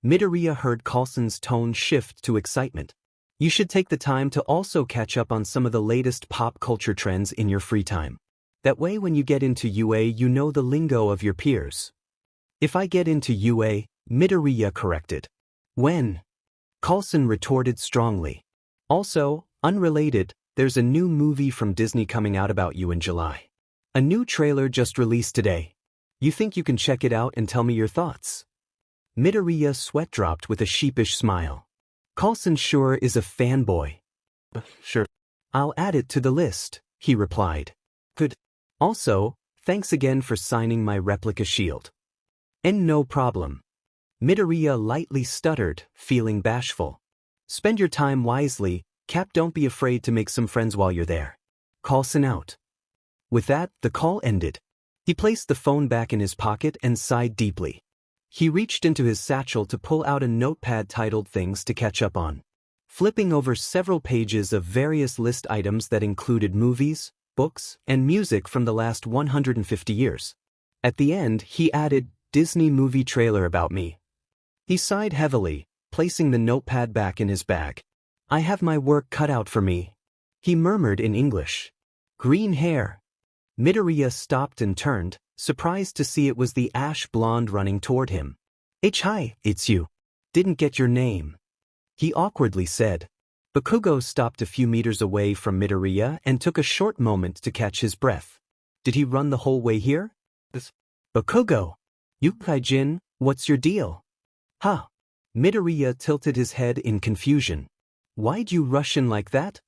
Midoriya heard Coulson's tone shift to excitement. You should take the time to also catch up on some of the latest pop culture trends in your free time. That way when you get into UA you know the lingo of your peers. If I get into UA, Midoriya corrected. When? Coulson retorted strongly. Also, unrelated, there's a new movie from Disney coming out about you in July. A new trailer just released today. You think you can check it out and tell me your thoughts? Midoriya sweat dropped with a sheepish smile. Coulson sure is a fanboy. Sure. I'll add it to the list, he replied. Good. Also, thanks again for signing my replica shield. And no problem. Midoriya lightly stuttered, feeling bashful. Spend your time wisely, Cap. Don't be afraid to make some friends while you're there. Coulson out. With that, the call ended. He placed the phone back in his pocket and sighed deeply. He reached into his satchel to pull out a notepad titled Things to Catch Up On. Flipping over several pages of various list items that included movies, books, and music from the last 150 years. At the end, he added, Disney movie trailer about me. He sighed heavily, placing the notepad back in his bag. I have my work cut out for me. He murmured in English. Green hair. Midoriya stopped and turned, surprised to see it was the ash blonde running toward him. Hi, it's you. Didn't get your name. He awkwardly said. Bakugo stopped a few meters away from Midoriya and took a short moment to catch his breath. Did he run the whole way here? Bakugo. Yukai-jin, what's your deal? Huh. Midoriya tilted his head in confusion. Why'd you rush in like that?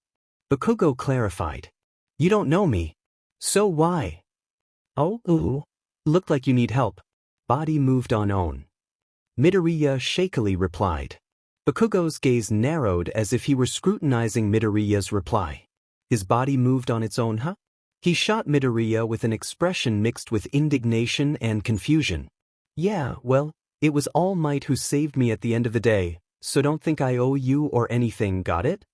Bakugo clarified. You don't know me. So why? Oh, looked like you need help. Body moved on own. Midoriya shakily replied. Bakugo's gaze narrowed as if he were scrutinizing Midoriya's reply. His body moved on its own, huh? He shot Midoriya with an expression mixed with indignation and confusion. Yeah, well, it was All Might who saved me at the end of the day, so don't think I owe you or anything, got it?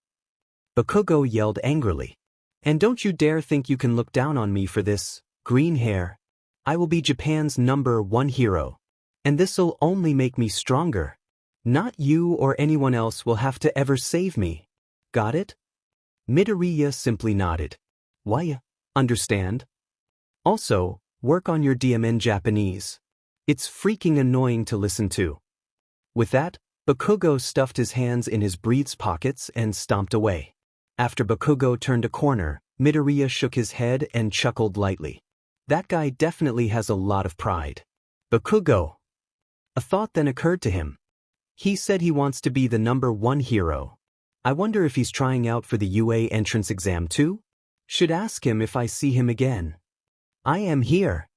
Bakugo yelled angrily. And don't you dare think you can look down on me for this, green hair. I will be Japan's #1 hero. And this'll only make me stronger. Not you or anyone else will have to ever save me. Got it? Midoriya simply nodded. Why? Understand? Also, work on your DMN Japanese. It's freaking annoying to listen to. With that, Bakugo stuffed his hands in his breeds pockets and stomped away. After Bakugo turned a corner, Midoriya shook his head and chuckled lightly. That guy definitely has a lot of pride. Bakugo. A thought then occurred to him. He said he wants to be the #1 hero. I wonder if he's trying out for the UA entrance exam too? Should ask him if I see him again. I am here.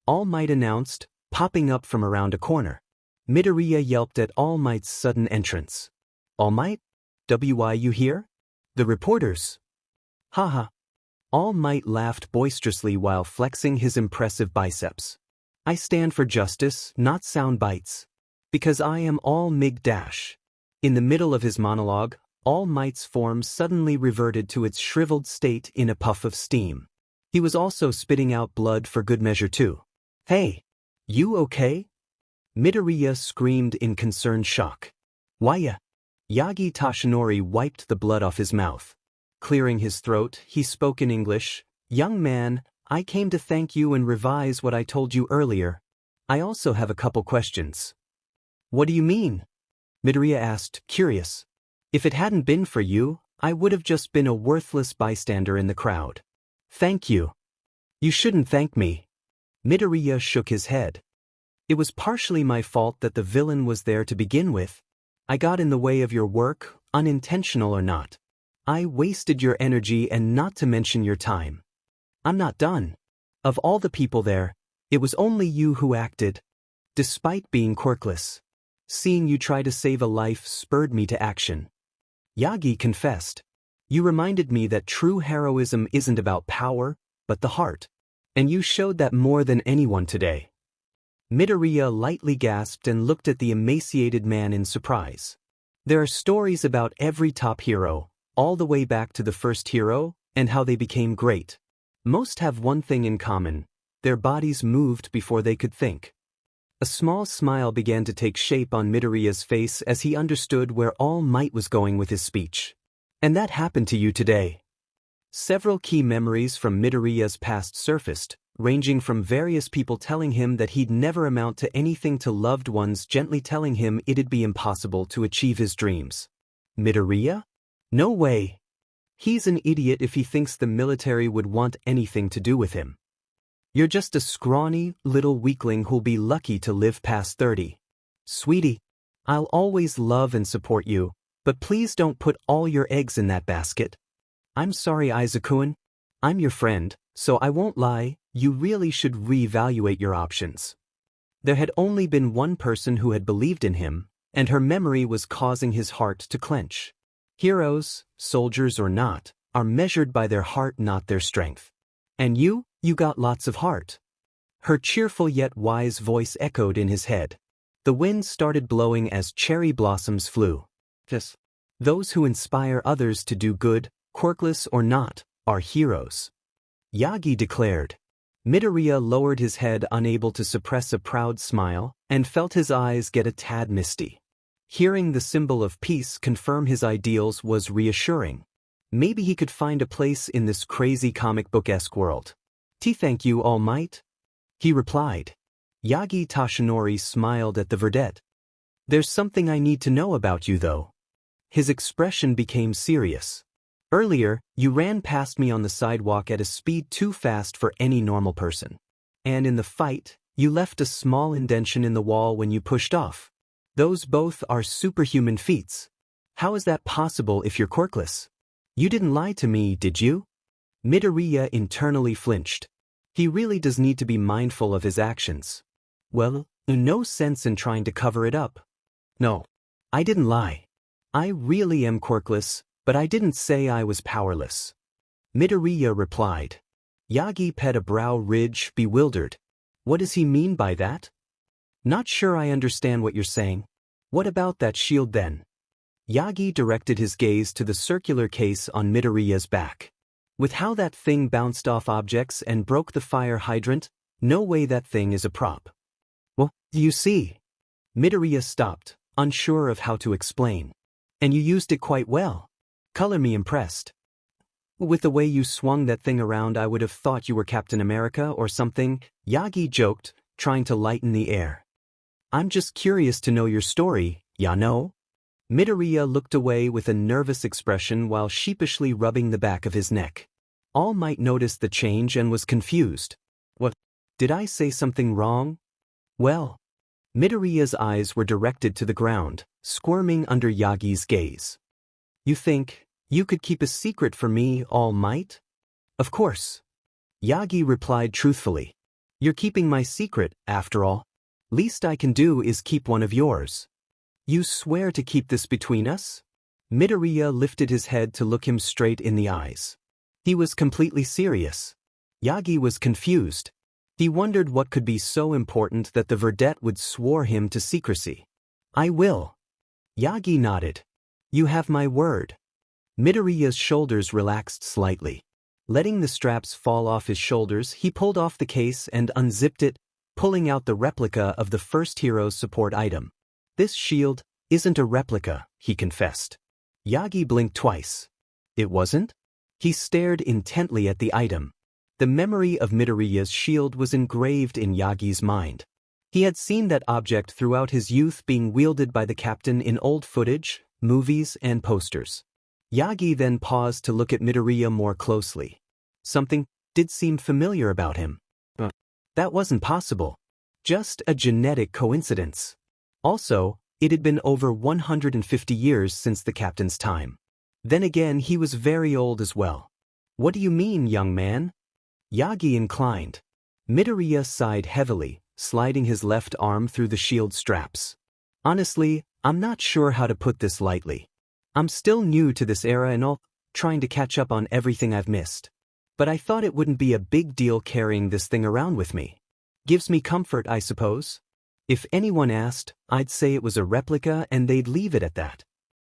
All Might announced, popping up from around a corner. Midoriya yelped at All Might's sudden entrance. All Might? Why you here? The reporters. Haha. All Might laughed boisterously while flexing his impressive biceps. I stand for justice, not sound bites. Because I am All Mig Dash. In the middle of his monologue, All Might's form suddenly reverted to its shriveled state in a puff of steam. He was also spitting out blood for good measure too. Hey! You okay? Midoriya screamed in concerned shock. Why? Yagi Toshinori wiped the blood off his mouth. Clearing his throat, he spoke in English. Young man, I came to thank you and revise what I told you earlier. I also have a couple questions. What do you mean? Midoriya asked, curious. If it hadn't been for you, I would have just been a worthless bystander in the crowd. Thank you. You shouldn't thank me. Midoriya shook his head. It was partially my fault that the villain was there to begin with. I got in the way of your work, unintentional or not. I wasted your energy and not to mention your time. I'm not done. Of all the people there, it was only you who acted. Despite being quirkless. Seeing you try to save a life spurred me to action. Yagi confessed. You reminded me that true heroism isn't about power, but the heart. And you showed that more than anyone today. Midoriya lightly gasped and looked at the emaciated man in surprise. There are stories about every top hero, all the way back to the first hero, and how they became great. Most have one thing in common. Their bodies moved before they could think. A small smile began to take shape on Midoriya's face as he understood where All Might was going with his speech. And that happened to you today. Several key memories from Midoriya's past surfaced, ranging from various people telling him that he'd never amount to anything to loved ones gently telling him it'd be impossible to achieve his dreams. Midoriya? No way. He's an idiot if he thinks the military would want anything to do with him. You're just a scrawny, little weakling who'll be lucky to live past 30. Sweetie, I'll always love and support you, but please don't put all your eggs in that basket. I'm sorry, Izuku-kun. I'm your friend, so I won't lie, you really should reevaluate your options. There had only been one person who had believed in him, and her memory was causing his heart to clench. Heroes, soldiers or not, are measured by their heart, not their strength. And you got lots of heart. Her cheerful yet wise voice echoed in his head. The wind started blowing as cherry blossoms flew. Yes. Those who inspire others to do good, quirkless or not, are heroes. Yagi declared. Midoriya lowered his head, unable to suppress a proud smile, and felt his eyes get a tad misty. Hearing the symbol of peace confirm his ideals was reassuring. Maybe he could find a place in this crazy comic book-esque world. Thank you, All Might, he replied. Yagi Tashinori smiled at the verdette. There's something I need to know about you, though. His expression became serious. Earlier, you ran past me on the sidewalk at a speed too fast for any normal person. And in the fight, you left a small indentation in the wall when you pushed off. Those both are superhuman feats. How is that possible if you're quirkless? You didn't lie to me, did you? Midoriya internally flinched. He really does need to be mindful of his actions. Well, no sense in trying to cover it up. No, I didn't lie. I really am quirkless, but I didn't say I was powerless. Midoriya replied. Yagi pet a brow ridge, bewildered. What does he mean by that? Not sure I understand what you're saying. What about that shield then? Yagi directed his gaze to the circular case on Midoriya's back. With how that thing bounced off objects and broke the fire hydrant, no way that thing is a prop. Well, you see. Midoriya stopped, unsure of how to explain. And you used it quite well. Color me impressed. With the way you swung that thing around, I would have thought you were Captain America or something, Yagi joked, trying to lighten the air. I'm just curious to know your story, ya know? Midoriya looked away with a nervous expression while sheepishly rubbing the back of his neck. All Might noticed the change and was confused. What? Did I say something wrong? Well. Midoriya's eyes were directed to the ground, squirming under Yagi's gaze. You think you could keep a secret from me, All Might? Of course. Yagi replied truthfully. You're keeping my secret, after all. Least I can do is keep one of yours. You swear to keep this between us? Midoriya lifted his head to look him straight in the eyes. He was completely serious. Yagi was confused. He wondered what could be so important that the verdette would swear him to secrecy. I will. Yagi nodded. You have my word. Midoriya's shoulders relaxed slightly. Letting the straps fall off his shoulders, he pulled off the case and unzipped it, pulling out the replica of the first hero's support item. This shield isn't a replica, he confessed. Yagi blinked twice. It wasn't? He stared intently at the item. The memory of Midoriya's shield was engraved in Yagi's mind. He had seen that object throughout his youth being wielded by the captain in old footage, movies, and posters. Yagi then paused to look at Midoriya more closely. Something did seem familiar about him. But that wasn't possible. Just a genetic coincidence. Also, it had been over 150 years since the captain's time. Then again, he was very old as well. What do you mean, young man? Yagi inclined. Midoriya sighed heavily, sliding his left arm through the shield straps. Honestly, I'm not sure how to put this lightly. I'm still new to this era and all, trying to catch up on everything I've missed. But I thought it wouldn't be a big deal carrying this thing around with me. Gives me comfort, I suppose. If anyone asked, I'd say it was a replica and they'd leave it at that.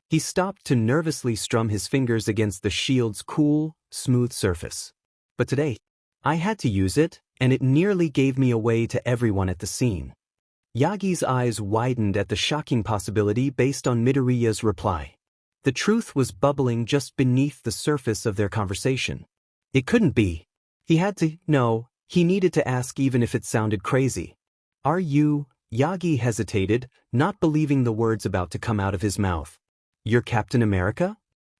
He stopped to nervously strum his fingers against the shield's cool, smooth surface. But today, I had to use it, and it nearly gave me away to everyone at the scene. Yagi's eyes widened at the shocking possibility based on Midoriya's reply. The truth was bubbling just beneath the surface of their conversation. It couldn't be. He had to know, he needed to ask even if it sounded crazy. Are you? Yagi hesitated, not believing the words about to come out of his mouth. You're Captain America?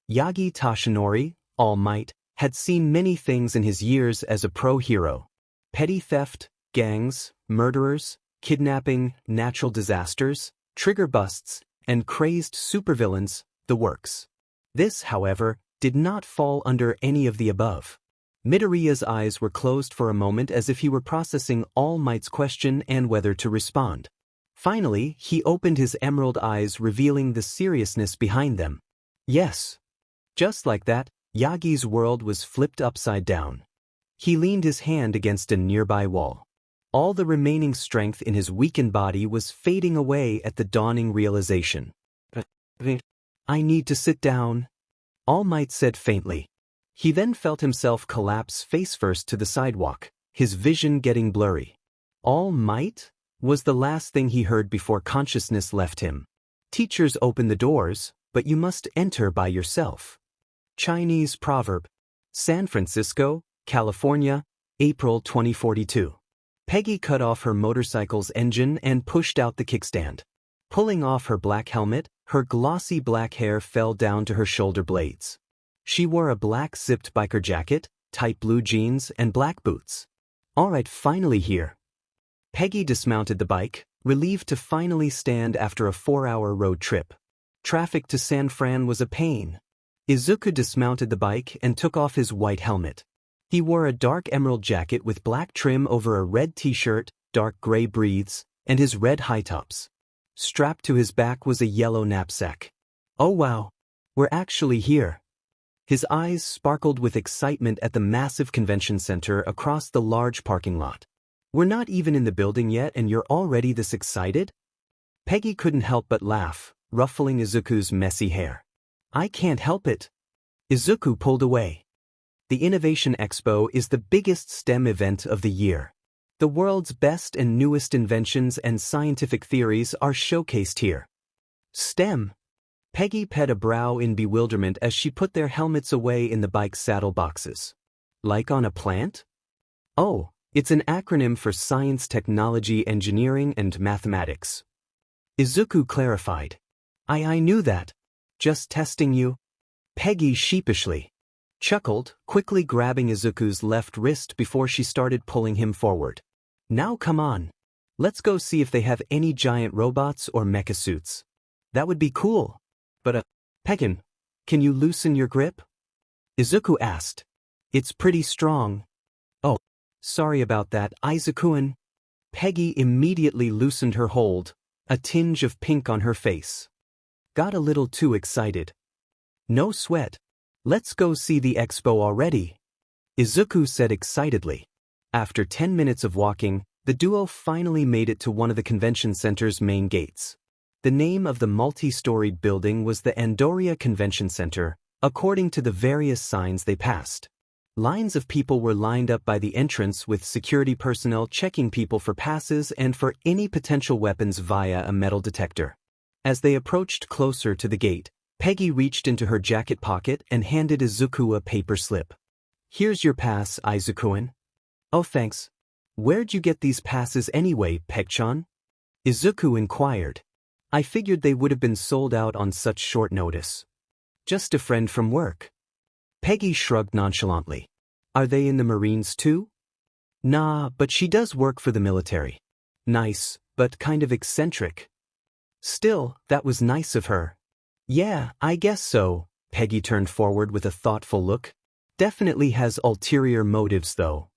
Yagi Tashinori, All Might, had seen many things in his years as a pro-hero. Petty theft, gangs, murderers, kidnapping, natural disasters, trigger busts, and crazed supervillains, the works. This, however, did not fall under any of the above. Midoriya's eyes were closed for a moment as if he were processing All Might's question and whether to respond. Finally, he opened his emerald eyes, revealing the seriousness behind them. Yes. Just like that, Yagi's world was flipped upside down. He leaned his hand against a nearby wall. All the remaining strength in his weakened body was fading away at the dawning realization. I need to sit down, All Might said faintly. He then felt himself collapse face-first to the sidewalk, his vision getting blurry. All Might was the last thing he heard before consciousness left him. Teachers open the doors, but you must enter by yourself. Chinese proverb. San Francisco, California, April 2042. Peggy cut off her motorcycle's engine and pushed out the kickstand. Pulling off her black helmet, her glossy black hair fell down to her shoulder blades. She wore a black zipped biker jacket, tight blue jeans, and black boots. All right, finally here. Peggy dismounted the bike, relieved to finally stand after a 4-hour road trip. Traffic to San Fran was a pain. Izuku dismounted the bike and took off his white helmet. He wore a dark emerald jacket with black trim over a red t-shirt, dark gray breathes, and his red high tops. Strapped to his back was a yellow knapsack. Oh wow, we're actually here. His eyes sparkled with excitement at the massive convention center across the large parking lot. We're not even in the building yet and you're already this excited? Peggy couldn't help but laugh, ruffling Izuku's messy hair. I can't help it. Izuku pulled away. The Innovation Expo is the biggest STEM event of the year. The world's best and newest inventions and scientific theories are showcased here. STEM. Peggy pet a brow in bewilderment as she put their helmets away in the bike's saddle boxes. Like on a plant? Oh, it's an acronym for Science, Technology, Engineering, and Mathematics. Izuku clarified. I knew that. Just testing you. Peggy sheepishly chuckled, quickly grabbing Izuku's left wrist before she started pulling him forward. Now come on. Let's go see if they have any giant robots or mecha suits. That would be cool. But Peggin, can you loosen your grip? Izuku asked. It's pretty strong. Oh, sorry about that, Izuku-an. Peggy immediately loosened her hold, a tinge of pink on her face. Got a little too excited. No sweat. Let's go see the expo already, Izuku said excitedly. After 10 minutes of walking, the duo finally made it to one of the convention center's main gates. The name of the multi-storied building was the Andoria Convention Center, according to the various signs they passed. Lines of people were lined up by the entrance with security personnel checking people for passes and for any potential weapons via a metal detector. As they approached closer to the gate, Peggy reached into her jacket pocket and handed Izuku a paper slip. Here's your pass, Izuku-an. Oh thanks. Where'd you get these passes anyway, Peg-chan? Izuku inquired. I figured they would have been sold out on such short notice. Just a friend from work. Peggy shrugged nonchalantly. Are they in the Marines too? Nah, but she does work for the military. Nice, but kind of eccentric. Still, that was nice of her. Yeah, I guess so. Peggy turned forward with a thoughtful look. Definitely has ulterior motives though.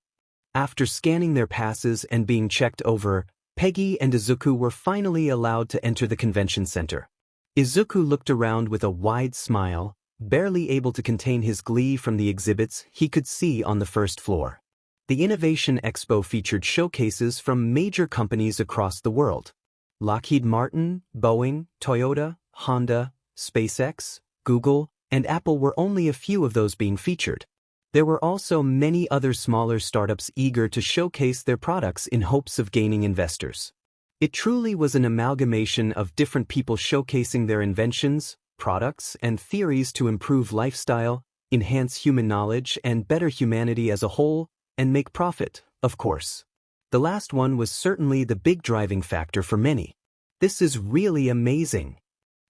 After scanning their passes and being checked over, Peggy and Izuku were finally allowed to enter the convention center. Izuku looked around with a wide smile, barely able to contain his glee from the exhibits he could see on the first floor. The Innovation Expo featured showcases from major companies across the world. Lockheed Martin, Boeing, Toyota, Honda, SpaceX, Google, and Apple were only a few of those being featured. There were also many other smaller startups eager to showcase their products in hopes of gaining investors. It truly was an amalgamation of different people showcasing their inventions, products, and theories to improve lifestyle, enhance human knowledge, and better humanity as a whole, and make profit, of course. The last one was certainly the big driving factor for many. This is really amazing,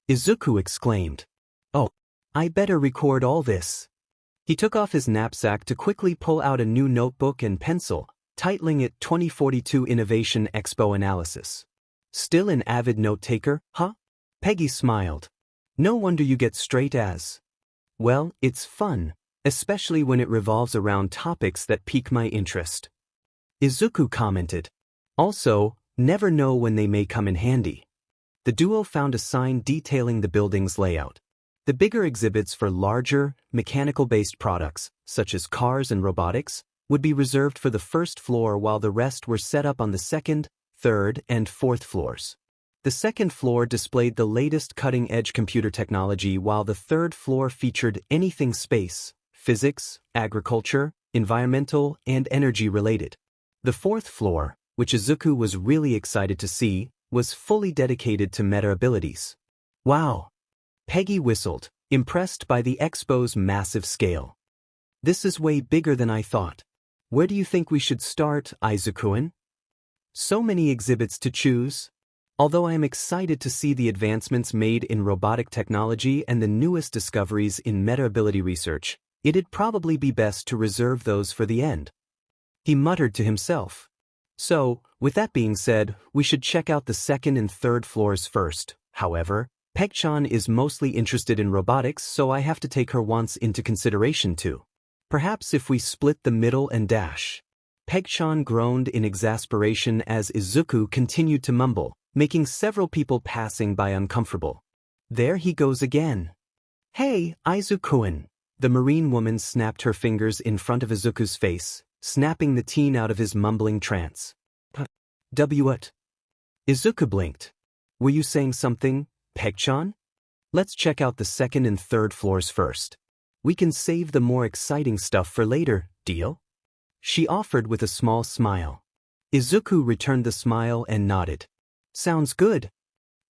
Izuku exclaimed. Oh, I better record all this. He took off his knapsack to quickly pull out a new notebook and pencil, titling it 2042 Innovation Expo Analysis. Still an avid note-taker, huh? Peggy smiled. No wonder you get straight A's. Well, it's fun, especially when it revolves around topics that pique my interest. Izuku commented. Also, never know when they may come in handy. The duo found a sign detailing the building's layout. The bigger exhibits for larger, mechanical-based products, such as cars and robotics, would be reserved for the first floor while the rest were set up on the second, third, and fourth floors. The second floor displayed the latest cutting-edge computer technology while the third floor featured anything space, physics, agriculture, environmental, and energy-related. The fourth floor, which Izuku was really excited to see, was fully dedicated to meta abilities. Wow! Peggy whistled, impressed by the expo's massive scale. This is way bigger than I thought. Where do you think we should start, Izuku-an? So many exhibits to choose. Although I am excited to see the advancements made in robotic technology and the newest discoveries in meta-ability research, it'd probably be best to reserve those for the end. He muttered to himself. So, with that being said, we should check out the second and third floors first. However, Peg-chan is mostly interested in robotics, so I have to take her wants into consideration too. Perhaps if we split the middle and dash. Peg-chan groaned in exasperation as Izuku continued to mumble, making several people passing by uncomfortable. There he goes again. Hey, Izuku-an! The marine woman snapped her fingers in front of Izuku's face, snapping the teen out of his mumbling trance. What? Izuku blinked. Were you saying something, Peg-chan? Let's check out the second and third floors first. We can save the more exciting stuff for later, deal? She offered with a small smile. Izuku returned the smile and nodded. Sounds good.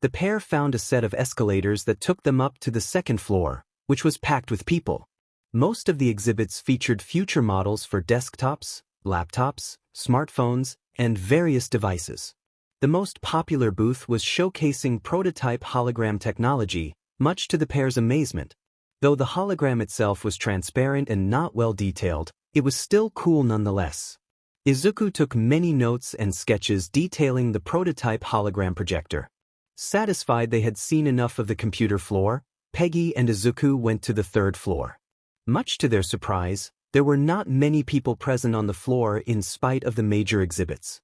The pair found a set of escalators that took them up to the second floor, which was packed with people. Most of the exhibits featured future models for desktops, laptops, smartphones, and various devices. The most popular booth was showcasing prototype hologram technology, much to the pair's amazement. Though the hologram itself was transparent and not well detailed, it was still cool nonetheless. Izuku took many notes and sketches detailing the prototype hologram projector. Satisfied they had seen enough of the computer floor, Peggy and Izuku went to the third floor. Much to their surprise, there were not many people present on the floor in spite of the major exhibits.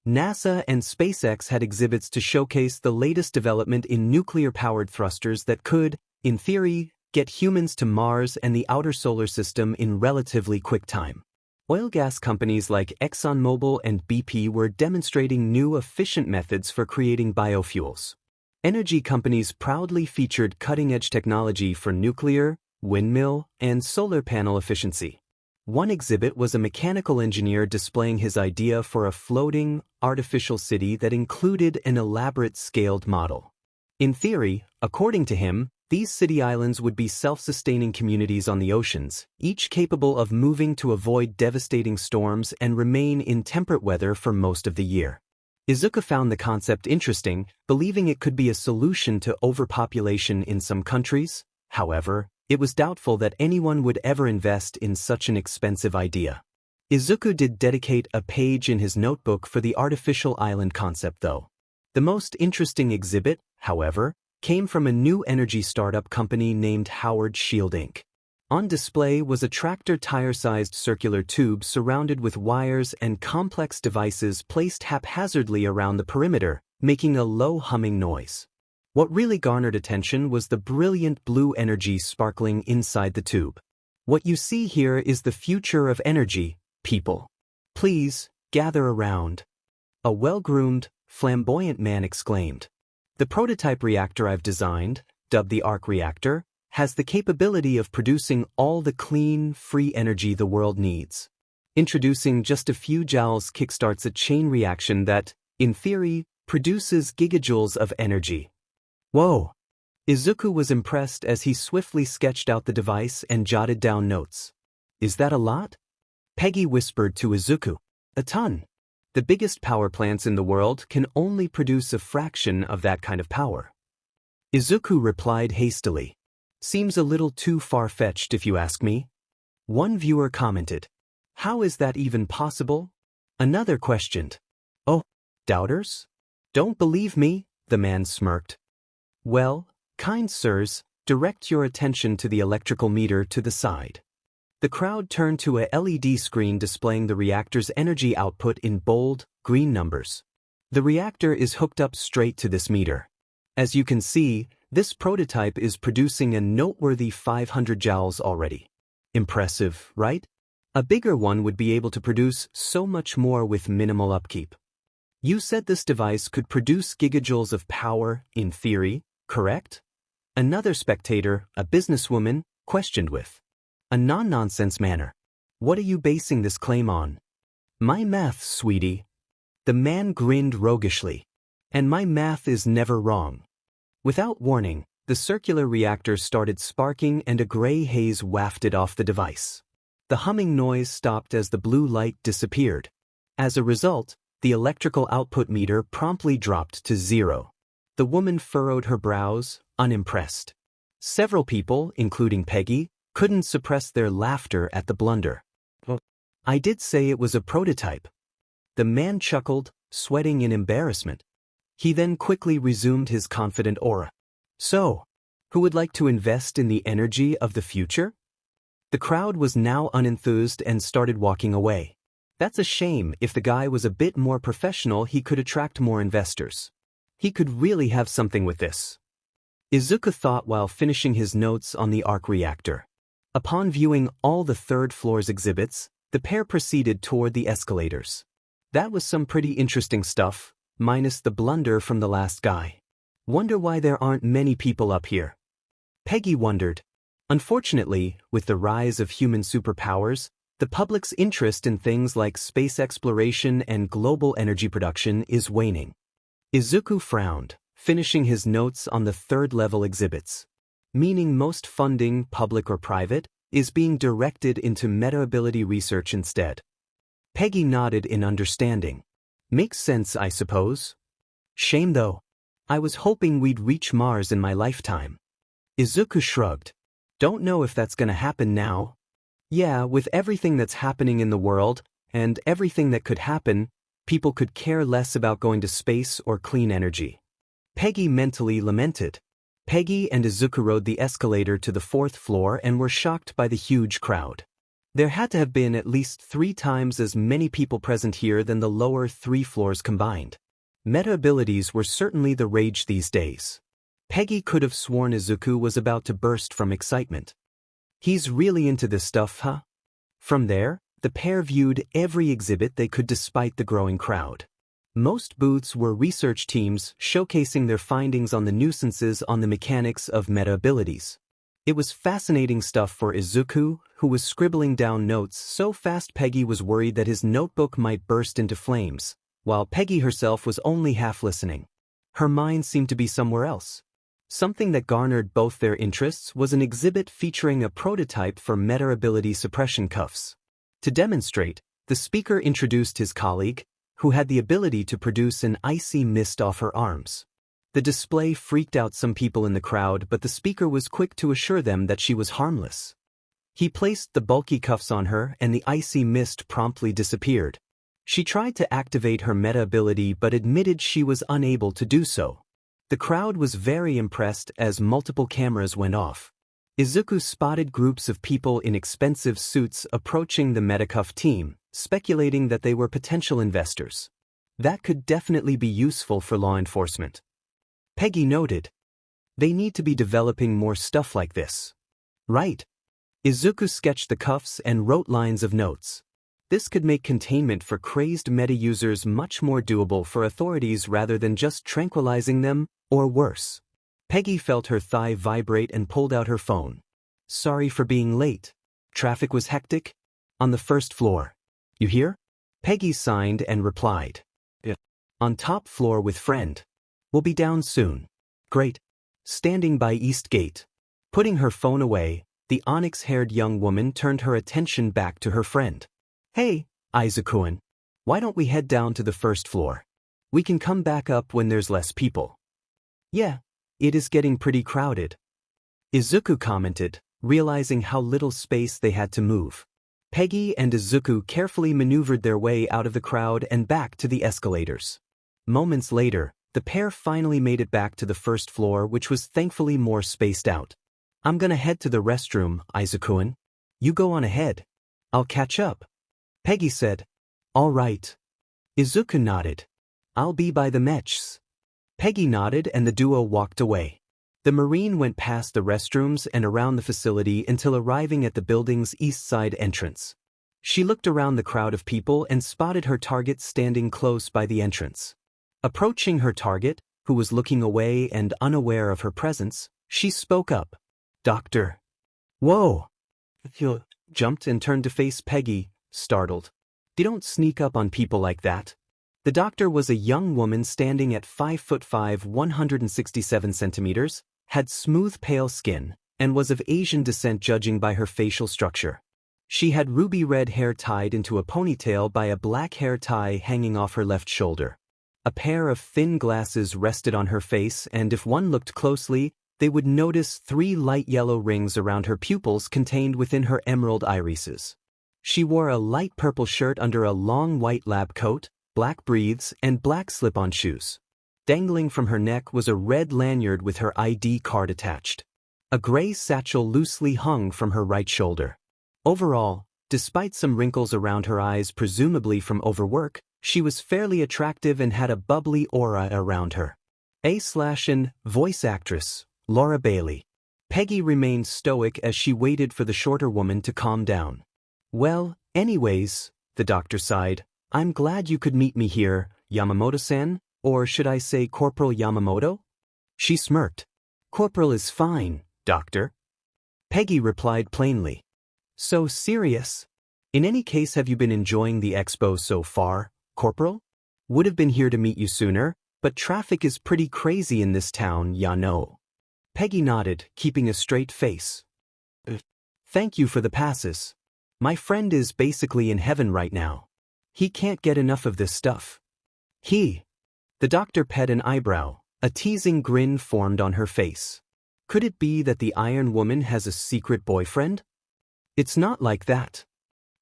NASA and SpaceX had exhibits to showcase the latest development in nuclear-powered thrusters that could, in theory, get humans to Mars and the outer solar system in relatively quick time. Oil gas companies like ExxonMobil and BP were demonstrating new efficient methods for creating biofuels. Energy companies proudly featured cutting-edge technology for nuclear, windmill, and solar panel efficiency. One exhibit was a mechanical engineer displaying his idea for a floating, artificial city that included an elaborate scaled model. In theory, according to him, these city islands would be self-sustaining communities on the oceans, each capable of moving to avoid devastating storms and remain in temperate weather for most of the year. Izuku found the concept interesting, believing it could be a solution to overpopulation in some countries. However, it was doubtful that anyone would ever invest in such an expensive idea. Izuku did dedicate a page in his notebook for the artificial island concept though. The most interesting exhibit, however, came from a new energy startup company named Howard Shield Inc. On display was a tractor tire-sized circular tube surrounded with wires and complex devices placed haphazardly around the perimeter, making a low humming noise. What really garnered attention was the brilliant blue energy sparkling inside the tube. What you see here is the future of energy, people. Please, gather around. A well-groomed, flamboyant man exclaimed. The prototype reactor I've designed, dubbed the arc reactor, has the capability of producing all the clean, free energy the world needs. Introducing just a few joules kickstarts a chain reaction that, in theory, produces gigajoules of energy. Whoa! Izuku was impressed as he swiftly sketched out the device and jotted down notes. Is that a lot? Peggy whispered to Izuku. A ton. The biggest power plants in the world can only produce a fraction of that kind of power. Izuku replied hastily. Seems a little too far-fetched if you ask me. One viewer commented. How is that even possible? Another questioned. Oh, doubters? Don't believe me, the man smirked. Well, kind sirs, direct your attention to the electrical meter to the side. The crowd turned to a LED screen displaying the reactor's energy output in bold, green numbers. The reactor is hooked up straight to this meter. As you can see, this prototype is producing a noteworthy 500 joules already. Impressive, right? A bigger one would be able to produce so much more with minimal upkeep. You said this device could produce gigajoules of power, in theory, correct? Another spectator, a businesswoman, questioned with a non-nonsense manner. What are you basing this claim on? My math, sweetie. The man grinned roguishly. And my math is never wrong. Without warning, the circular reactor started sparking and a gray haze wafted off the device. The humming noise stopped as the blue light disappeared. As a result, the electrical output meter promptly dropped to 0. The woman furrowed her brows, unimpressed. Several people, including Peggy, couldn't suppress their laughter at the blunder. I did say it was a prototype. The man chuckled, sweating in embarrassment. He then quickly resumed his confident aura. So, who would like to invest in the energy of the future? The crowd was now unenthused and started walking away. That's a shame. If the guy was a bit more professional, he could attract more investors. He could really have something with this. Izuku thought while finishing his notes on the arc reactor. Upon viewing all the third floor's exhibits, the pair proceeded toward the escalators. That was some pretty interesting stuff, minus the blunder from the last guy. Wonder why there aren't many people up here. Peggy wondered. Unfortunately, with the rise of human superpowers, the public's interest in things like space exploration and global energy production is waning. Izuku frowned, finishing his notes on the third-level exhibits. Meaning most funding, public or private, is being directed into meta-ability research instead. Peggy nodded in understanding. Makes sense, I suppose. Shame though. I was hoping we'd reach Mars in my lifetime. Izuku shrugged. Don't know if that's gonna happen now. Yeah, with everything that's happening in the world, and everything that could happen, people could care less about going to space or clean energy. Peggy mentally lamented. Peggy and Izuku rode the escalator to the 4th floor and were shocked by the huge crowd. There had to have been at least 3 times as many people present here than the lower 3 floors combined. Meta abilities were certainly the rage these days. Peggy could have sworn Izuku was about to burst from excitement. He's really into this stuff, huh? From there, the pair viewed every exhibit they could despite the growing crowd. Most booths were research teams showcasing their findings on the nuisances on the mechanics of meta abilities. It was fascinating stuff for Izuku, who was scribbling down notes so fast Peggy was worried that his notebook might burst into flames, while Peggy herself was only half listening. Her mind seemed to be somewhere else. Something that garnered both their interests was an exhibit featuring a prototype for meta ability suppression cuffs. To demonstrate, the speaker introduced his colleague, who had the ability to produce an icy mist off her arms. The display freaked out some people in the crowd, but the speaker was quick to assure them that she was harmless. He placed the bulky cuffs on her and the icy mist promptly disappeared. She tried to activate her meta ability but admitted she was unable to do so. The crowd was very impressed as multiple cameras went off. Izuku spotted groups of people in expensive suits approaching the Metacuff team, speculating that they were potential investors. That could definitely be useful for law enforcement. Peggy noted. They need to be developing more stuff like this. Right. Izuku sketched the cuffs and wrote lines of notes. This could make containment for crazed meta users much more doable for authorities rather than just tranquilizing them, or worse. Peggy felt her thigh vibrate and pulled out her phone. Sorry for being late. Traffic was hectic? On the 1st floor. You hear? Peggy signed and replied. Yeah. On top floor with friend. We'll be down soon. Great. Standing by East Gate. Putting her phone away, the onyx-haired young woman turned her attention back to her friend. Hey, Izuku-san. Why don't we head down to the 1st floor? We can come back up when there's less people. Yeah, it is getting pretty crowded. Izuku commented, realizing how little space they had to move. Peggy and Izuku carefully maneuvered their way out of the crowd and back to the escalators. Moments later, the pair finally made it back to the 1st floor, which was thankfully more spaced out. I'm gonna head to the restroom, Izuku-san. You go on ahead. I'll catch up. Peggy said. All right. Izuku nodded. I'll be by the mechs. Peggy nodded and the duo walked away. The Marine went past the restrooms and around the facility until arriving at the building's east side entrance. She looked around the crowd of people and spotted her target standing close by the entrance. Approaching her target, who was looking away and unaware of her presence, she spoke up. "Doctor." "Whoa!" He jumped and turned to face Peggy, startled. "You don't sneak up on people like that." The doctor was a young woman standing at 5'5", 167 centimeters, had smooth pale skin, and was of Asian descent judging by her facial structure. She had ruby red hair tied into a ponytail by a black hair tie hanging off her left shoulder. A pair of thin glasses rested on her face, and if one looked closely, they would notice 3 light yellow rings around her pupils contained within her emerald irises. She wore a light purple shirt under a long white lab coat, black breathes, and black slip-on shoes. Dangling from her neck was a red lanyard with her ID card attached. A gray satchel loosely hung from her right shoulder. Overall, despite some wrinkles around her eyes presumably from overwork, she was fairly attractive and had a bubbly aura around her. A/N voice actress, Laura Bailey. Peggy remained stoic as she waited for the shorter woman to calm down. "Well, anyways," the doctor sighed, "I'm glad you could meet me here, Yamamoto-san, or should I say Corporal Yamamoto?" She smirked. "Corporal is fine, doctor." Peggy replied plainly. "So serious. In any case, have you been enjoying the expo so far, Corporal? Would have been here to meet you sooner, but traffic is pretty crazy in this town, ya know." Peggy nodded, keeping a straight face. "Thank you for the passes. My friend is basically in heaven right now. He can't get enough of this stuff." The doctor pet an eyebrow, a teasing grin formed on her face. Could it be that the Iron Woman has a secret boyfriend? "It's not like that."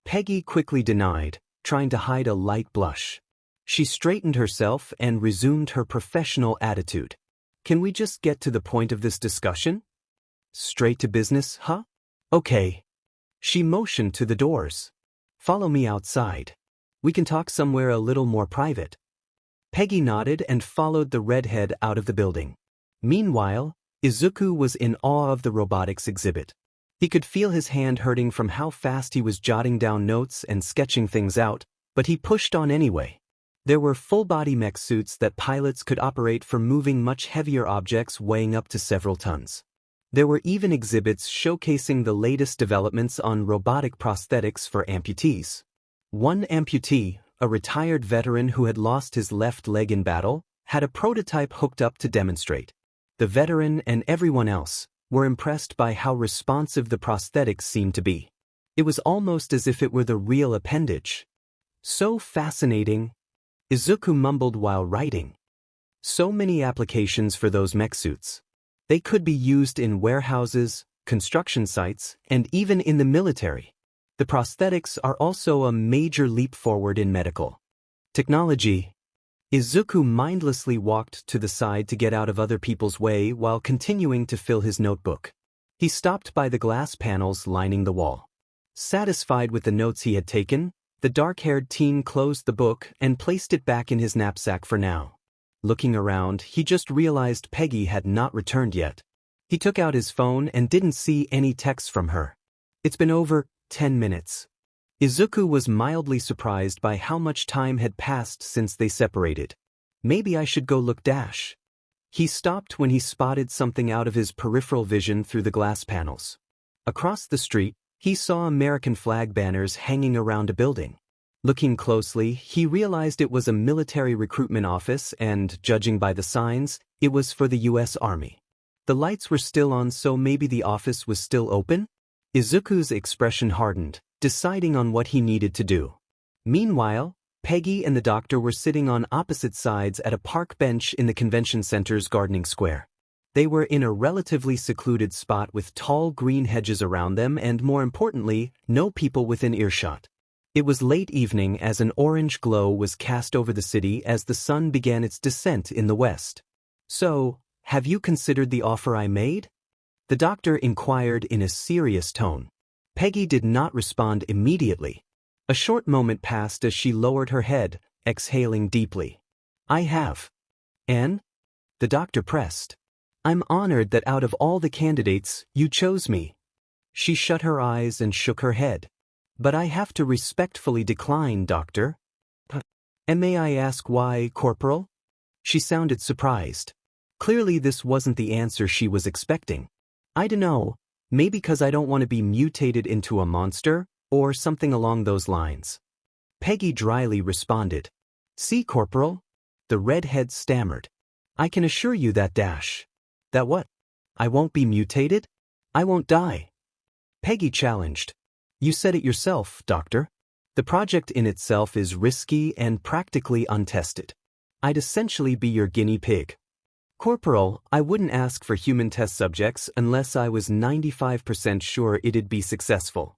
Peggy quickly denied, trying to hide a light blush. She straightened herself and resumed her professional attitude. "Can we just get to the point of this discussion? Straight to business, huh? Okay." She motioned to the doors. "Follow me outside. We can talk somewhere a little more private." Peggy nodded and followed the redhead out of the building. Meanwhile, Izuku was in awe of the robotics exhibit. He could feel his hand hurting from how fast he was jotting down notes and sketching things out, but he pushed on anyway. There were full-body mech suits that pilots could operate for moving much heavier objects weighing up to several tons. There were even exhibits showcasing the latest developments on robotic prosthetics for amputees. One amputee, a retired veteran who had lost his left leg in battle, had a prototype hooked up to demonstrate. The veteran and everyone else were impressed by how responsive the prosthetics seemed to be. It was almost as if it were the real appendage. "So fascinating," Izuku mumbled while writing. "So many applications for those mech suits. They could be used in warehouses, construction sites, and even in the military. The prosthetics are also a major leap forward in medical technology." Izuku mindlessly walked to the side to get out of other people's way while continuing to fill his notebook. He stopped by the glass panels lining the wall. Satisfied with the notes he had taken, the dark-haired teen closed the book and placed it back in his knapsack for now. Looking around, he just realized Peggy had not returned yet. He took out his phone and didn't see any texts from her. "It's been over 10 minutes. Izuku was mildly surprised by how much time had passed since they separated. "Maybe I should go look dash." He stopped when he spotted something out of his peripheral vision through the glass panels. Across the street, he saw American flag banners hanging around a building. Looking closely, he realized it was a military recruitment office and, judging by the signs, it was for the U.S. Army. The lights were still on, so maybe the office was still open? Izuku's expression hardened, deciding on what he needed to do. Meanwhile, Peggy and the doctor were sitting on opposite sides at a park bench in the convention center's gardening square. They were in a relatively secluded spot with tall green hedges around them and, more importantly, no people within earshot. It was late evening as an orange glow was cast over the city as the sun began its descent in the west. "So, have you considered the offer I made?" the doctor inquired in a serious tone. Peggy did not respond immediately. A short moment passed as she lowered her head, exhaling deeply. "I have." "And?" the doctor pressed. "I'm honored that out of all the candidates, you chose me." She shut her eyes and shook her head. But I have to respectfully decline, Doctor. And may I ask why, Corporal? She sounded surprised. Clearly this wasn't the answer she was expecting. I dunno, maybe because I don't want to be mutated into a monster, or something along those lines. Peggy dryly responded. See, Corporal? The redhead stammered. I can assure you that That what? I won't be mutated? I won't die. Peggy challenged. You said it yourself, Doctor. The project in itself is risky and practically untested. I'd essentially be your guinea pig. Corporal, I wouldn't ask for human test subjects unless I was 95% sure it'd be successful.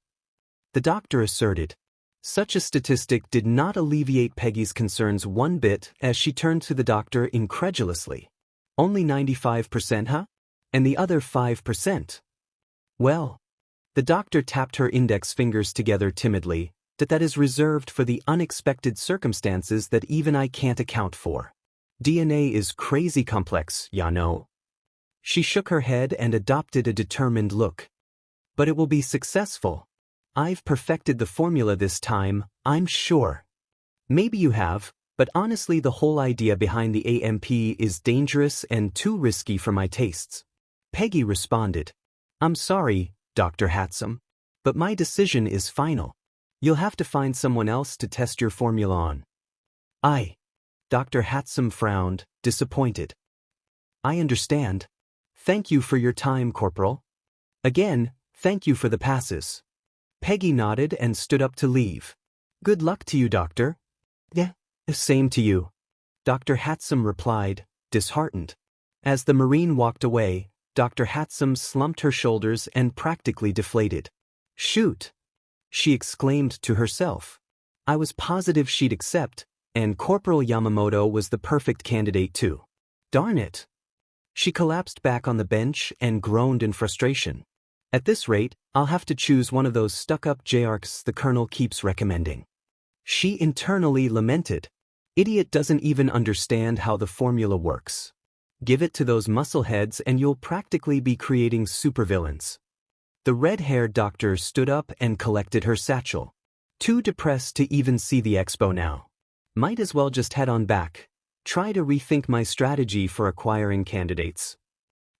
The doctor asserted. Such a statistic did not alleviate Peggy's concerns one bit as she turned to the doctor incredulously. Only 95%, huh? And the other 5%? Well, the doctor tapped her index fingers together timidly, that is reserved for the unexpected circumstances that even I can't account for. DNA is crazy complex, ya know. She shook her head and adopted a determined look. But it will be successful. I've perfected the formula this time, I'm sure. Maybe you have, but honestly the whole idea behind the AMP is dangerous and too risky for my tastes. Peggy responded. I'm sorry, Dr. Hatsum, but my decision is final. You'll have to find someone else to test your formula on. Dr. Hatsum frowned, disappointed. I understand. Thank you for your time, Corporal. Again, thank you for the passes. Peggy nodded and stood up to leave. Good luck to you, Doctor. Yeah, same to you. Dr. Hatsum replied, disheartened. As the Marine walked away, Dr. Hatsum slumped her shoulders and practically deflated. Shoot! She exclaimed to herself. I was positive she'd accept, and Corporal Yamamoto was the perfect candidate too. Darn it! She collapsed back on the bench and groaned in frustration. At this rate, I'll have to choose one of those stuck-up JARCs the Colonel keeps recommending. She internally lamented. Idiot doesn't even understand how the formula works. Give it to those muscleheads and you'll practically be creating supervillains. The red-haired doctor stood up and collected her satchel. Too depressed to even see the expo now. Might as well just head on back. Try to rethink my strategy for acquiring candidates.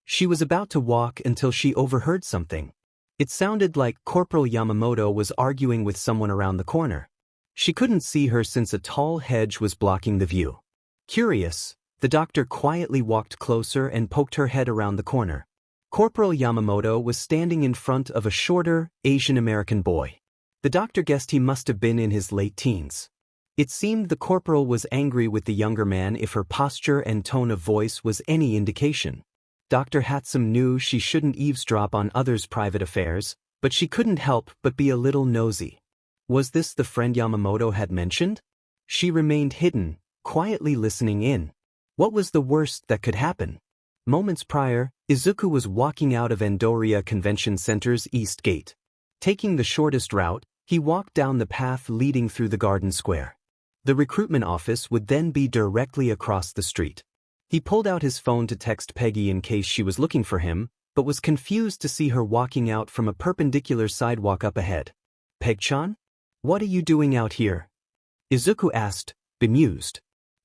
She was about to walk until she overheard something. It sounded like Corporal Yamamoto was arguing with someone around the corner. She couldn't see her since a tall hedge was blocking the view. Curious, the doctor quietly walked closer and poked her head around the corner. Corporal Yamamoto was standing in front of a shorter, Asian-American boy. The doctor guessed he must have been in his late teens. It seemed the corporal was angry with the younger man if her posture and tone of voice was any indication. Dr. Hatsum knew she shouldn't eavesdrop on others' private affairs, but she couldn't help but be a little nosy. Was this the friend Yamamoto had mentioned? She remained hidden, quietly listening in. What was the worst that could happen? Moments prior, Izuku was walking out of Andoria Convention Center's East Gate. Taking the shortest route, he walked down the path leading through the garden square. The recruitment office would then be directly across the street. He pulled out his phone to text Peggy in case she was looking for him, but was confused to see her walking out from a perpendicular sidewalk up ahead. Peg-chan? What are you doing out here? Izuku asked, bemused.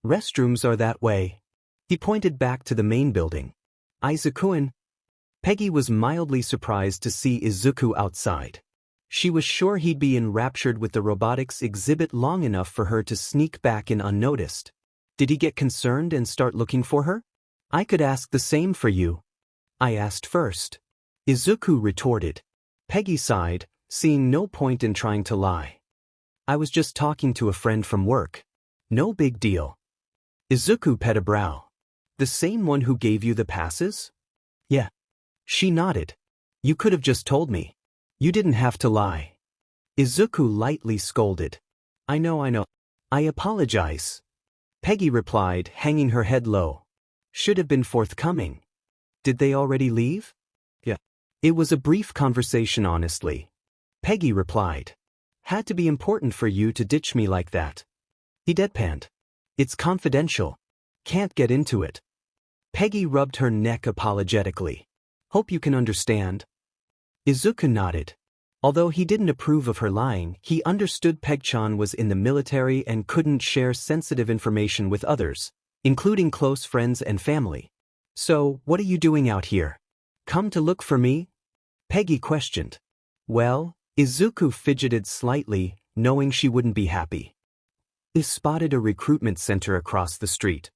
Restrooms are that way. He pointed back to the main building. Izuku-an? Peggy was mildly surprised to see Izuku outside. She was sure he'd be enraptured with the robotics exhibit long enough for her to sneak back in unnoticed. Did he get concerned and start looking for her? I could ask the same for you. I asked first. Izuku retorted. Peggy sighed, seeing no point in trying to lie. I was just talking to a friend from work. No big deal. Izuku pet a brow. The same one who gave you the passes? Yeah. She nodded. You could have just told me. You didn't have to lie. Izuku lightly scolded. I know. I apologize. Peggy replied, hanging her head low. Should have been forthcoming. Did they already leave? Yeah. It was a brief conversation, honestly. Peggy replied. Had to be important for you to ditch me like that. He deadpanned. It's confidential. Can't get into it. Peggy rubbed her neck apologetically. Hope you can understand. Izuku nodded. Although he didn't approve of her lying, he understood Peg-chan was in the military and couldn't share sensitive information with others, including close friends and family. So, what are you doing out here? Come to look for me? Peggy questioned. Well, Izuku fidgeted slightly, knowing she wouldn't be happy. He spotted a recruitment center across the street.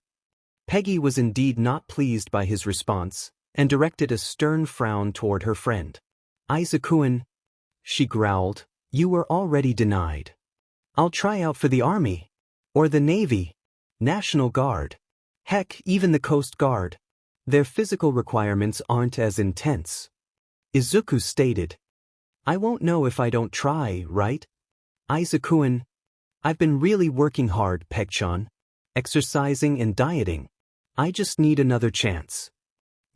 Peggy was indeed not pleased by his response, and directed a stern frown toward her friend. Izuku-an, she growled, you were already denied. I'll try out for the army. Or the navy. National Guard. Heck, even the Coast Guard. Their physical requirements aren't as intense. Izuku stated. I won't know if I don't try, right? Izuku-an, I've been really working hard, Peg-chan. Exercising and dieting. I just need another chance.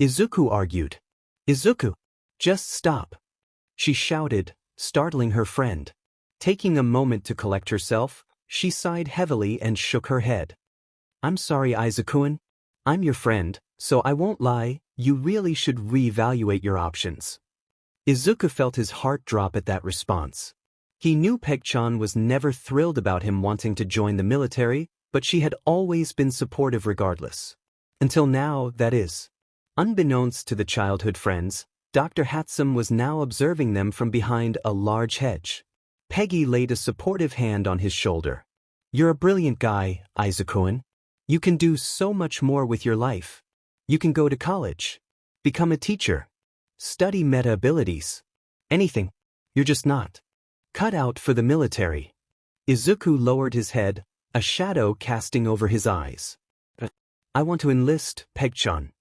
Izuku argued. Izuku, just stop. She shouted, startling her friend. Taking a moment to collect herself, she sighed heavily and shook her head. I'm sorry, Izuku-an. I'm your friend, so I won't lie, you really should reevaluate your options. Izuku felt his heart drop at that response. He knew Peg-chan was never thrilled about him wanting to join the military, but she had always been supportive regardless. Until now, that is. Unbeknownst to the childhood friends, Dr. Hatsum was now observing them from behind a large hedge. Peggy laid a supportive hand on his shoulder. You're a brilliant guy, Izuku-an. You can do so much more with your life. You can go to college. Become a teacher. Study meta abilities. Anything. You're just not cut out for the military. Izuku lowered his head, a shadow casting over his eyes. I want to enlist, Peg-chan.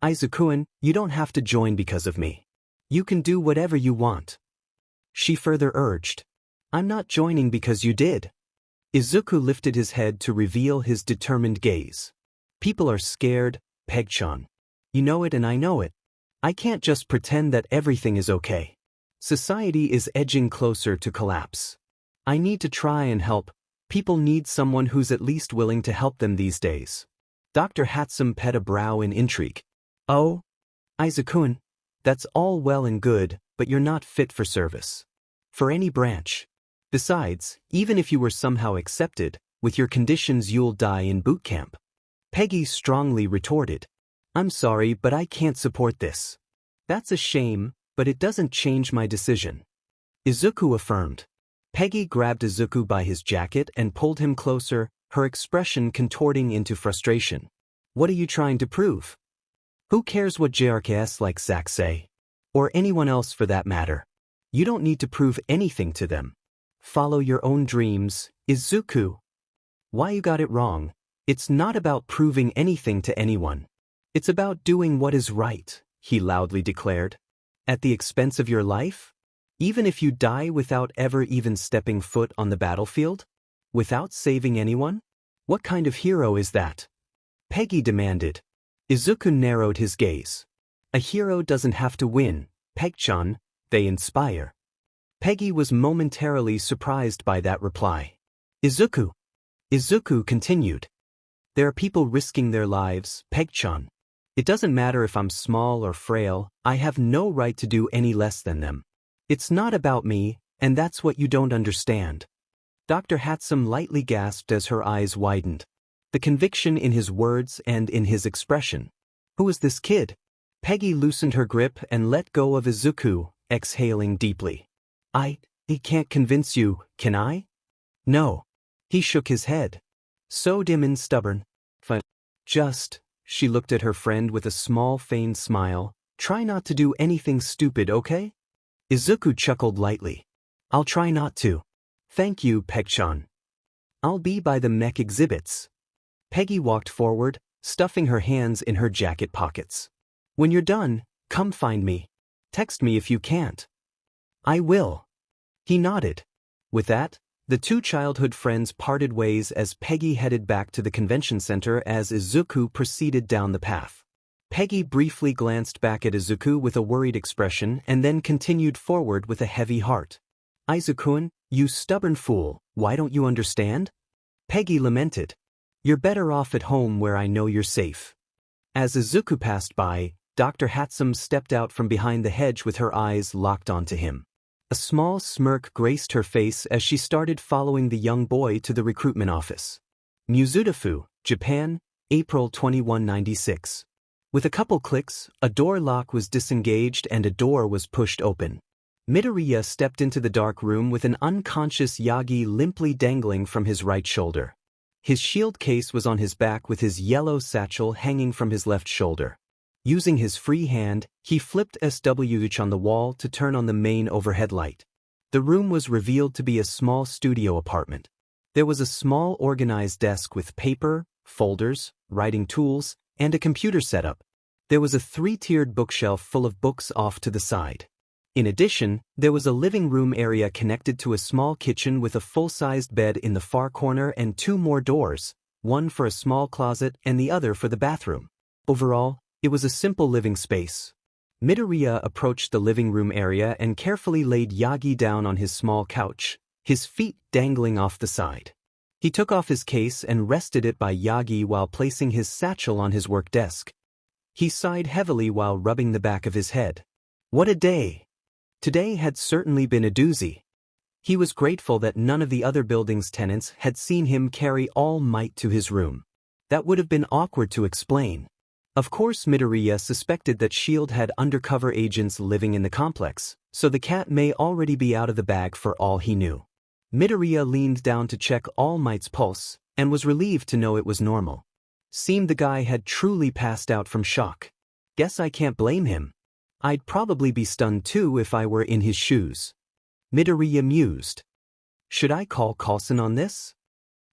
Izuku-an, you don't have to join because of me. You can do whatever you want. She further urged. I'm not joining because you did. Izuku lifted his head to reveal his determined gaze. People are scared, Peg-chan. You know it and I know it. I can't just pretend that everything is okay. Society is edging closer to collapse. I need to try and help. People need someone who's at least willing to help them these days. Dr. Hatsum pet a brow in intrigue. Oh? Izuku-an, that's all well and good, but you're not fit for service. For any branch. Besides, even if you were somehow accepted, with your conditions you'll die in boot camp. Peggy strongly retorted. I'm sorry, but I can't support this. That's a shame, but it doesn't change my decision. Izuku affirmed. Peggy grabbed Izuku by his jacket and pulled him closer, her expression contorting into frustration. What are you trying to prove? Who cares what JRKS like Zack say? Or anyone else for that matter. You don't need to prove anything to them. Follow your own dreams, Izuku. Why you got it wrong? It's not about proving anything to anyone. It's about doing what is right, he loudly declared. At the expense of your life? Even if you die without ever even stepping foot on the battlefield? Without saving anyone? What kind of hero is that? Peggy demanded. Izuku narrowed his gaze. A hero doesn't have to win, Peg-chan, they inspire. Peggy was momentarily surprised by that reply. Izuku continued. There are people risking their lives, Peg-chan. It doesn't matter if I'm small or frail, I have no right to do any less than them. It's not about me, and that's what you don't understand. Dr. Hatsum lightly gasped as her eyes widened. The conviction in his words and in his expression. Who is this kid? Peggy loosened her grip and let go of Izuku, exhaling deeply. I can't convince you, can I? No. He shook his head. So dim and stubborn. She looked at her friend with a small feigned smile. Try not to do anything stupid, okay? Izuku chuckled lightly. I'll try not to. Thank you, Peg-chan. I'll be by the mech exhibits. Peggy walked forward, stuffing her hands in her jacket pockets. When you're done, come find me. Text me if you can't. I will. He nodded. With that, the two childhood friends parted ways as Peggy headed back to the convention center as Izuku proceeded down the path. Peggy briefly glanced back at Izuku with a worried expression and then continued forward with a heavy heart. Izuku-an, you stubborn fool, why don't you understand? Peggy lamented. You're better off at home where I know you're safe. As Izuku passed by, Dr. Hatsum stepped out from behind the hedge with her eyes locked onto him. A small smirk graced her face as she started following the young boy to the recruitment office. Muzutafu, Japan, April 2196. With a couple clicks, a door lock was disengaged and a door was pushed open. Midoriya stepped into the dark room with an unconscious Yagi limply dangling from his right shoulder. His shield case was on his back with his yellow satchel hanging from his left shoulder. Using his free hand, he flipped SWH on the wall to turn on the main overhead light. The room was revealed to be a small studio apartment. There was a small organized desk with paper, folders, writing tools, and a computer setup. There was a 3-tiered bookshelf full of books off to the side. In addition, there was a living room area connected to a small kitchen with a full-sized bed in the far corner and 2 more doors, one for a small closet and the other for the bathroom. Overall, it was a simple living space. Midoriya approached the living room area and carefully laid Yagi down on his small couch, his feet dangling off the side. He took off his case and rested it by Yagi while placing his satchel on his work desk. He sighed heavily while rubbing the back of his head. What a day! Today had certainly been a doozy. He was grateful that none of the other building's tenants had seen him carry All Might to his room. That would have been awkward to explain. Of course, Midoriya suspected that S.H.I.E.L.D. had undercover agents living in the complex, so the cat may already be out of the bag for all he knew. Midoriya leaned down to check All Might's pulse, and was relieved to know it was normal. Seemed the guy had truly passed out from shock. Guess I can't blame him. I'd probably be stunned too if I were in his shoes. Midoriya mused. Should I call Coulson on this?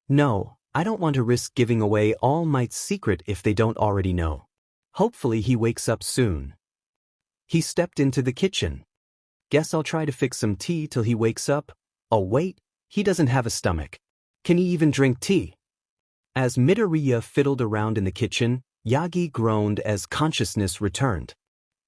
No, I don't want to risk giving away All Might's secret if they don't already know. Hopefully he wakes up soon. He stepped into the kitchen. Guess I'll try to fix some tea till he wakes up. Oh wait, he doesn't have a stomach. Can he even drink tea? As Midoriya fiddled around in the kitchen, Yagi groaned as consciousness returned.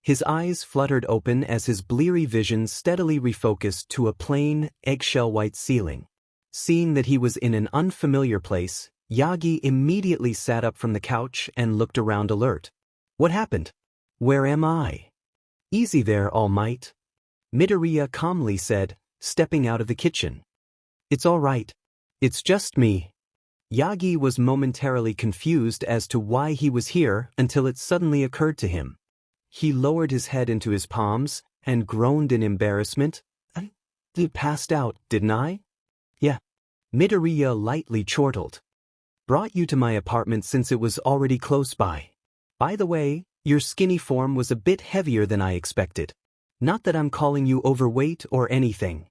His eyes fluttered open as his bleary vision steadily refocused to a plain, eggshell-white ceiling. Seeing that he was in an unfamiliar place, Yagi immediately sat up from the couch and looked around alert. What happened? Where am I? Easy there, All Might. Midoriya calmly said, stepping out of the kitchen. It's all right. It's just me. Yagi was momentarily confused as to why he was here until it suddenly occurred to him. He lowered his head into his palms and groaned in embarrassment. I passed out, didn't I? Yeah. Midoriya lightly chortled. Brought you to my apartment since it was already close by. By the way, your skinny form was a bit heavier than I expected. Not that I'm calling you overweight or anything.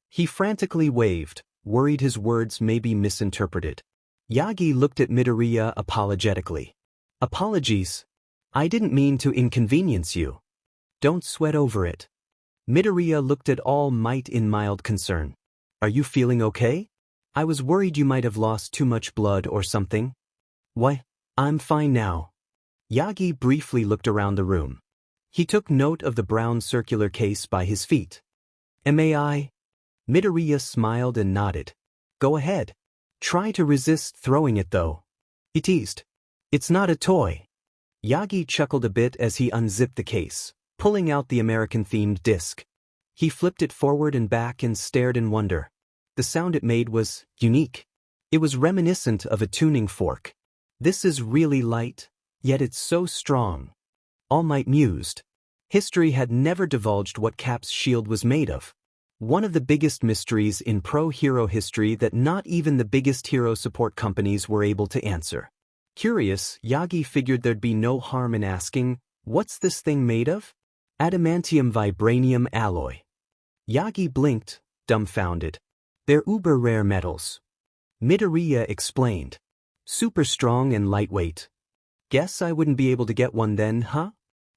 He frantically waved, worried his words may be misinterpreted. Yagi looked at Midoriya apologetically. Apologies. I didn't mean to inconvenience you. Don't sweat over it. Midoriya looked at All Might in mild concern. Are you feeling okay? I was worried you might have lost too much blood or something. Why, I'm fine now. Yagi briefly looked around the room. He took note of the brown circular case by his feet. May? Midoriya smiled and nodded. Go ahead. Try to resist throwing it though. He teased. It's not a toy. Yagi chuckled a bit as he unzipped the case, pulling out the American-themed disc. He flipped it forward and back and stared in wonder. The sound it made was unique. It was reminiscent of a tuning fork. This is really light, yet it's so strong. All Might mused. History had never divulged what Cap's shield was made of. One of the biggest mysteries in pro-hero history that not even the biggest hero support companies were able to answer. Curious, Yagi figured there'd be no harm in asking, what's this thing made of? Adamantium vibranium alloy. Yagi blinked, dumbfounded. They're uber-rare metals. Midoriya explained. Super strong and lightweight. Guess I wouldn't be able to get one then, huh?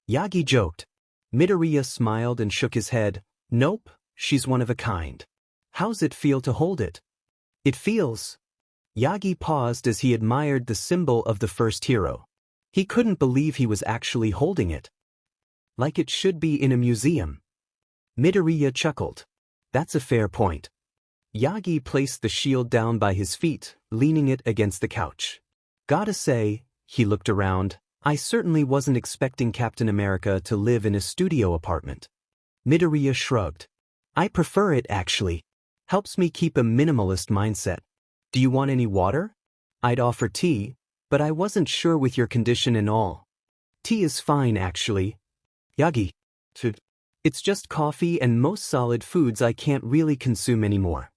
Yagi joked. Midoriya smiled and shook his head. Nope, she's one of a kind. How's it feel to hold it? It feels... Yagi paused as he admired the symbol of the first hero. He couldn't believe he was actually holding it. Like it should be in a museum. Midoriya chuckled. That's a fair point. Yagi placed the shield down by his feet, leaning it against the couch. Gotta say, he looked around, I certainly wasn't expecting Captain America to live in a studio apartment. Midoriya shrugged. I prefer it actually. Helps me keep a minimalist mindset. Do you want any water? I'd offer tea, but I wasn't sure with your condition and all. Tea is fine actually. Yagi. It's just coffee and most solid foods I can't really consume anymore.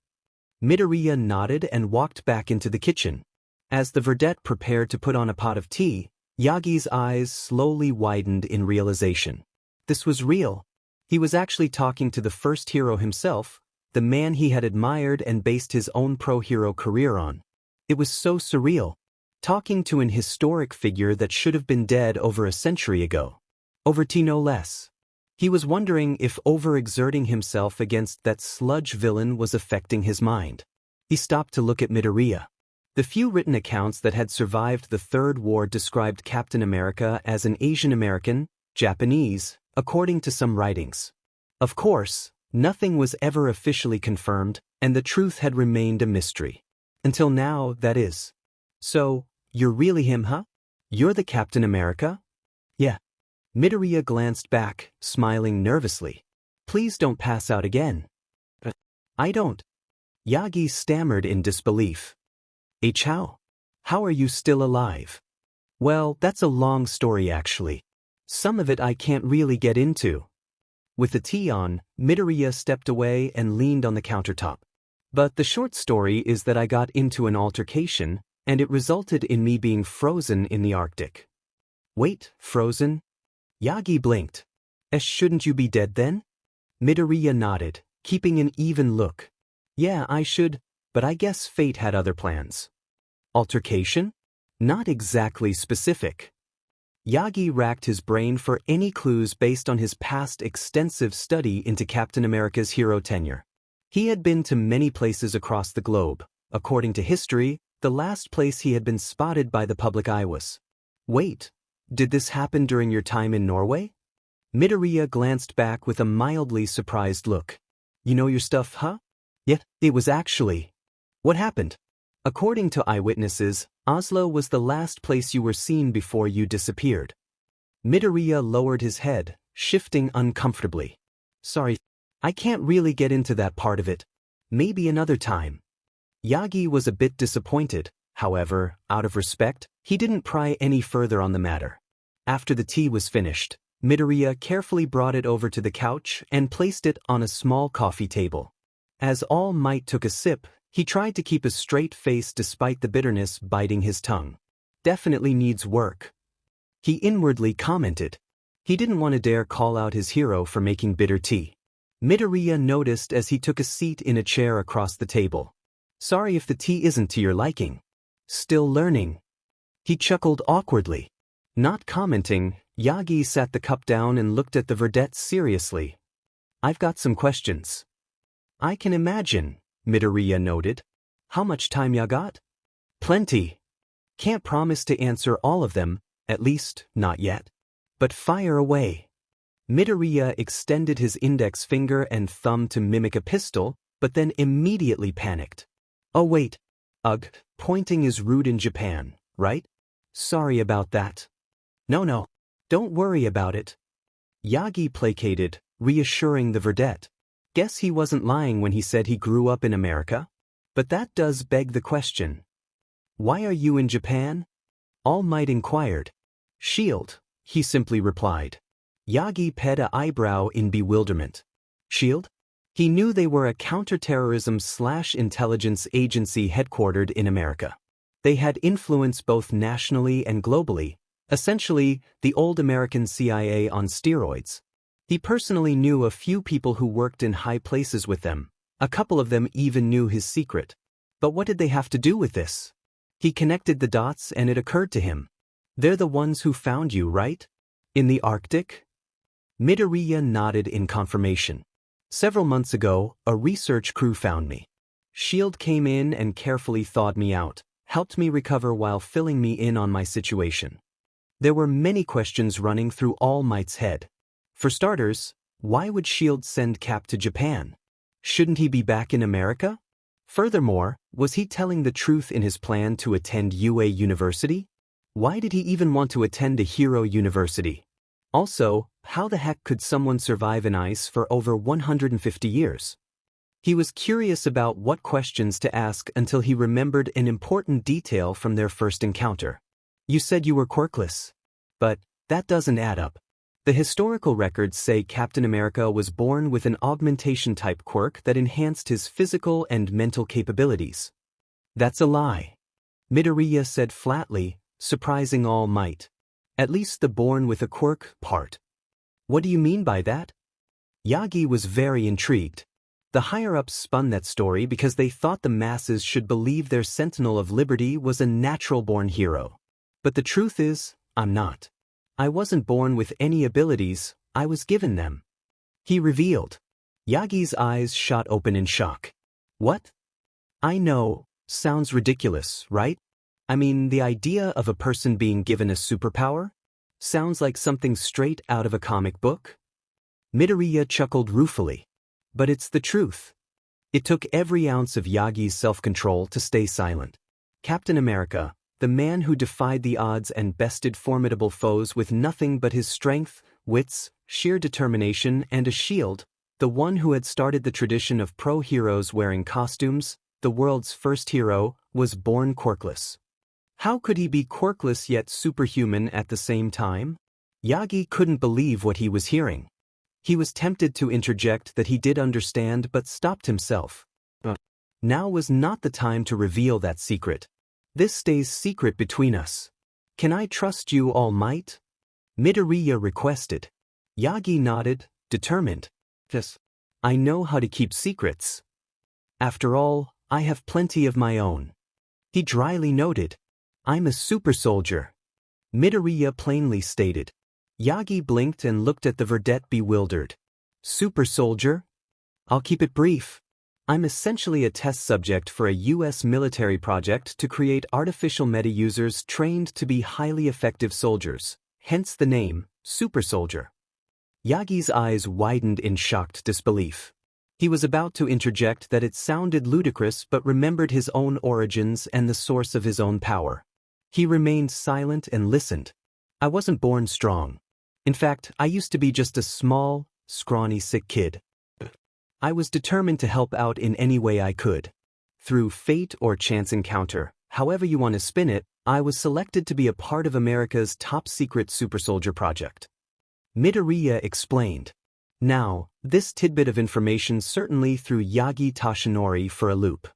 Midoriya nodded and walked back into the kitchen. As the verdette prepared to put on a pot of tea, Yagi's eyes slowly widened in realization. This was real. He was actually talking to the first hero himself, the man he had admired and based his own pro-hero career on. It was so surreal. Talking to an historic figure that should have been dead over a century ago. Over tea no less. He was wondering if overexerting himself against that sludge villain was affecting his mind. He stopped to look at Midoriya. The few written accounts that had survived the Third War described Captain America as an Asian American, Japanese, according to some writings. Of course, nothing was ever officially confirmed, and the truth had remained a mystery. Until now, that is. So, you're really him, huh? You're the Captain America? Yeah. Midoriya glanced back, smiling nervously. Please don't pass out again. I don't. Yagi stammered in disbelief. How are you still alive? Well, that's a long story actually. Some of it I can't really get into. With the tea on, Midoriya stepped away and leaned on the countertop. But the short story is that I got into an altercation, and it resulted in me being frozen in the Arctic. Wait, frozen? Yagi blinked. Shouldn't you be dead then? Midoriya nodded, keeping an even look. Yeah, I should, but I guess fate had other plans. Altercation? Not exactly specific. Yagi racked his brain for any clues based on his past extensive study into Captain America's hero tenure. He had been to many places across the globe. According to history, the last place he had been spotted by the public eye was. Wait, did this happen during your time in Norway? Midoriya glanced back with a mildly surprised look. You know your stuff, huh? Yeah, it was actually. What happened? According to eyewitnesses, Oslo was the last place you were seen before you disappeared. Midoriya lowered his head, shifting uncomfortably. Sorry, I can't really get into that part of it. Maybe another time. Yagi was a bit disappointed. However, out of respect, he didn't pry any further on the matter. After the tea was finished, Midoriya carefully brought it over to the couch and placed it on a small coffee table. As All Might took a sip, he tried to keep a straight face despite the bitterness biting his tongue. Definitely needs work. He inwardly commented. He didn't want to dare call out his hero for making bitter tea. Midoriya noticed as he took a seat in a chair across the table. Sorry if the tea isn't to your liking. Still learning. He chuckled awkwardly. Not commenting, Yagi sat the cup down and looked at the verdette seriously. I've got some questions. I can imagine, Midoriya noted. How much time ya got? Plenty. Can't promise to answer all of them, at least, not yet. But fire away. Midoriya extended his index finger and thumb to mimic a pistol, but then immediately panicked. Oh wait. Ugh, pointing is rude in Japan, right? Sorry about that. No, don't worry about it. Yagi placated, reassuring the verdette. Guess he wasn't lying when he said he grew up in America? But that does beg the question. Why are you in Japan? All Might inquired. Shield, he simply replied. Yagi ped an eyebrow in bewilderment. Shield? He knew they were a counterterrorism/intelligence agency headquartered in America. They had influence both nationally and globally, essentially the old American CIA on steroids. He personally knew a few people who worked in high places with them. A couple of them even knew his secret. But what did they have to do with this? He connected the dots and it occurred to him. They're the ones who found you, right? In the Arctic? Midoriya nodded in confirmation. Several months ago, a research crew found me. SHIELD came in and carefully thawed me out, helped me recover while filling me in on my situation. There were many questions running through All Might's head. For starters, why would SHIELD send Cap to Japan? Shouldn't he be back in America? Furthermore, was he telling the truth in his plan to attend UA University? Why did he even want to attend a hero university? Also, how the heck could someone survive in ice for over 150 years? He was curious about what questions to ask until he remembered an important detail from their first encounter. You said you were quirkless. But that doesn't add up. The historical records say Captain America was born with an augmentation-type quirk that enhanced his physical and mental capabilities. That's a lie. Midoriya said flatly, surprising All Might. At least the born with a quirk part. What do you mean by that? Yagi was very intrigued. The higher-ups spun that story because they thought the masses should believe their Sentinel of Liberty was a natural-born hero. But the truth is, I'm not. I wasn't born with any abilities, I was given them. He revealed. Yagi's eyes shot open in shock. What? I know, sounds ridiculous, right? I mean, the idea of a person being given a superpower? Sounds like something straight out of a comic book? Midoriya chuckled ruefully. But it's the truth. It took every ounce of Yagi's self-control to stay silent. Captain America, the man who defied the odds and bested formidable foes with nothing but his strength, wits, sheer determination, and a shield, the one who had started the tradition of pro-heroes wearing costumes, the world's first hero, was born quirkless. How could he be quirkless yet superhuman at the same time? Yagi couldn't believe what he was hearing. He was tempted to interject that he did understand but stopped himself. Now was not the time to reveal that secret. This stays secret between us. Can I trust you, All Might? Midoriya requested. Yagi nodded, determined. Yes. I know how to keep secrets. After all, I have plenty of my own. He dryly noted. I'm a super soldier. Midoriya plainly stated. Yagi blinked and looked at the verdette bewildered. Super soldier? I'll keep it brief. I'm essentially a test subject for a US military project to create artificial meta-users trained to be highly effective soldiers, hence the name, Super Soldier. Yagi's eyes widened in shocked disbelief. He was about to interject that it sounded ludicrous but remembered his own origins and the source of his own power. He remained silent and listened. I wasn't born strong. In fact, I used to be just a small, scrawny sick kid. I was determined to help out in any way I could. Through fate or chance encounter, however you want to spin it, I was selected to be a part of America's top-secret super soldier project. Midoriya explained. Now, this tidbit of information certainly threw Yagi Toshinori for a loop.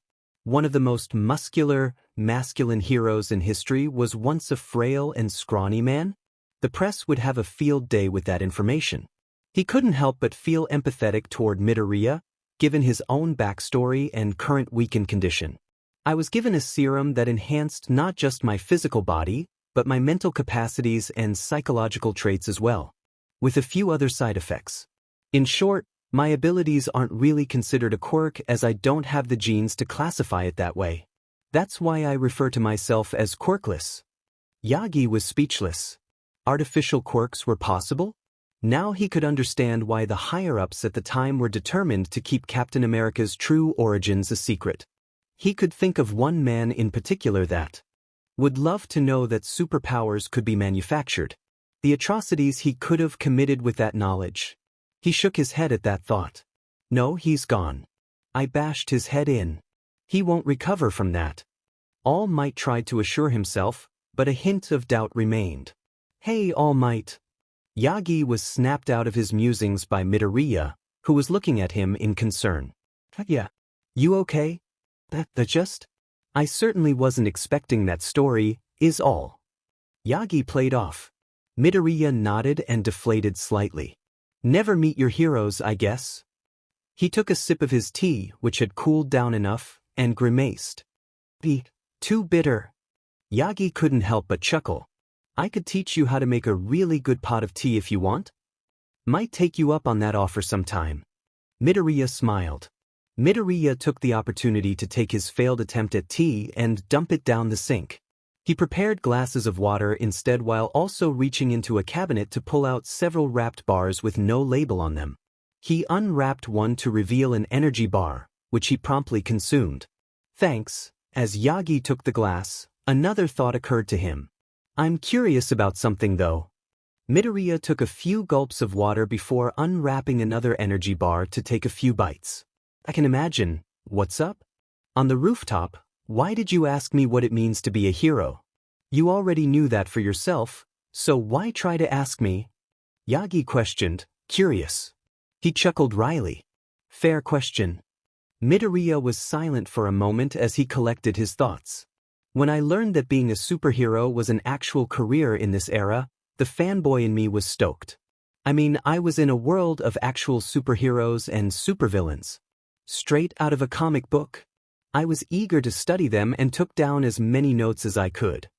One of the most muscular, masculine heroes in history was once a frail and scrawny man? The press would have a field day with that information. He couldn't help but feel empathetic toward Midoriya, given his own backstory and current weakened condition. I was given a serum that enhanced not just my physical body, but my mental capacities and psychological traits as well, with a few other side effects. In short, my abilities aren't really considered a quirk as I don't have the genes to classify it that way. That's why I refer to myself as quirkless. Yagi was speechless. Artificial quirks were possible? Now he could understand why the higher-ups at the time were determined to keep Captain America's true origins a secret. He could think of one man in particular that would love to know that superpowers could be manufactured. The atrocities he could have committed with that knowledge. He shook his head at that thought. No, he's gone. I bashed his head in. He won't recover from that. All Might tried to assure himself, but a hint of doubt remained. Hey, All Might. Yagi was snapped out of his musings by Midoriya, who was looking at him in concern. Yeah. You okay? That just? I certainly wasn't expecting that story, is all. Yagi played off. Midoriya nodded and deflated slightly. Never meet your heroes, I guess. He took a sip of his tea, which had cooled down enough, and grimaced. Too bitter. Yagi couldn't help but chuckle. I could teach you how to make a really good pot of tea if you want. Might take you up on that offer sometime. Midoriya smiled. Midoriya took the opportunity to take his failed attempt at tea and dump it down the sink. He prepared glasses of water instead while also reaching into a cabinet to pull out several wrapped bars with no label on them. He unwrapped one to reveal an energy bar, which he promptly consumed. Thanks. As Yagi took the glass, another thought occurred to him. I'm curious about something though. Midoriya took a few gulps of water before unwrapping another energy bar to take a few bites. I can imagine. What's up? On the rooftop, why did you ask me what it means to be a hero? You already knew that for yourself, so why try to ask me? Yagi questioned, curious. He chuckled wryly. Fair question. Midoriya was silent for a moment as he collected his thoughts. When I learned that being a superhero was an actual career in this era, the fanboy in me was stoked. I mean, I was in a world of actual superheroes and supervillains. Straight out of a comic book. I was eager to study them and took down as many notes as I could.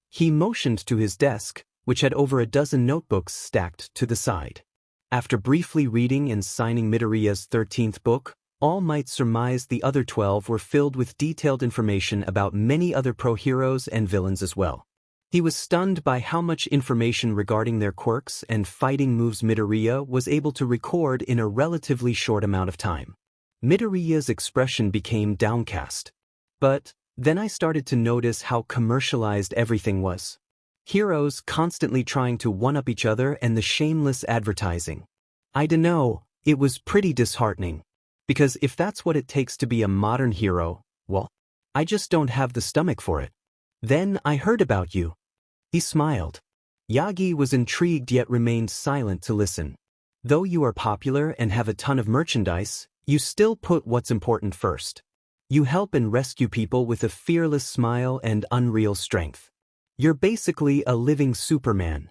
He motioned to his desk, which had over a dozen notebooks stacked to the side. After briefly reading and signing Midoriya's 13th book, All Might surmised the other 12 were filled with detailed information about many other pro-heroes and villains as well. He was stunned by how much information regarding their quirks and fighting moves Midoriya was able to record in a relatively short amount of time. Midoriya's expression became downcast. But then I started to notice how commercialized everything was. Heroes constantly trying to one-up each other and the shameless advertising. I dunno, it was pretty disheartening. Because if that's what it takes to be a modern hero, well, I just don't have the stomach for it. Then I heard about you. He smiled. Yagi was intrigued yet remained silent to listen. Though you are popular and have a ton of merchandise, you still put what's important first. You help and rescue people with a fearless smile and unreal strength. You're basically a living Superman.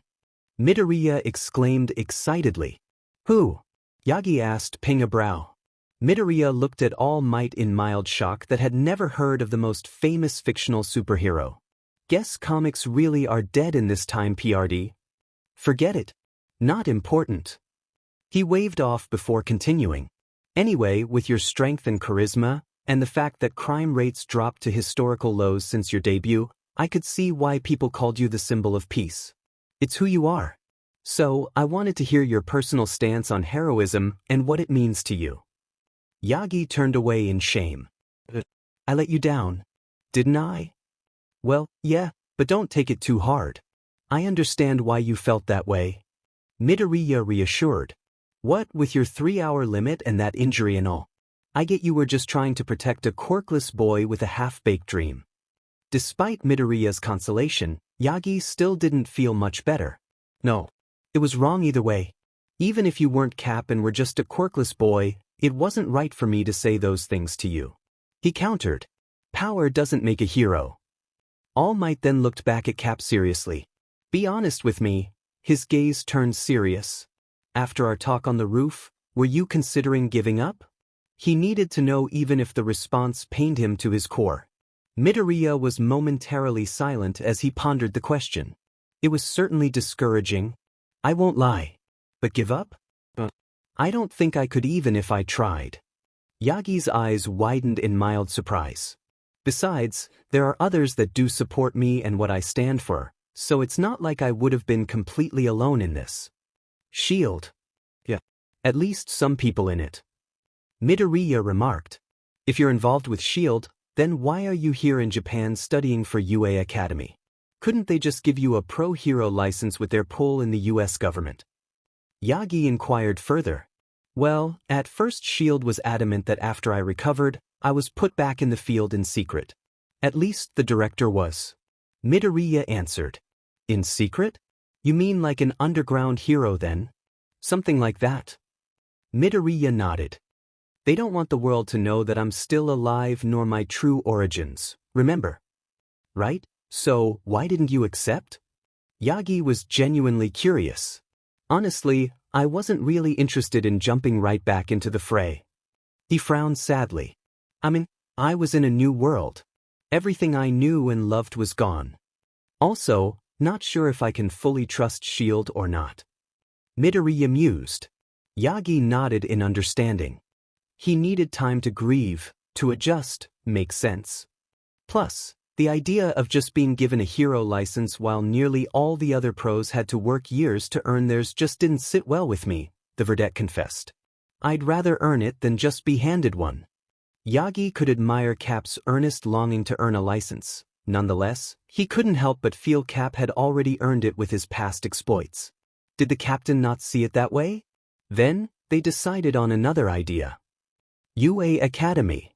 Midoriya exclaimed excitedly. Who? Yagi asked, ping a brow. Midoriya looked at All Might in mild shock that had never heard of the most famous fictional superhero. Guess comics really are dead in this time, PRD. Forget it. Not important. He waved off before continuing. Anyway, with your strength and charisma, and the fact that crime rates dropped to historical lows since your debut, I could see why people called you the symbol of peace. It's who you are. So, I wanted to hear your personal stance on heroism and what it means to you. Yagi turned away in shame. I let you down, didn't I? Well, yeah, but don't take it too hard. I understand why you felt that way. Midoriya reassured. What with your 3-hour limit and that injury and all? I get you were just trying to protect a quirkless boy with a half-baked dream. Despite Midoriya's consolation, Yagi still didn't feel much better. No, it was wrong either way. Even if you weren't Cap and were just a quirkless boy, it wasn't right for me to say those things to you. He countered. Power doesn't make a hero. All Might then looked back at Cap seriously. Be honest with me. His gaze turned serious. After our talk on the roof, were you considering giving up? He needed to know even if the response pained him to his core. Midoriya was momentarily silent as he pondered the question. It was certainly discouraging. I won't lie. But give up? I don't think I could even if I tried. Yagi's eyes widened in mild surprise. Besides, there are others that do support me and what I stand for, so it's not like I would have been completely alone in this. SHIELD. Yeah. At least some people in it. Midoriya remarked. If you're involved with SHIELD, then why are you here in Japan studying for UA Academy? Couldn't they just give you a pro-hero license with their pull in the US government? Yagi inquired further. Well, at first SHIELD was adamant that after I recovered, I was put back in the field in secret. At least the director was. Midoriya answered. In secret? You mean like an underground hero then? Something like that. Midoriya nodded. They don't want the world to know that I'm still alive nor my true origins, remember? Right? So, why didn't you accept? Yagi was genuinely curious. Honestly, I wasn't really interested in jumping right back into the fray. He frowned sadly. I was in a new world. Everything I knew and loved was gone. Also, not sure if I can fully trust SHIELD or not. Midoriya mused. Yagi nodded in understanding. He needed time to grieve, to adjust, make sense. Plus, the idea of just being given a hero license while nearly all the other pros had to work years to earn theirs just didn't sit well with me, the vedette confessed. I'd rather earn it than just be handed one. Yagi could admire Cap's earnest longing to earn a license. Nonetheless, he couldn't help but feel Cap had already earned it with his past exploits. Did the captain not see it that way? Then, they decided on another idea. UA Academy.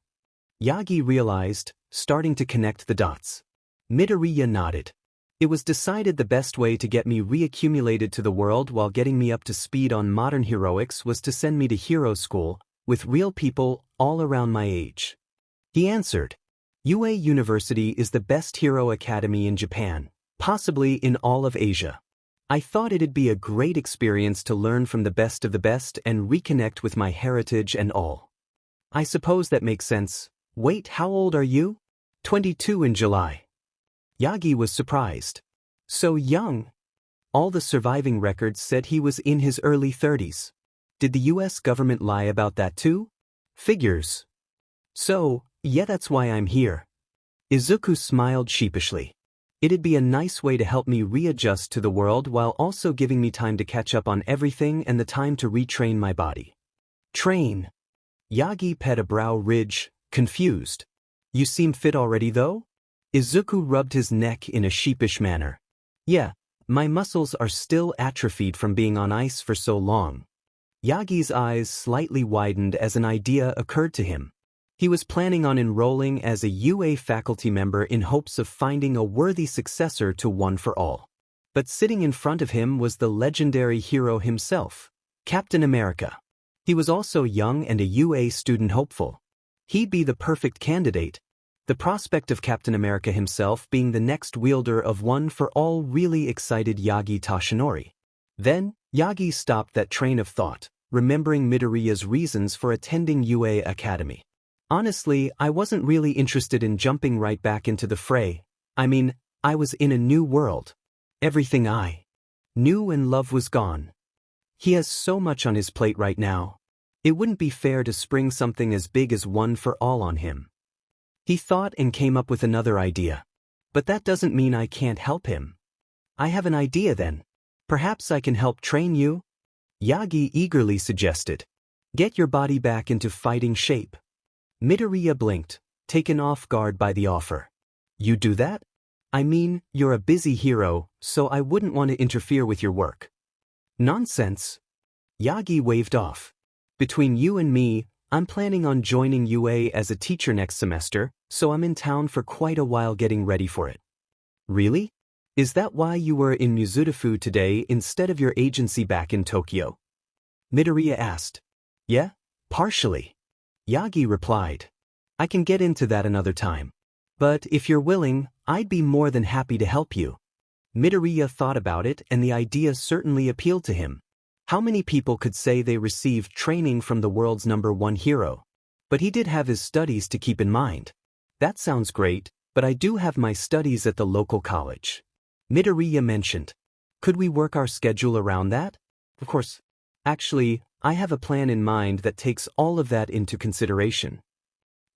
Yagi realized, starting to connect the dots. Midoriya nodded. It was decided the best way to get me reaccumulated to the world while getting me up to speed on modern heroics was to send me to hero school, with real people all around my age. He answered. UA University is the best hero academy in Japan, possibly in all of Asia. I thought it'd be a great experience to learn from the best of the best and reconnect with my heritage and all. I suppose that makes sense. Wait, how old are you? 22 in July. Yagi was surprised. So young. All the surviving records said he was in his early 30s. Did the US government lie about that too? Figures. So, yeah, that's why I'm here. Izuku smiled sheepishly. It'd be a nice way to help me readjust to the world while also giving me time to catch up on everything and the time to retrain my body. Train. Yagi pet a brow ridge, confused. You seem fit already though? Izuku rubbed his neck in a sheepish manner. Yeah, my muscles are still atrophied from being on ice for so long. Yagi's eyes slightly widened as an idea occurred to him. He was planning on enrolling as a UA faculty member in hopes of finding a worthy successor to One for All. But sitting in front of him was the legendary hero himself, Captain America. He was also young and a UA student hopeful. He'd be the perfect candidate. The prospect of Captain America himself being the next wielder of One for All really excited Yagi Toshinori. Then, Yagi stopped that train of thought, remembering Midoriya's reasons for attending UA Academy. Honestly, I wasn't really interested in jumping right back into the fray. I mean, I was in a new world. Everything I knew and loved was gone. He has so much on his plate right now. It wouldn't be fair to spring something as big as One for All on him. He thought and came up with another idea. But that doesn't mean I can't help him. I have an idea then. Perhaps I can help train you? Yagi eagerly suggested. Get your body back into fighting shape. Midoriya blinked, taken off guard by the offer. You do that? I mean, you're a busy hero, so I wouldn't want to interfere with your work. Nonsense. Yagi waved off. Between you and me, I'm planning on joining UA as a teacher next semester, so I'm in town for quite a while getting ready for it. Really? Is that why you were in Mizudafu today instead of your agency back in Tokyo? Midoriya asked. Yeah, partially. Yagi replied. I can get into that another time. But if you're willing, I'd be more than happy to help you. Midoriya thought about it and the idea certainly appealed to him. How many people could say they received training from the world's #1 hero? But he did have his studies to keep in mind. That sounds great, but I do have my studies at the local college. Midoriya mentioned. Could we work our schedule around that? Of course. Actually, I have a plan in mind that takes all of that into consideration.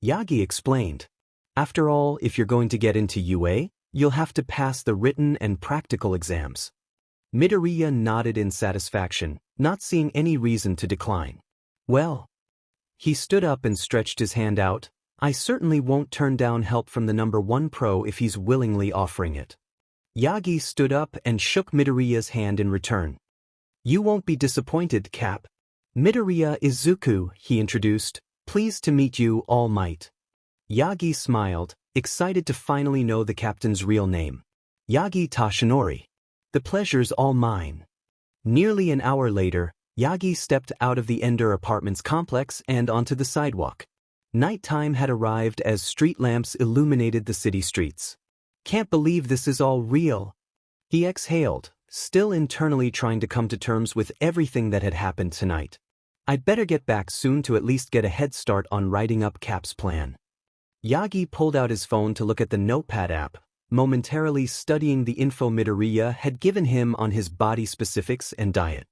Yagi explained. After all, if you're going to get into UA, you'll have to pass the written and practical exams. Midoriya nodded in satisfaction, not seeing any reason to decline. Well. He stood up and stretched his hand out. I certainly won't turn down help from the #1 pro if he's willingly offering it. Yagi stood up and shook Midoriya's hand in return. You won't be disappointed, Cap. Midoriya Izuku, he introduced. Pleased to meet you, All Might. Yagi smiled, excited to finally know the captain's real name. Yagi Toshinori. The pleasure's all mine. Nearly an hour later, Yagi stepped out of the Ender Apartments complex and onto the sidewalk. Nighttime had arrived as street lamps illuminated the city streets. Can't believe this is all real. He exhaled, still internally trying to come to terms with everything that had happened tonight. I'd better get back soon to at least get a head start on writing up Cap's plan. Yagi pulled out his phone to look at the Notepad app, momentarily studying the info Midoriya had given him on his body specifics and diet.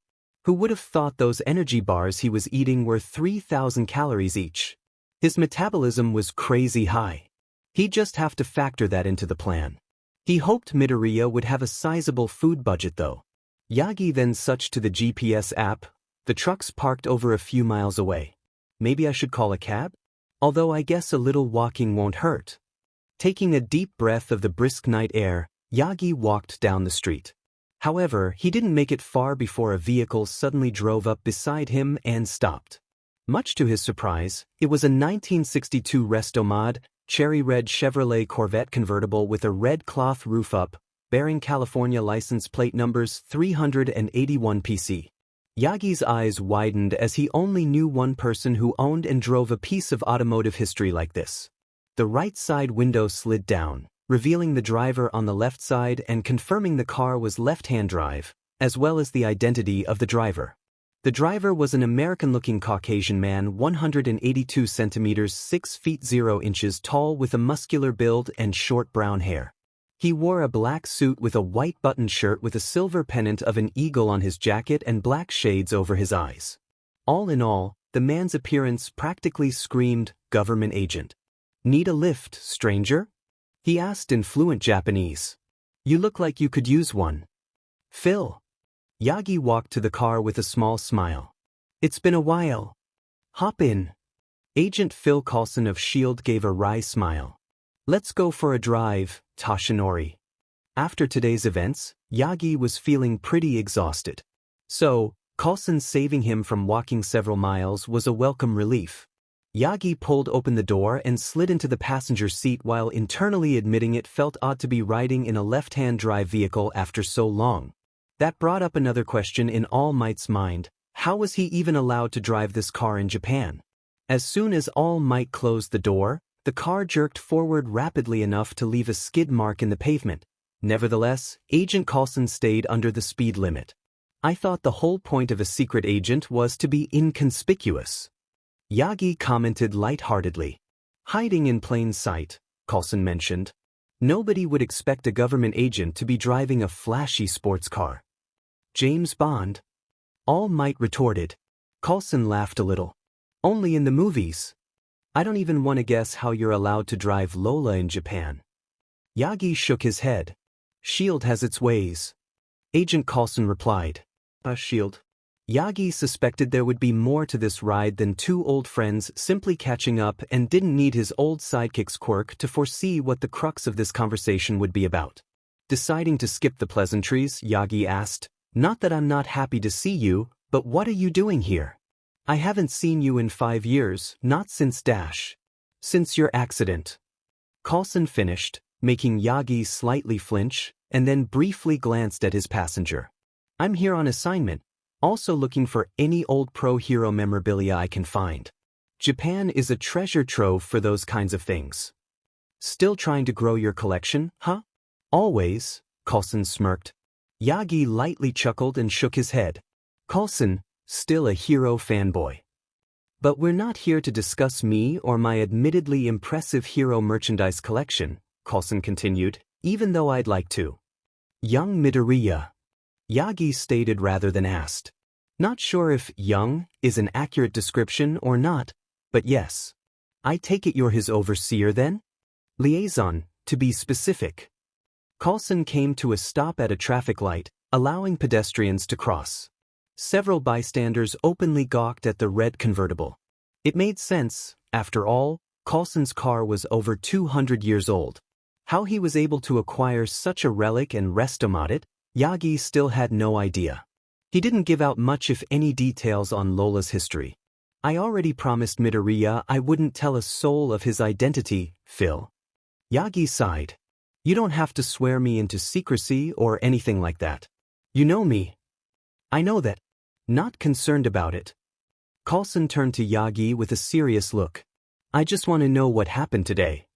Who would have thought those energy bars he was eating were 3,000 calories each? His metabolism was crazy high. He'd just have to factor that into the plan. He hoped Midoriya would have a sizable food budget though. Yagi then switched to the GPS app. The truck's parked over a few miles away. Maybe I should call a cab? Although I guess a little walking won't hurt. Taking a deep breath of the brisk night air, Yagi walked down the street. However, he didn't make it far before a vehicle suddenly drove up beside him and stopped. Much to his surprise, it was a 1962 Restomod, cherry red Chevrolet Corvette convertible with a red cloth roof up, bearing California license plate numbers 381 PC. Yagi's eyes widened as he only knew one person who owned and drove a piece of automotive history like this. The right side window slid down, revealing the driver on the left side and confirming the car was left-hand drive, as well as the identity of the driver. The driver was an American-looking Caucasian man 182 centimeters 6 feet 0 inches tall with a muscular build and short brown hair. He wore a black suit with a white button shirt with a silver pennant of an eagle on his jacket and black shades over his eyes. All in all, the man's appearance practically screamed government agent. "Need a lift, stranger?" he asked in fluent Japanese. "You look like you could use one." "Phil." Yagi walked to the car with a small smile. "It's been a while. Hop in." Agent Phil Coulson of S.H.I.E.L.D. gave a wry smile. "Let's go for a drive, Toshinori." After today's events, Yagi was feeling pretty exhausted. So, Coulson saving him from walking several miles was a welcome relief. Yagi pulled open the door and slid into the passenger seat while internally admitting it felt odd to be riding in a left-hand drive vehicle after so long. That brought up another question in All Might's mind: how was he even allowed to drive this car in Japan? As soon as All Might closed the door, the car jerked forward rapidly enough to leave a skid mark in the pavement. Nevertheless, Agent Coulson stayed under the speed limit. "I thought the whole point of a secret agent was to be inconspicuous," Yagi commented lightheartedly. "Hiding in plain sight," Coulson mentioned. "Nobody would expect a government agent to be driving a flashy sports car." "James Bond?" All Might retorted. Coulson laughed a little. "Only in the movies. I don't even want to guess how you're allowed to drive Lola in Japan." Yagi shook his head. "S.H.I.E.L.D. has its ways," Agent Coulson replied. S.H.I.E.L.D. Yagi suspected there would be more to this ride than two old friends simply catching up and didn't need his old sidekick's quirk to foresee what the crux of this conversation would be about. Deciding to skip the pleasantries, Yagi asked, "Not that I'm not happy to see you, but what are you doing here? I haven't seen you in 5 years, not since since your accident." Coulson finished, making Yagi slightly flinch, and then briefly glanced at his passenger. "I'm here on assignment, also looking for any old pro-hero memorabilia I can find. Japan is a treasure trove for those kinds of things." "Still trying to grow your collection, huh?" "Always," Coulson smirked. Yagi lightly chuckled and shook his head. "Coulson, still a hero fanboy. But we're not here to discuss me or my admittedly impressive hero merchandise collection," Coulson continued, "even though I'd like to." "Young Midoriya," Yagi stated rather than asked. Not sure if young is an accurate description or not, but yes. "I take it you're his overseer then?" "Liaison, to be specific." Coulson came to a stop at a traffic light, allowing pedestrians to cross. Several bystanders openly gawked at the red convertible. It made sense, after all, Coulson's car was over 200 years old. How he was able to acquire such a relic and restomod it, Yagi still had no idea. He didn't give out much if any details on Lola's history. "I already promised Midoriya I wouldn't tell a soul of his identity, Phil." Yagi sighed. "You don't have to swear me into secrecy or anything like that. You know me." "I know that." "Not concerned about it." Coulson turned to Yagi with a serious look. "I just want to know what happened today."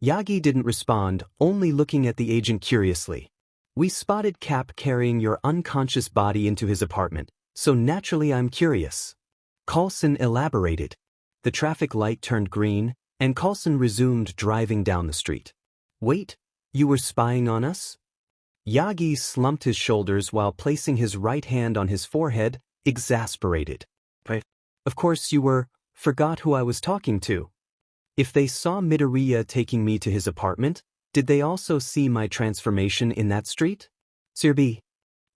Yagi didn't respond, only looking at the agent curiously. "We spotted Cap carrying your unconscious body into his apartment, so naturally I'm curious." Coulson elaborated. The traffic light turned green, and Coulson resumed driving down the street. "Wait, you were spying on us?" Yagi slumped his shoulders while placing his right hand on his forehead, exasperated. "Of course you were, forgot who I was talking to." "If they saw Midoriya taking me to his apartment, did they also see my transformation in that street?" "Sirbi."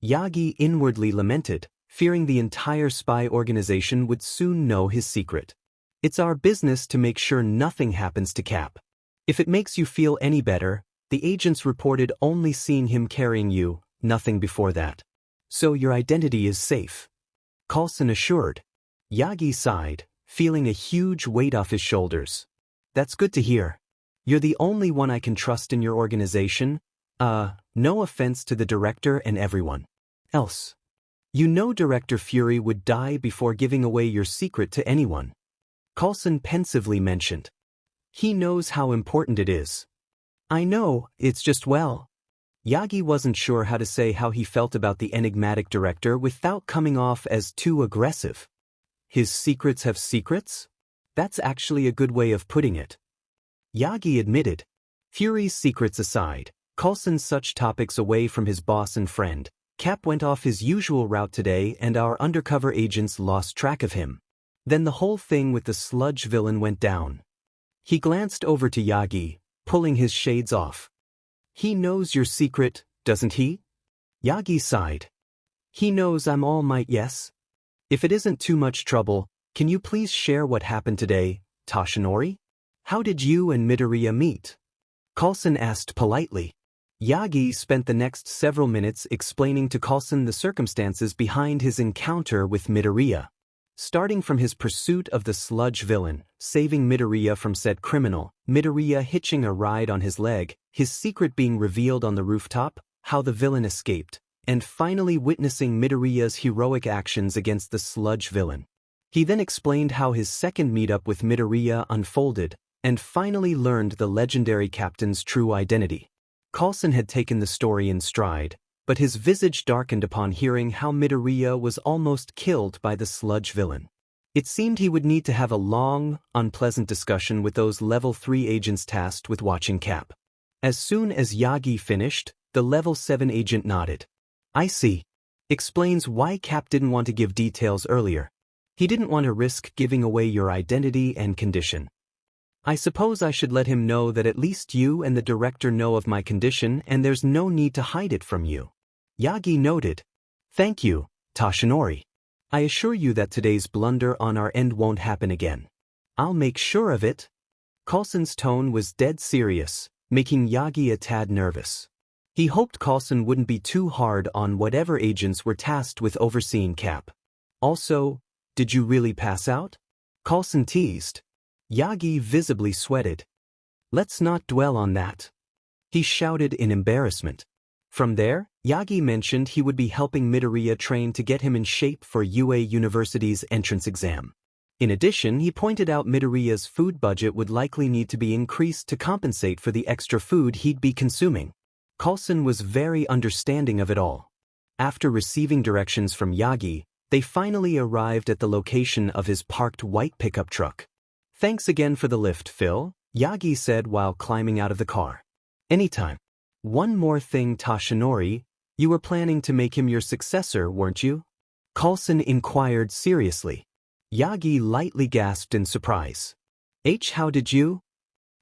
Yagi inwardly lamented, fearing the entire spy organization would soon know his secret. "It's our business to make sure nothing happens to Cap. If it makes you feel any better, the agents reported only seeing him carrying you, nothing before that. So your identity is safe. Coulson assured. Yagi sighed, feeling a huge weight off his shoulders. That's good to hear. You're the only one I can trust in your organization. No offense to the director and everyone else. You know Director Fury would die before giving away your secret to anyone. Coulson pensively mentioned. He knows how important it is. I know, it's just well. Yagi wasn't sure how to say how he felt about the enigmatic director without coming off as too aggressive. His secrets have secrets? That's actually a good way of putting it. Yagi admitted. Fury's secrets aside, Coulson's such topics away from his boss and friend. Cap went off his usual route today and our undercover agents lost track of him. Then the whole thing with the sludge villain went down. He glanced over to Yagi, pulling his shades off. He knows your secret, doesn't he? Yagi sighed. He knows I'm All Might, yes? If it isn't too much trouble, can you please share what happened today, Toshinori? How did you and Midoriya meet? Coulson asked politely. Yagi spent the next several minutes explaining to Coulson the circumstances behind his encounter with Midoriya. Starting from his pursuit of the sludge villain, saving Midoriya from said criminal, Midoriya hitching a ride on his leg, his secret being revealed on the rooftop, how the villain escaped, and finally witnessing Midoriya's heroic actions against the sludge villain. He then explained how his second meetup with Midoriya unfolded, and finally learned the legendary captain's true identity. Coulson had taken the story in stride, but his visage darkened upon hearing how Midoriya was almost killed by the sludge villain. It seemed he would need to have a long, unpleasant discussion with those Level 3 agents tasked with watching Cap. As soon as Yagi finished, the Level 7 agent nodded. I see. Explains why Cap didn't want to give details earlier. He didn't want to risk giving away your identity and condition. I suppose I should let him know that at least you and the director know of my condition and there's no need to hide it from you. Yagi noted. Thank you, Toshinori. I assure you that today's blunder on our end won't happen again. I'll make sure of it. Coulson's tone was dead serious, making Yagi a tad nervous. He hoped Coulson wouldn't be too hard on whatever agents were tasked with overseeing Cap. Also, did you really pass out? Coulson teased. Yagi visibly sweated. Let's not dwell on that. He shouted in embarrassment. From there, Yagi mentioned he would be helping Midoriya train to get him in shape for UA University's entrance exam. In addition, he pointed out Midoriya's food budget would likely need to be increased to compensate for the extra food he'd be consuming. Coulson was very understanding of it all. After receiving directions from Yagi, they finally arrived at the location of his parked white pickup truck. Thanks again for the lift, Phil, Yagi said while climbing out of the car. Anytime. One more thing, Toshinori, you were planning to make him your successor, weren't you? Coulson inquired seriously. Yagi lightly gasped in surprise. How did you?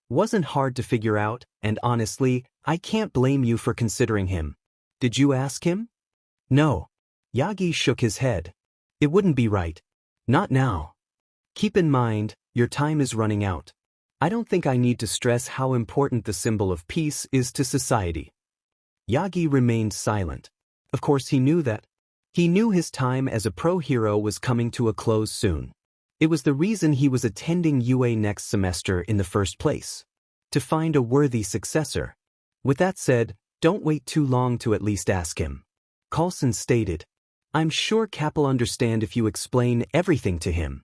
Wasn't hard to figure out, and honestly, I can't blame you for considering him. Did you ask him? No. Yagi shook his head. It wouldn't be right. Not now. Keep in mind, your time is running out. I don't think I need to stress how important the symbol of peace is to society. Yagi remained silent. Of course he knew that. He knew his time as a pro-hero was coming to a close soon. It was the reason he was attending UA next semester in the first place. To find a worthy successor. With that said, don't wait too long to at least ask him. Coulson stated. I'm sure Cap'll understand if you explain everything to him.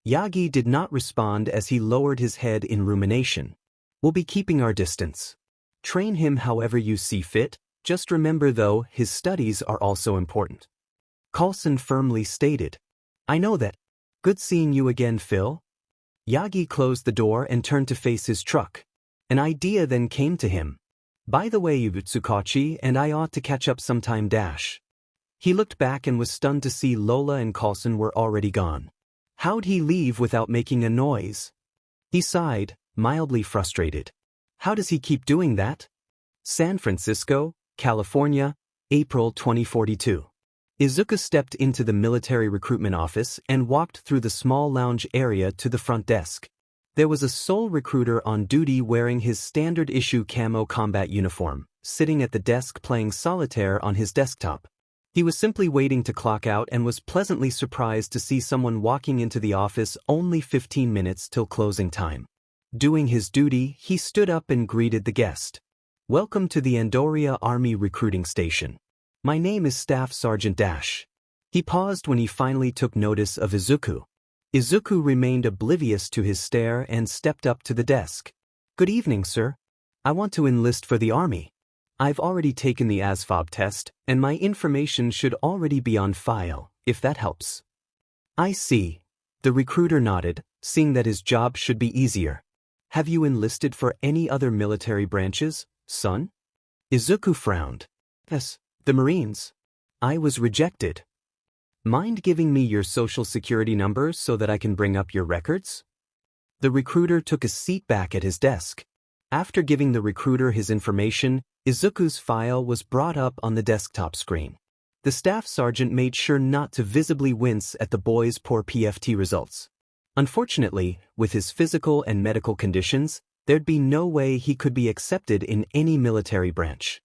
Yagi did not respond as he lowered his head in rumination. We'll be keeping our distance. Train him however you see fit, just remember though, his studies are also important. Coulson firmly stated. I know that. Good seeing you again, Phil. Yagi closed the door and turned to face his truck. An idea then came to him. By the way, Tsukachi and I ought to catch up sometime. He looked back and was stunned to see Lola and Coulson were already gone. How'd he leave without making a noise? He sighed, mildly frustrated. How does he keep doing that? San Francisco, California, April 2042. Izuku stepped into the military recruitment office and walked through the small lounge area to the front desk. There was a sole recruiter on duty wearing his standard issue camo combat uniform, sitting at the desk playing solitaire on his desktop. He was simply waiting to clock out and was pleasantly surprised to see someone walking into the office only 15 minutes till closing time. Doing his duty, he stood up and greeted the guest. "Welcome to the Andoria Army Recruiting Station. My name is Staff Sergeant Dash." He paused when he finally took notice of Izuku. Izuku remained oblivious to his stare and stepped up to the desk. "Good evening, sir. I want to enlist for the army. I've already taken the ASVAB test, and my information should already be on file, if that helps." "I see." The recruiter nodded, seeing that his job should be easier. "Have you enlisted for any other military branches, son?" Izuku frowned. "Yes, the Marines. I was rejected." "Mind giving me your social security number so that I can bring up your records?" The recruiter took a seat back at his desk. After giving the recruiter his information, Izuku's file was brought up on the desktop screen. The staff sergeant made sure not to visibly wince at the boy's poor PFT results. Unfortunately, with his physical and medical conditions, there'd be no way he could be accepted in any military branch.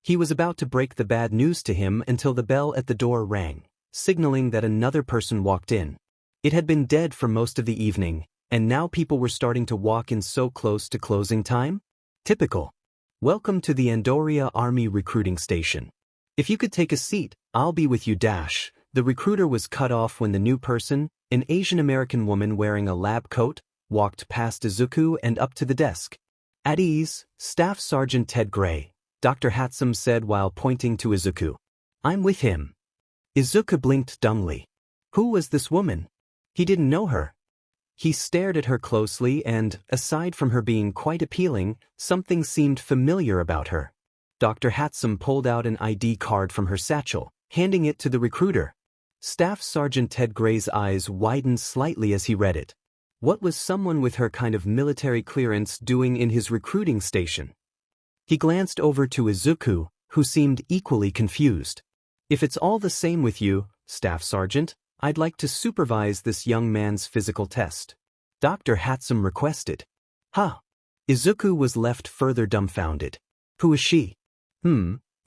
He was about to break the bad news to him until the bell at the door rang, signaling that another person walked in. It had been dead for most of the evening, and now people were starting to walk in so close to closing time? Typical. "Welcome to the Andoria Army Recruiting Station. If you could take a seat, I'll be with you." Dash. The recruiter was cut off when the new person, an Asian American woman wearing a lab coat, walked past Izuku and up to the desk. "At ease, Staff Sergeant Ted Gray," Dr. Hatsum said while pointing to Izuku. "I'm with him." Izuku blinked dumbly. Who was this woman? He didn't know her. He stared at her closely and, aside from her being quite appealing, something seemed familiar about her. Dr. Hatsum pulled out an ID card from her satchel, handing it to the recruiter. Staff Sergeant Ted Gray's eyes widened slightly as he read it. What was someone with her kind of military clearance doing in his recruiting station? He glanced over to Izuku, who seemed equally confused. "If it's all the same with you, Staff Sergeant, I'd like to supervise this young man's physical test," Dr. Hatsum requested. "Huh." Izuku was left further dumbfounded. Who is she?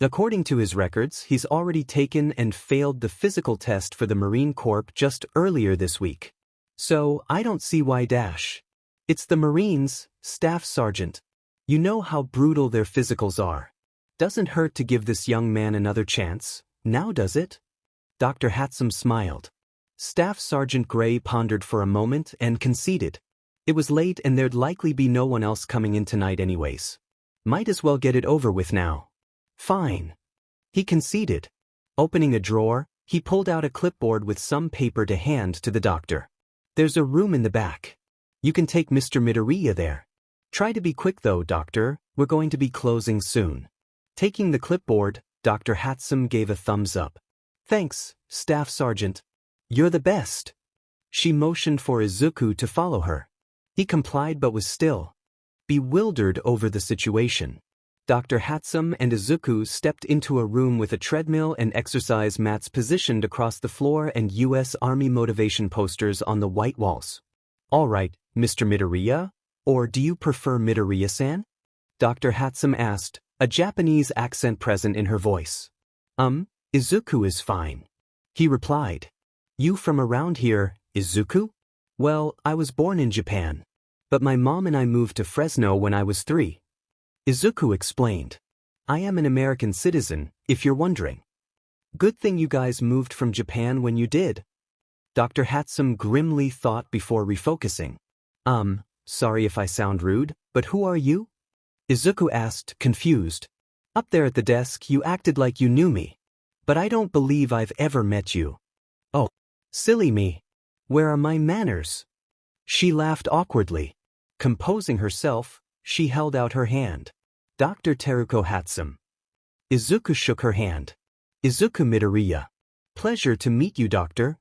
According to his records, he's already taken and failed the physical test for the Marine Corps just earlier this week. So, I don't see why Dash. It's the Marines, Staff Sergeant. You know how brutal their physicals are. Doesn't hurt to give this young man another chance, now does it? Dr. Hatsum smiled. Staff Sergeant Gray pondered for a moment and conceded. It was late and there'd likely be no one else coming in tonight anyways. Might as well get it over with now. Fine. He conceded. Opening a drawer, he pulled out a clipboard with some paper to hand to the doctor. "There's a room in the back. You can take Mr. Midoriya there. Try to be quick though, doctor, we're going to be closing soon." Taking the clipboard, Dr. Hatsum gave a thumbs up. "Thanks, Staff Sergeant. You're the best." She motioned for Izuku to follow her. He complied but was still bewildered over the situation. Dr. Hatsum and Izuku stepped into a room with a treadmill and exercise mats positioned across the floor and U.S. Army motivation posters on the white walls. "All right, Mr. Midoriya, or do you prefer Midoriya-san?" Dr. Hatsum asked, a Japanese accent present in her voice. Izuku is fine," he replied. "You from around here, Izuku?" "Well, I was born in Japan, but my mom and I moved to Fresno when I was 3. Izuku explained. "I am an American citizen, if you're wondering." "Good thing you guys moved from Japan when you did," Dr. Hatsum grimly thought before refocusing. Sorry if I sound rude, but who are you?" Izuku asked, confused. "Up there at the desk you acted like you knew me. But I don't believe I've ever met you." "Oh, silly me. Where are my manners?" She laughed awkwardly. Composing herself, she held out her hand. "Dr. Teruko Hatsum." Izuku shook her hand. "Izuku Midoriya. Pleasure to meet you, doctor."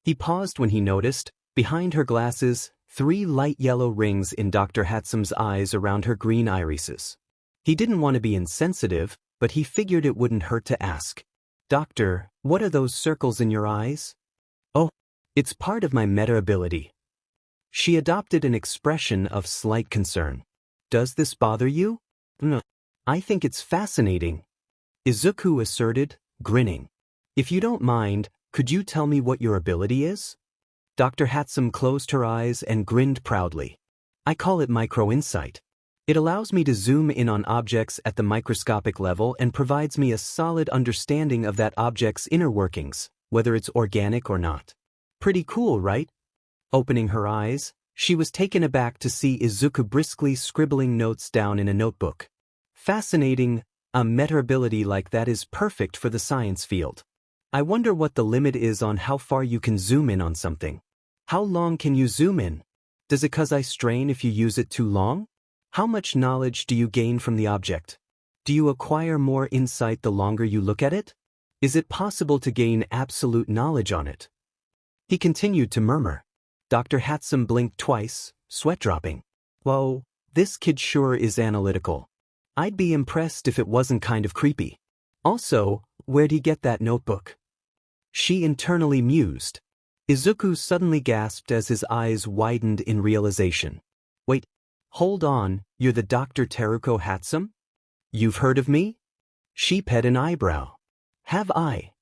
He paused when he noticed, behind her glasses, 3 light yellow rings in Dr. Hatsum's eyes around her green irises. He didn't want to be insensitive, but he figured it wouldn't hurt to ask. "Doctor, what are those circles in your eyes?" "Oh, it's part of my meta ability." She adopted an expression of slight concern. "Does this bother you?" "No." I think it's fascinating, Izuku asserted, grinning. If you don't mind, could you tell me what your ability is? Dr. Hatsum closed her eyes and grinned proudly. I call it micro-insight. It allows me to zoom in on objects at the microscopic level and provides me a solid understanding of that object's inner workings, whether it's organic or not. Pretty cool, right? Opening her eyes, she was taken aback to see Izuku briskly scribbling notes down in a notebook. Fascinating, a meta ability like that is perfect for the science field. I wonder what the limit is on how far you can zoom in on something. How long can you zoom in? Does it cause eye strain if you use it too long? How much knowledge do you gain from the object? Do you acquire more insight the longer you look at it? Is it possible to gain absolute knowledge on it? He continued to murmur. Dr. Hatsum blinked twice, sweat dropping. Whoa, this kid sure is analytical. I'd be impressed if it wasn't kind of creepy. Also, where'd he get that notebook? She internally mused. Izuku suddenly gasped as his eyes widened in realization. Wait, hold on, you're the Dr. Teruko Hatsum? You've heard of me? She pet an eyebrow. Have I?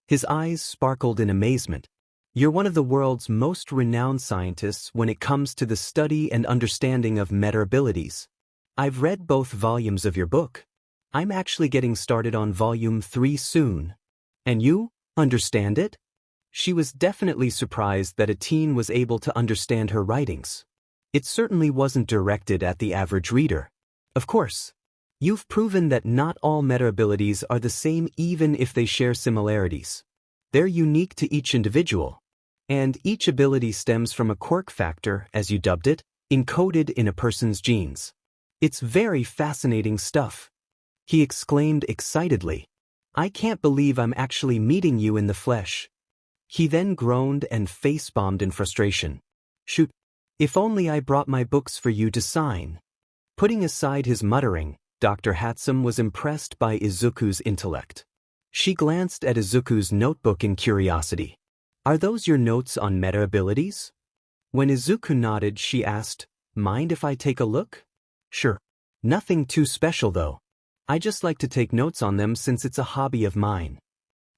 His eyes sparkled in amazement. You're one of the world's most renowned scientists when it comes to the study and understanding of meta abilities. I've read both volumes of your book. I'm actually getting started on volume 3 soon. And you? Understand it? She was definitely surprised that a teen was able to understand her writings. It certainly wasn't directed at the average reader. Of course. You've proven that not all meta abilities are the same even if they share similarities. They're unique to each individual. And each ability stems from a quirk factor, as you dubbed it, encoded in a person's genes. It's very fascinating stuff. He exclaimed excitedly. I can't believe I'm actually meeting you in the flesh. He then groaned and face-bombed in frustration. Shoot, if only I brought my books for you to sign. Putting aside his muttering, Dr. Hatsum was impressed by Izuku's intellect. She glanced at Izuku's notebook in curiosity. Are those your notes on meta abilities? When Izuku nodded, she asked, Mind if I take a look? Sure. Nothing too special though. I just like to take notes on them since it's a hobby of mine.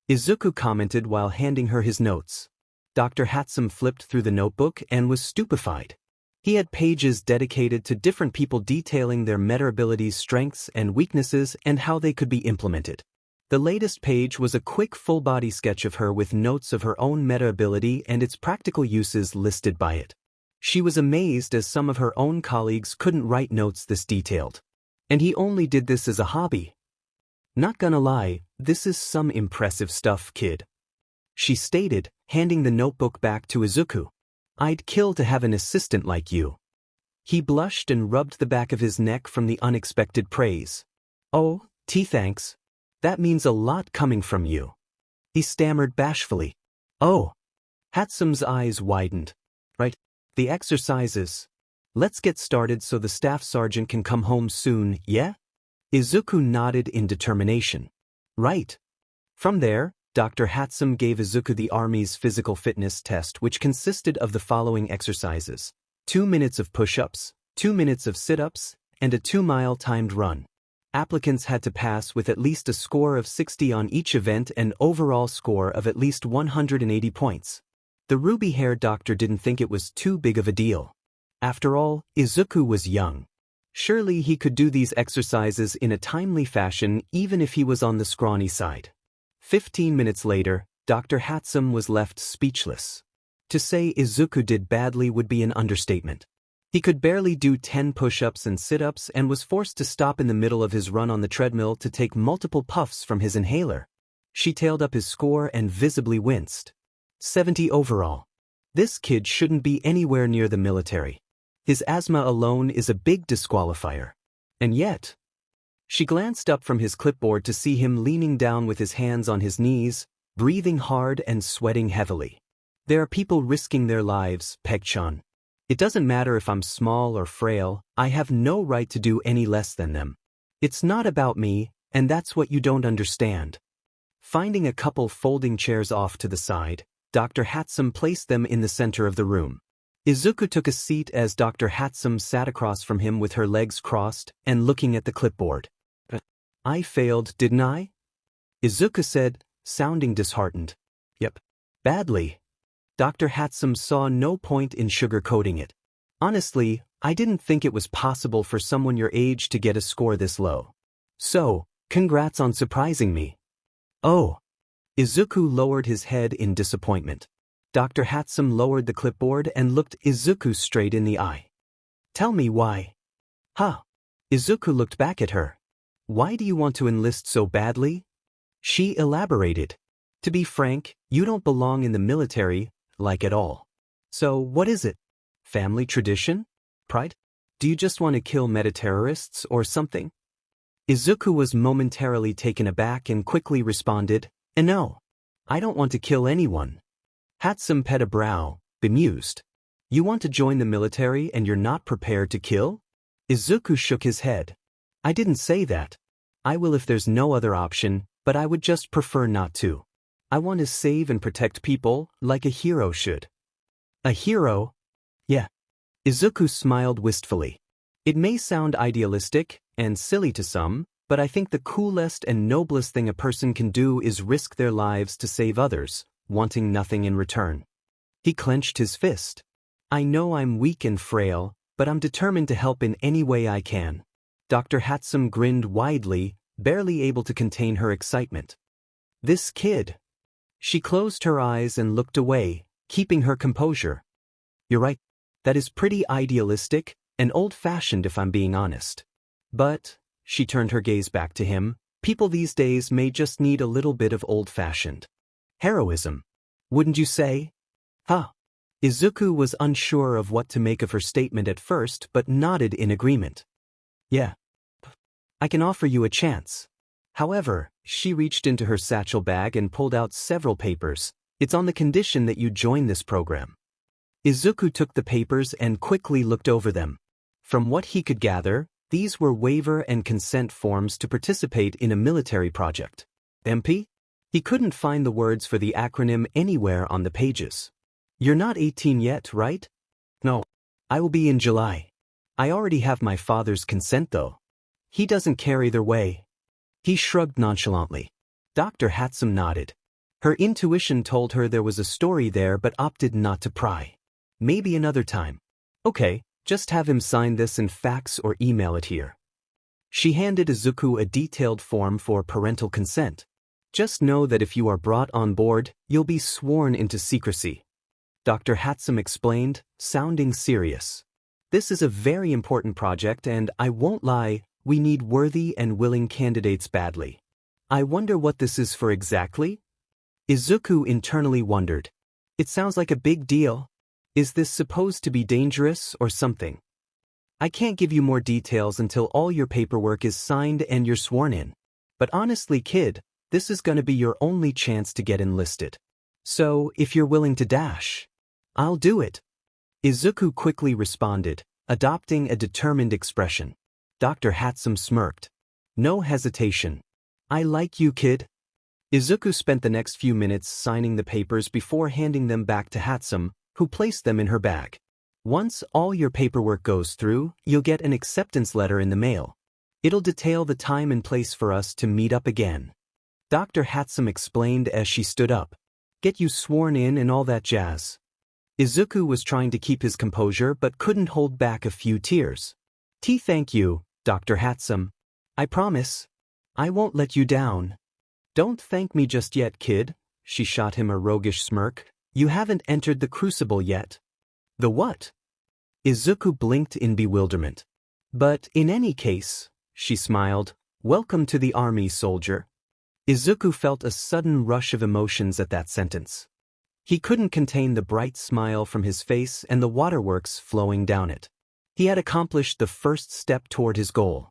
Izuku commented while handing her his notes. Dr. Hatsum flipped through the notebook and was stupefied. He had pages dedicated to different people detailing their meta abilities' strengths and weaknesses and how they could be implemented. The latest page was a quick full-body sketch of her with notes of her own meta ability and its practical uses listed by it. She was amazed as some of her own colleagues couldn't write notes this detailed. And he only did this as a hobby. Not gonna lie, this is some impressive stuff, kid. She stated, handing the notebook back to Izuku. I'd kill to have an assistant like you. He blushed and rubbed the back of his neck from the unexpected praise. Oh, thanks. That means a lot coming from you. He stammered bashfully. Oh. Hatsum's eyes widened. Right, the exercises. Let's get started so the staff sergeant can come home soon, yeah? Izuku nodded in determination. Right. From there, Dr. Hatsum gave Izuku the Army's physical fitness test, which consisted of the following exercises. 2 minutes of push-ups, 2 minutes of sit-ups, and a 2-mile timed run. Applicants had to pass with at least a score of 60 on each event and overall score of at least 180 points. The ruby-haired doctor didn't think it was too big of a deal. After all, Izuku was young. Surely he could do these exercises in a timely fashion even if he was on the scrawny side. 15 minutes later, Dr. Hatsum was left speechless. To say Izuku did badly would be an understatement. He could barely do 10 push-ups and sit-ups and was forced to stop in the middle of his run on the treadmill to take multiple puffs from his inhaler. She tailed up his score and visibly winced. 70 overall. This kid shouldn't be anywhere near the military. His asthma alone is a big disqualifier. And yet, she glanced up from his clipboard to see him leaning down with his hands on his knees, breathing hard and sweating heavily. There are people risking their lives, Peg-chan. It doesn't matter if I'm small or frail, I have no right to do any less than them. It's not about me, and that's what you don't understand. Finding a couple folding chairs off to the side, Dr. Hatsum placed them in the center of the room. Izuku took a seat as Dr. Hatsum sat across from him with her legs crossed and looking at the clipboard. I failed, didn't I? Izuku said, sounding disheartened. Yep. Badly. Dr. Hatsum saw no point in sugarcoating it. Honestly, I didn't think it was possible for someone your age to get a score this low. So, congrats on surprising me. Oh. Izuku lowered his head in disappointment. Dr. Hatsum lowered the clipboard and looked Izuku straight in the eye. Tell me why. Huh. Izuku looked back at her. Why do you want to enlist so badly? She elaborated. To be frank, you don't belong in the military, like at all. So, what is it? Family tradition? Pride? Do you just want to kill meta-terrorists or something? Izuku was momentarily taken aback and quickly responded, no. I don't want to kill anyone. Hatsum pet a brow, bemused. You want to join the military and you're not prepared to kill? Izuku shook his head. I didn't say that. I will if there's no other option, but I would just prefer not to. I want to save and protect people, like a hero should. A hero? Yeah. Izuku smiled wistfully. It may sound idealistic and silly to some, but I think the coolest and noblest thing a person can do is risk their lives to save others, wanting nothing in return. He clenched his fist. I know I'm weak and frail, but I'm determined to help in any way I can. Dr. Hatsum grinned widely, barely able to contain her excitement. This kid. She closed her eyes and looked away, keeping her composure. You're right. That is pretty idealistic and old-fashioned if I'm being honest. But, she turned her gaze back to him, people these days may just need a little bit of old-fashioned heroism. Wouldn't you say? Huh. Izuku was unsure of what to make of her statement at first but nodded in agreement. Yeah. I can offer you a chance. However, she reached into her satchel bag and pulled out several papers. It's on the condition that you join this program. Izuku took the papers and quickly looked over them. From what he could gather, these were waiver and consent forms to participate in a military project. MP? He couldn't find the words for the acronym anywhere on the pages. You're not 18 yet, right? No. I will be in July. I already have my father's consent though. He doesn't care either way. He shrugged nonchalantly. Dr. Hatsum nodded. Her intuition told her there was a story there but opted not to pry. Maybe another time. Okay, just have him sign this and fax or email it here. She handed Izuku a detailed form for parental consent. Just know that if you are brought on board, you'll be sworn into secrecy. Dr. Hatsum explained, sounding serious. This is a very important project and I won't lie, we need worthy and willing candidates badly. I wonder what this is for exactly? Izuku internally wondered. It sounds like a big deal. Is this supposed to be dangerous or something? I can't give you more details until all your paperwork is signed and you're sworn in. But honestly, kid, this is going to be your only chance to get enlisted. So, if you're willing to dash, I'll do it. Izuku quickly responded, adopting a determined expression. Dr. Hatsum smirked. No hesitation. I like you, kid. Izuku spent the next few minutes signing the papers before handing them back to Hatsum, who placed them in her bag. Once all your paperwork goes through, you'll get an acceptance letter in the mail. It'll detail the time and place for us to meet up again. Dr. Hatsum explained as she stood up. Get you sworn in and all that jazz. Izuku was trying to keep his composure but couldn't hold back a few tears. Thank you, Dr. Hatsum. I promise. I won't let you down. Don't thank me just yet, kid. She shot him a roguish smirk. You haven't entered the crucible yet. The what? Izuku blinked in bewilderment. But in any case, she smiled, welcome to the army, soldier. Izuku felt a sudden rush of emotions at that sentence. He couldn't contain the bright smile from his face and the waterworks flowing down it. He had accomplished the first step toward his goal.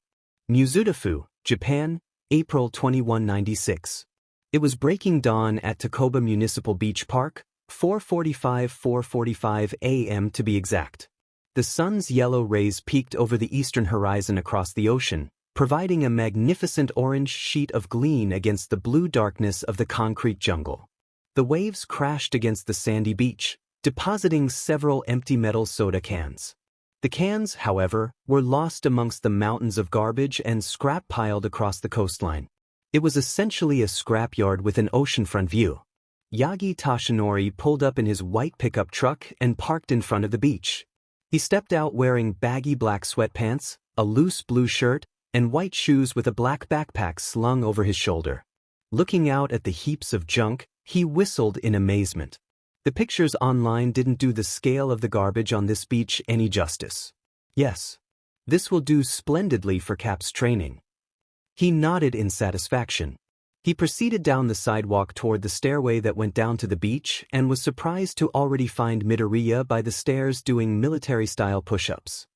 Mizudafu, Japan, April 2196. It was breaking dawn at Takoba Municipal Beach Park, 4:45 a.m. to be exact. The sun's yellow rays peeked over the eastern horizon across the ocean, providing a magnificent orange sheet of gleam against the blue darkness of the concrete jungle. The waves crashed against the sandy beach, depositing several empty metal soda cans. The cans, however, were lost amongst the mountains of garbage and scrap piled across the coastline. It was essentially a scrapyard with an oceanfront view. Yagi Toshinori pulled up in his white pickup truck and parked in front of the beach. He stepped out wearing baggy black sweatpants, a loose blue shirt, and white shoes with a black backpack slung over his shoulder. Looking out at the heaps of junk, he whistled in amazement. The pictures online didn't do the scale of the garbage on this beach any justice. Yes, this will do splendidly for Cap's training. He nodded in satisfaction. He proceeded down the sidewalk toward the stairway that went down to the beach and was surprised to already find Midoriya by the stairs doing military-style push-ups.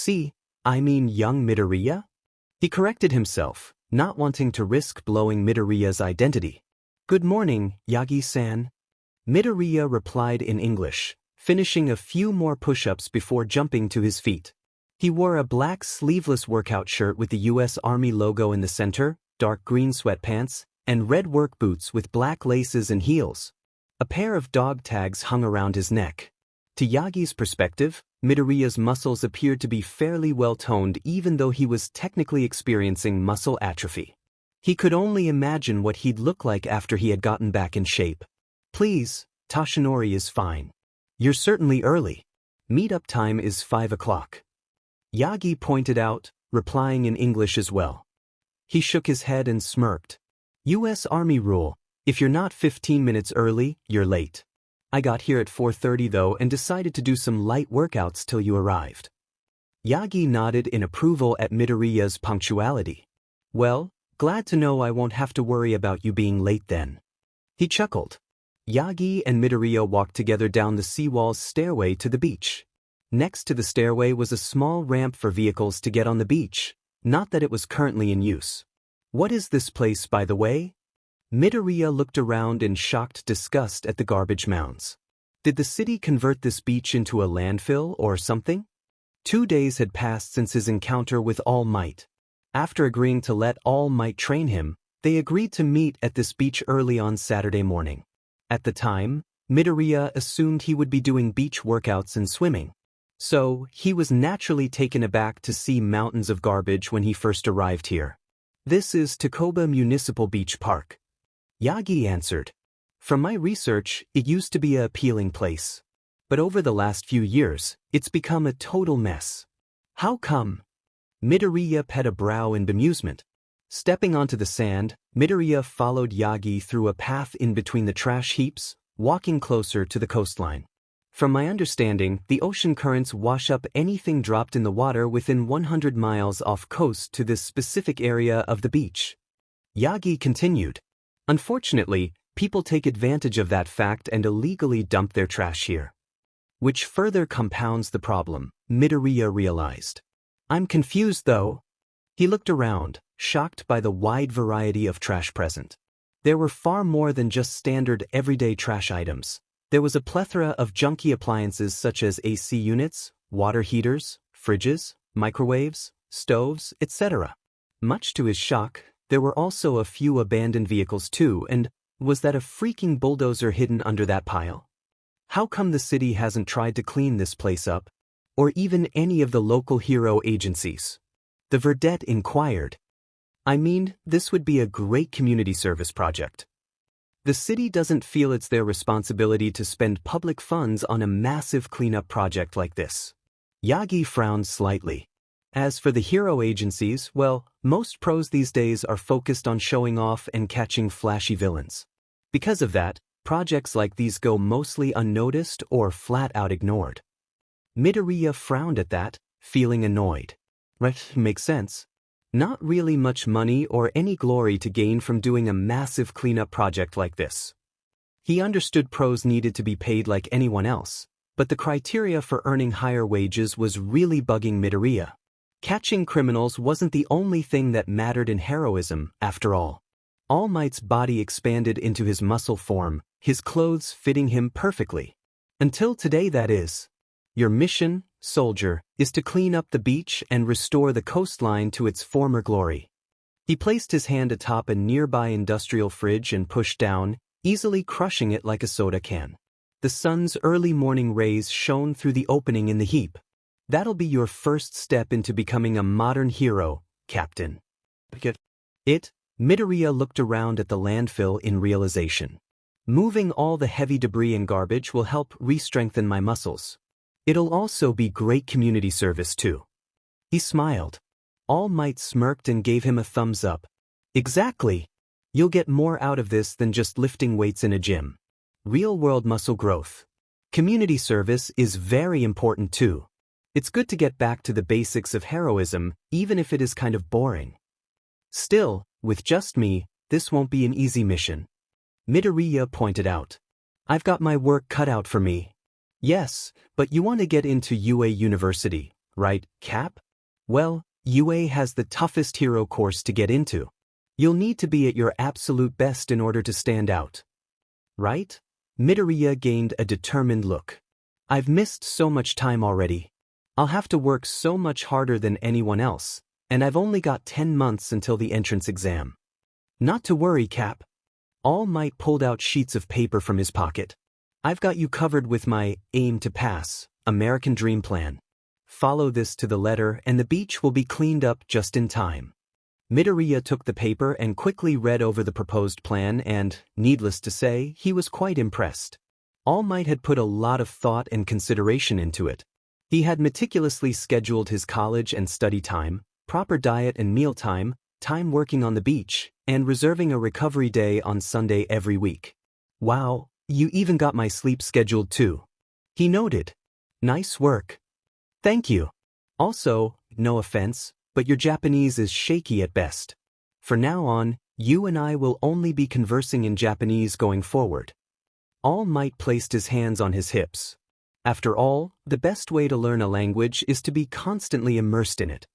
Young Midoriya? He corrected himself, not wanting to risk blowing Midoriya's identity. "Good morning, Yagi-san." Midoriya replied in English, finishing a few more push-ups before jumping to his feet. He wore a black sleeveless workout shirt with the U.S. Army logo in the center, dark green sweatpants, and red work boots with black laces and heels. A pair of dog tags hung around his neck. To Yagi's perspective, Midoriya's muscles appeared to be fairly well-toned even though he was technically experiencing muscle atrophy. He could only imagine what he'd look like after he had gotten back in shape. "Please, Toshinori is fine. You're certainly early. Meet-up time is 5 o'clock. Yagi pointed out, replying in English as well. He shook his head and smirked. "U.S. Army rule, if you're not 15 minutes early, you're late. I got here at 4:30 though and decided to do some light workouts till you arrived." Yagi nodded in approval at Midoriya's punctuality. "Well, glad to know I won't have to worry about you being late then." He chuckled. Yagi and Midoriya walked together down the seawall's stairway to the beach. Next to the stairway was a small ramp for vehicles to get on the beach, not that it was currently in use. "What is this place, by the way?" Midoriya looked around in shocked disgust at the garbage mounds. Did the city convert this beach into a landfill or something? 2 days had passed since his encounter with All Might. After agreeing to let All Might train him, they agreed to meet at this beach early on Saturday morning. At the time, Midoriya assumed he would be doing beach workouts and swimming. So, he was naturally taken aback to see mountains of garbage when he first arrived here. "This is Takoba Municipal Beach Park." Yagi answered. "From my research, it used to be an appealing place. But over the last few years, it's become a total mess." "How come?" Midoriya pet a brow in bemusement. Stepping onto the sand, Midoriya followed Yagi through a path in between the trash heaps, walking closer to the coastline. "From my understanding, the ocean currents wash up anything dropped in the water within 100 miles off coast to this specific area of the beach." Yagi continued. "Unfortunately, people take advantage of that fact and illegally dump their trash here. Which further compounds the problem," Midoriya realized. "I'm confused though." He looked around, shocked by the wide variety of trash present. There were far more than just standard everyday trash items. There was a plethora of junky appliances such as AC units, water heaters, fridges, microwaves, stoves, etc. Much to his shock, there were also a few abandoned vehicles too, and was that a freaking bulldozer hidden under that pile? How come the city hasn't tried to clean this place up? Or even any of the local hero agencies? The Verdette inquired. This would be a great community service project. The city doesn't feel it's their responsibility to spend public funds on a massive cleanup project like this. Yagi frowned slightly. As for the hero agencies, well, most pros these days are focused on showing off and catching flashy villains. Because of that, projects like these go mostly unnoticed or flat out ignored. Midoriya frowned at that, feeling annoyed. Right, makes sense. Not really much money or any glory to gain from doing a massive cleanup project like this. He understood pros needed to be paid like anyone else, but the criteria for earning higher wages was really bugging Midoriya. Catching criminals wasn't the only thing that mattered in heroism, after all. All Might's body expanded into his muscle form, his clothes fitting him perfectly. Until today, that is. Your mission, soldier, is to clean up the beach and restore the coastline to its former glory. He placed his hand atop a nearby industrial fridge and pushed down, easily crushing it like a soda can. The sun's early morning rays shone through the opening in the heap. That'll be your first step into becoming a modern hero, Captain. Midoriya looked around at the landfill in realization. Moving all the heavy debris and garbage will help re-strengthen my muscles. It'll also be great community service too. He smiled. All Might smirked and gave him a thumbs up. Exactly. You'll get more out of this than just lifting weights in a gym. Real-world muscle growth. Community service is very important too. It's good to get back to the basics of heroism, even if it is kind of boring. Still, with just me, this won't be an easy mission. Midoriya pointed out. I've got my work cut out for me. Yes, but you want to get into UA University, right, Cap? Well, UA has the toughest hero course to get into. You'll need to be at your absolute best in order to stand out. Right? Midoriya gained a determined look. I've missed so much time already. I'll have to work so much harder than anyone else, and I've only got 10 months until the entrance exam. Not to worry, Cap. All Might pulled out sheets of paper from his pocket. I've got you covered with my aim to pass, American Dream Plan. Follow this to the letter and the beach will be cleaned up just in time. Midoriya took the paper and quickly read over the proposed plan and, needless to say, he was quite impressed. All Might had put a lot of thought and consideration into it. He had meticulously scheduled his college and study time, proper diet and meal time working on the beach, and reserving a recovery day on Sunday every week. Wow, you even got my sleep scheduled too. He noted. Nice work. Thank you. Also, no offense, but your Japanese is shaky at best. For now on, you and I will only be conversing in Japanese going forward. All Might placed his hands on his hips. After all, the best way to learn a language is to be constantly immersed in it.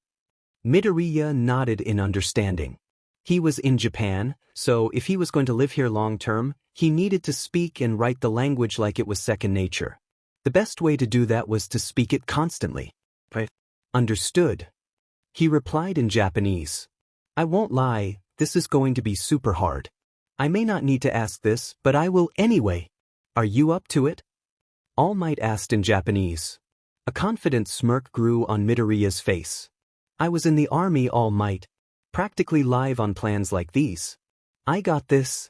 Midoriya nodded in understanding. He was in Japan, so if he was going to live here long-term, he needed to speak and write the language like it was second nature. The best way to do that was to speak it constantly. Understood. He replied in Japanese. I won't lie, this is going to be super hard. I may not need to ask this, but I will anyway. Are you up to it? All Might asked in Japanese. A confident smirk grew on Midoriya's face. I was in the army, All Might. Practically live on plans like these. I got this.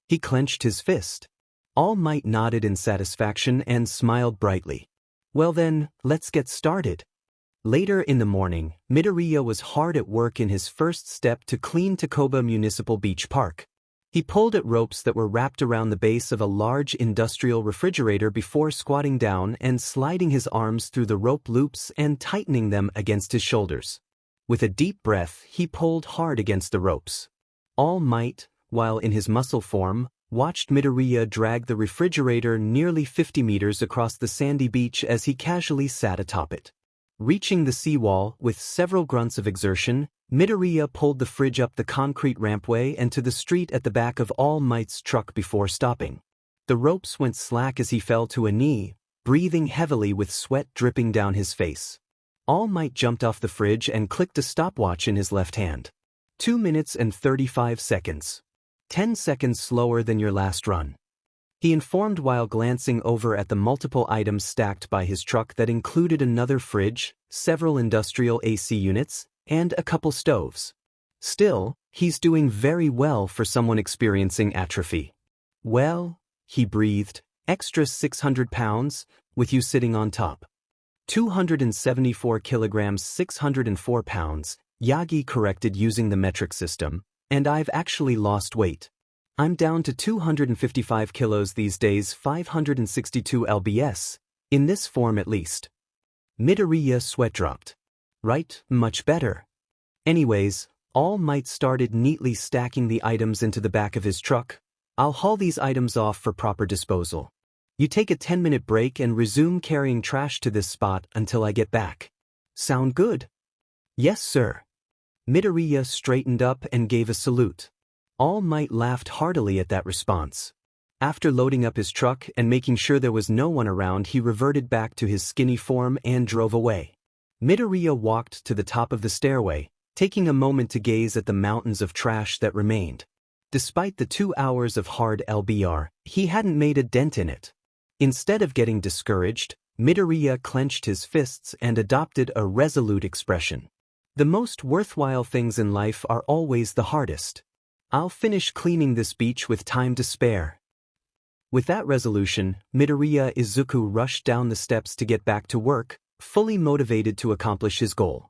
He clenched his fist. All Might nodded in satisfaction and smiled brightly. Well then, let's get started. Later in the morning, Midoriya was hard at work in his first step to clean Takoba Municipal Beach Park. He pulled at ropes that were wrapped around the base of a large industrial refrigerator before squatting down and sliding his arms through the rope loops and tightening them against his shoulders. With a deep breath, he pulled hard against the ropes. All Might, while in his muscle form, watched Midoriya drag the refrigerator nearly 50 meters across the sandy beach as he casually sat atop it. Reaching the seawall with several grunts of exertion, Midoriya pulled the fridge up the concrete rampway and to the street at the back of All Might's truck before stopping. The ropes went slack as he fell to a knee, breathing heavily with sweat dripping down his face. All Might jumped off the fridge and clicked a stopwatch in his left hand. 2 minutes and 35 seconds. 10 seconds slower than your last run. He informed while glancing over at the multiple items stacked by his truck that included another fridge, several industrial AC units, and a couple stoves. Still, he's doing very well for someone experiencing atrophy. Well, he breathed, extra 600 pounds, with you sitting on top. 274 kilograms 604 pounds, Yagi corrected using the metric system, and I've actually lost weight. I'm down to 255 kilos these days, 562 lbs, in this form at least. Midoriya sweat dropped. Right, much better. Anyways, All Might started neatly stacking the items into the back of his truck. I'll haul these items off for proper disposal. You take a 10-minute break and resume carrying trash to this spot until I get back. Sound good? Yes, sir. Midoriya straightened up and gave a salute. All Might laughed heartily at that response. After loading up his truck and making sure there was no one around, he reverted back to his skinny form and drove away. Midoriya walked to the top of the stairway, taking a moment to gaze at the mountains of trash that remained. Despite the 2 hours of hard LBR, he hadn't made a dent in it. Instead of getting discouraged, Midoriya clenched his fists and adopted a resolute expression. The most worthwhile things in life are always the hardest. I'll finish cleaning this beach with time to spare. With that resolution, Midoriya Izuku rushed down the steps to get back to work, fully motivated to accomplish his goal.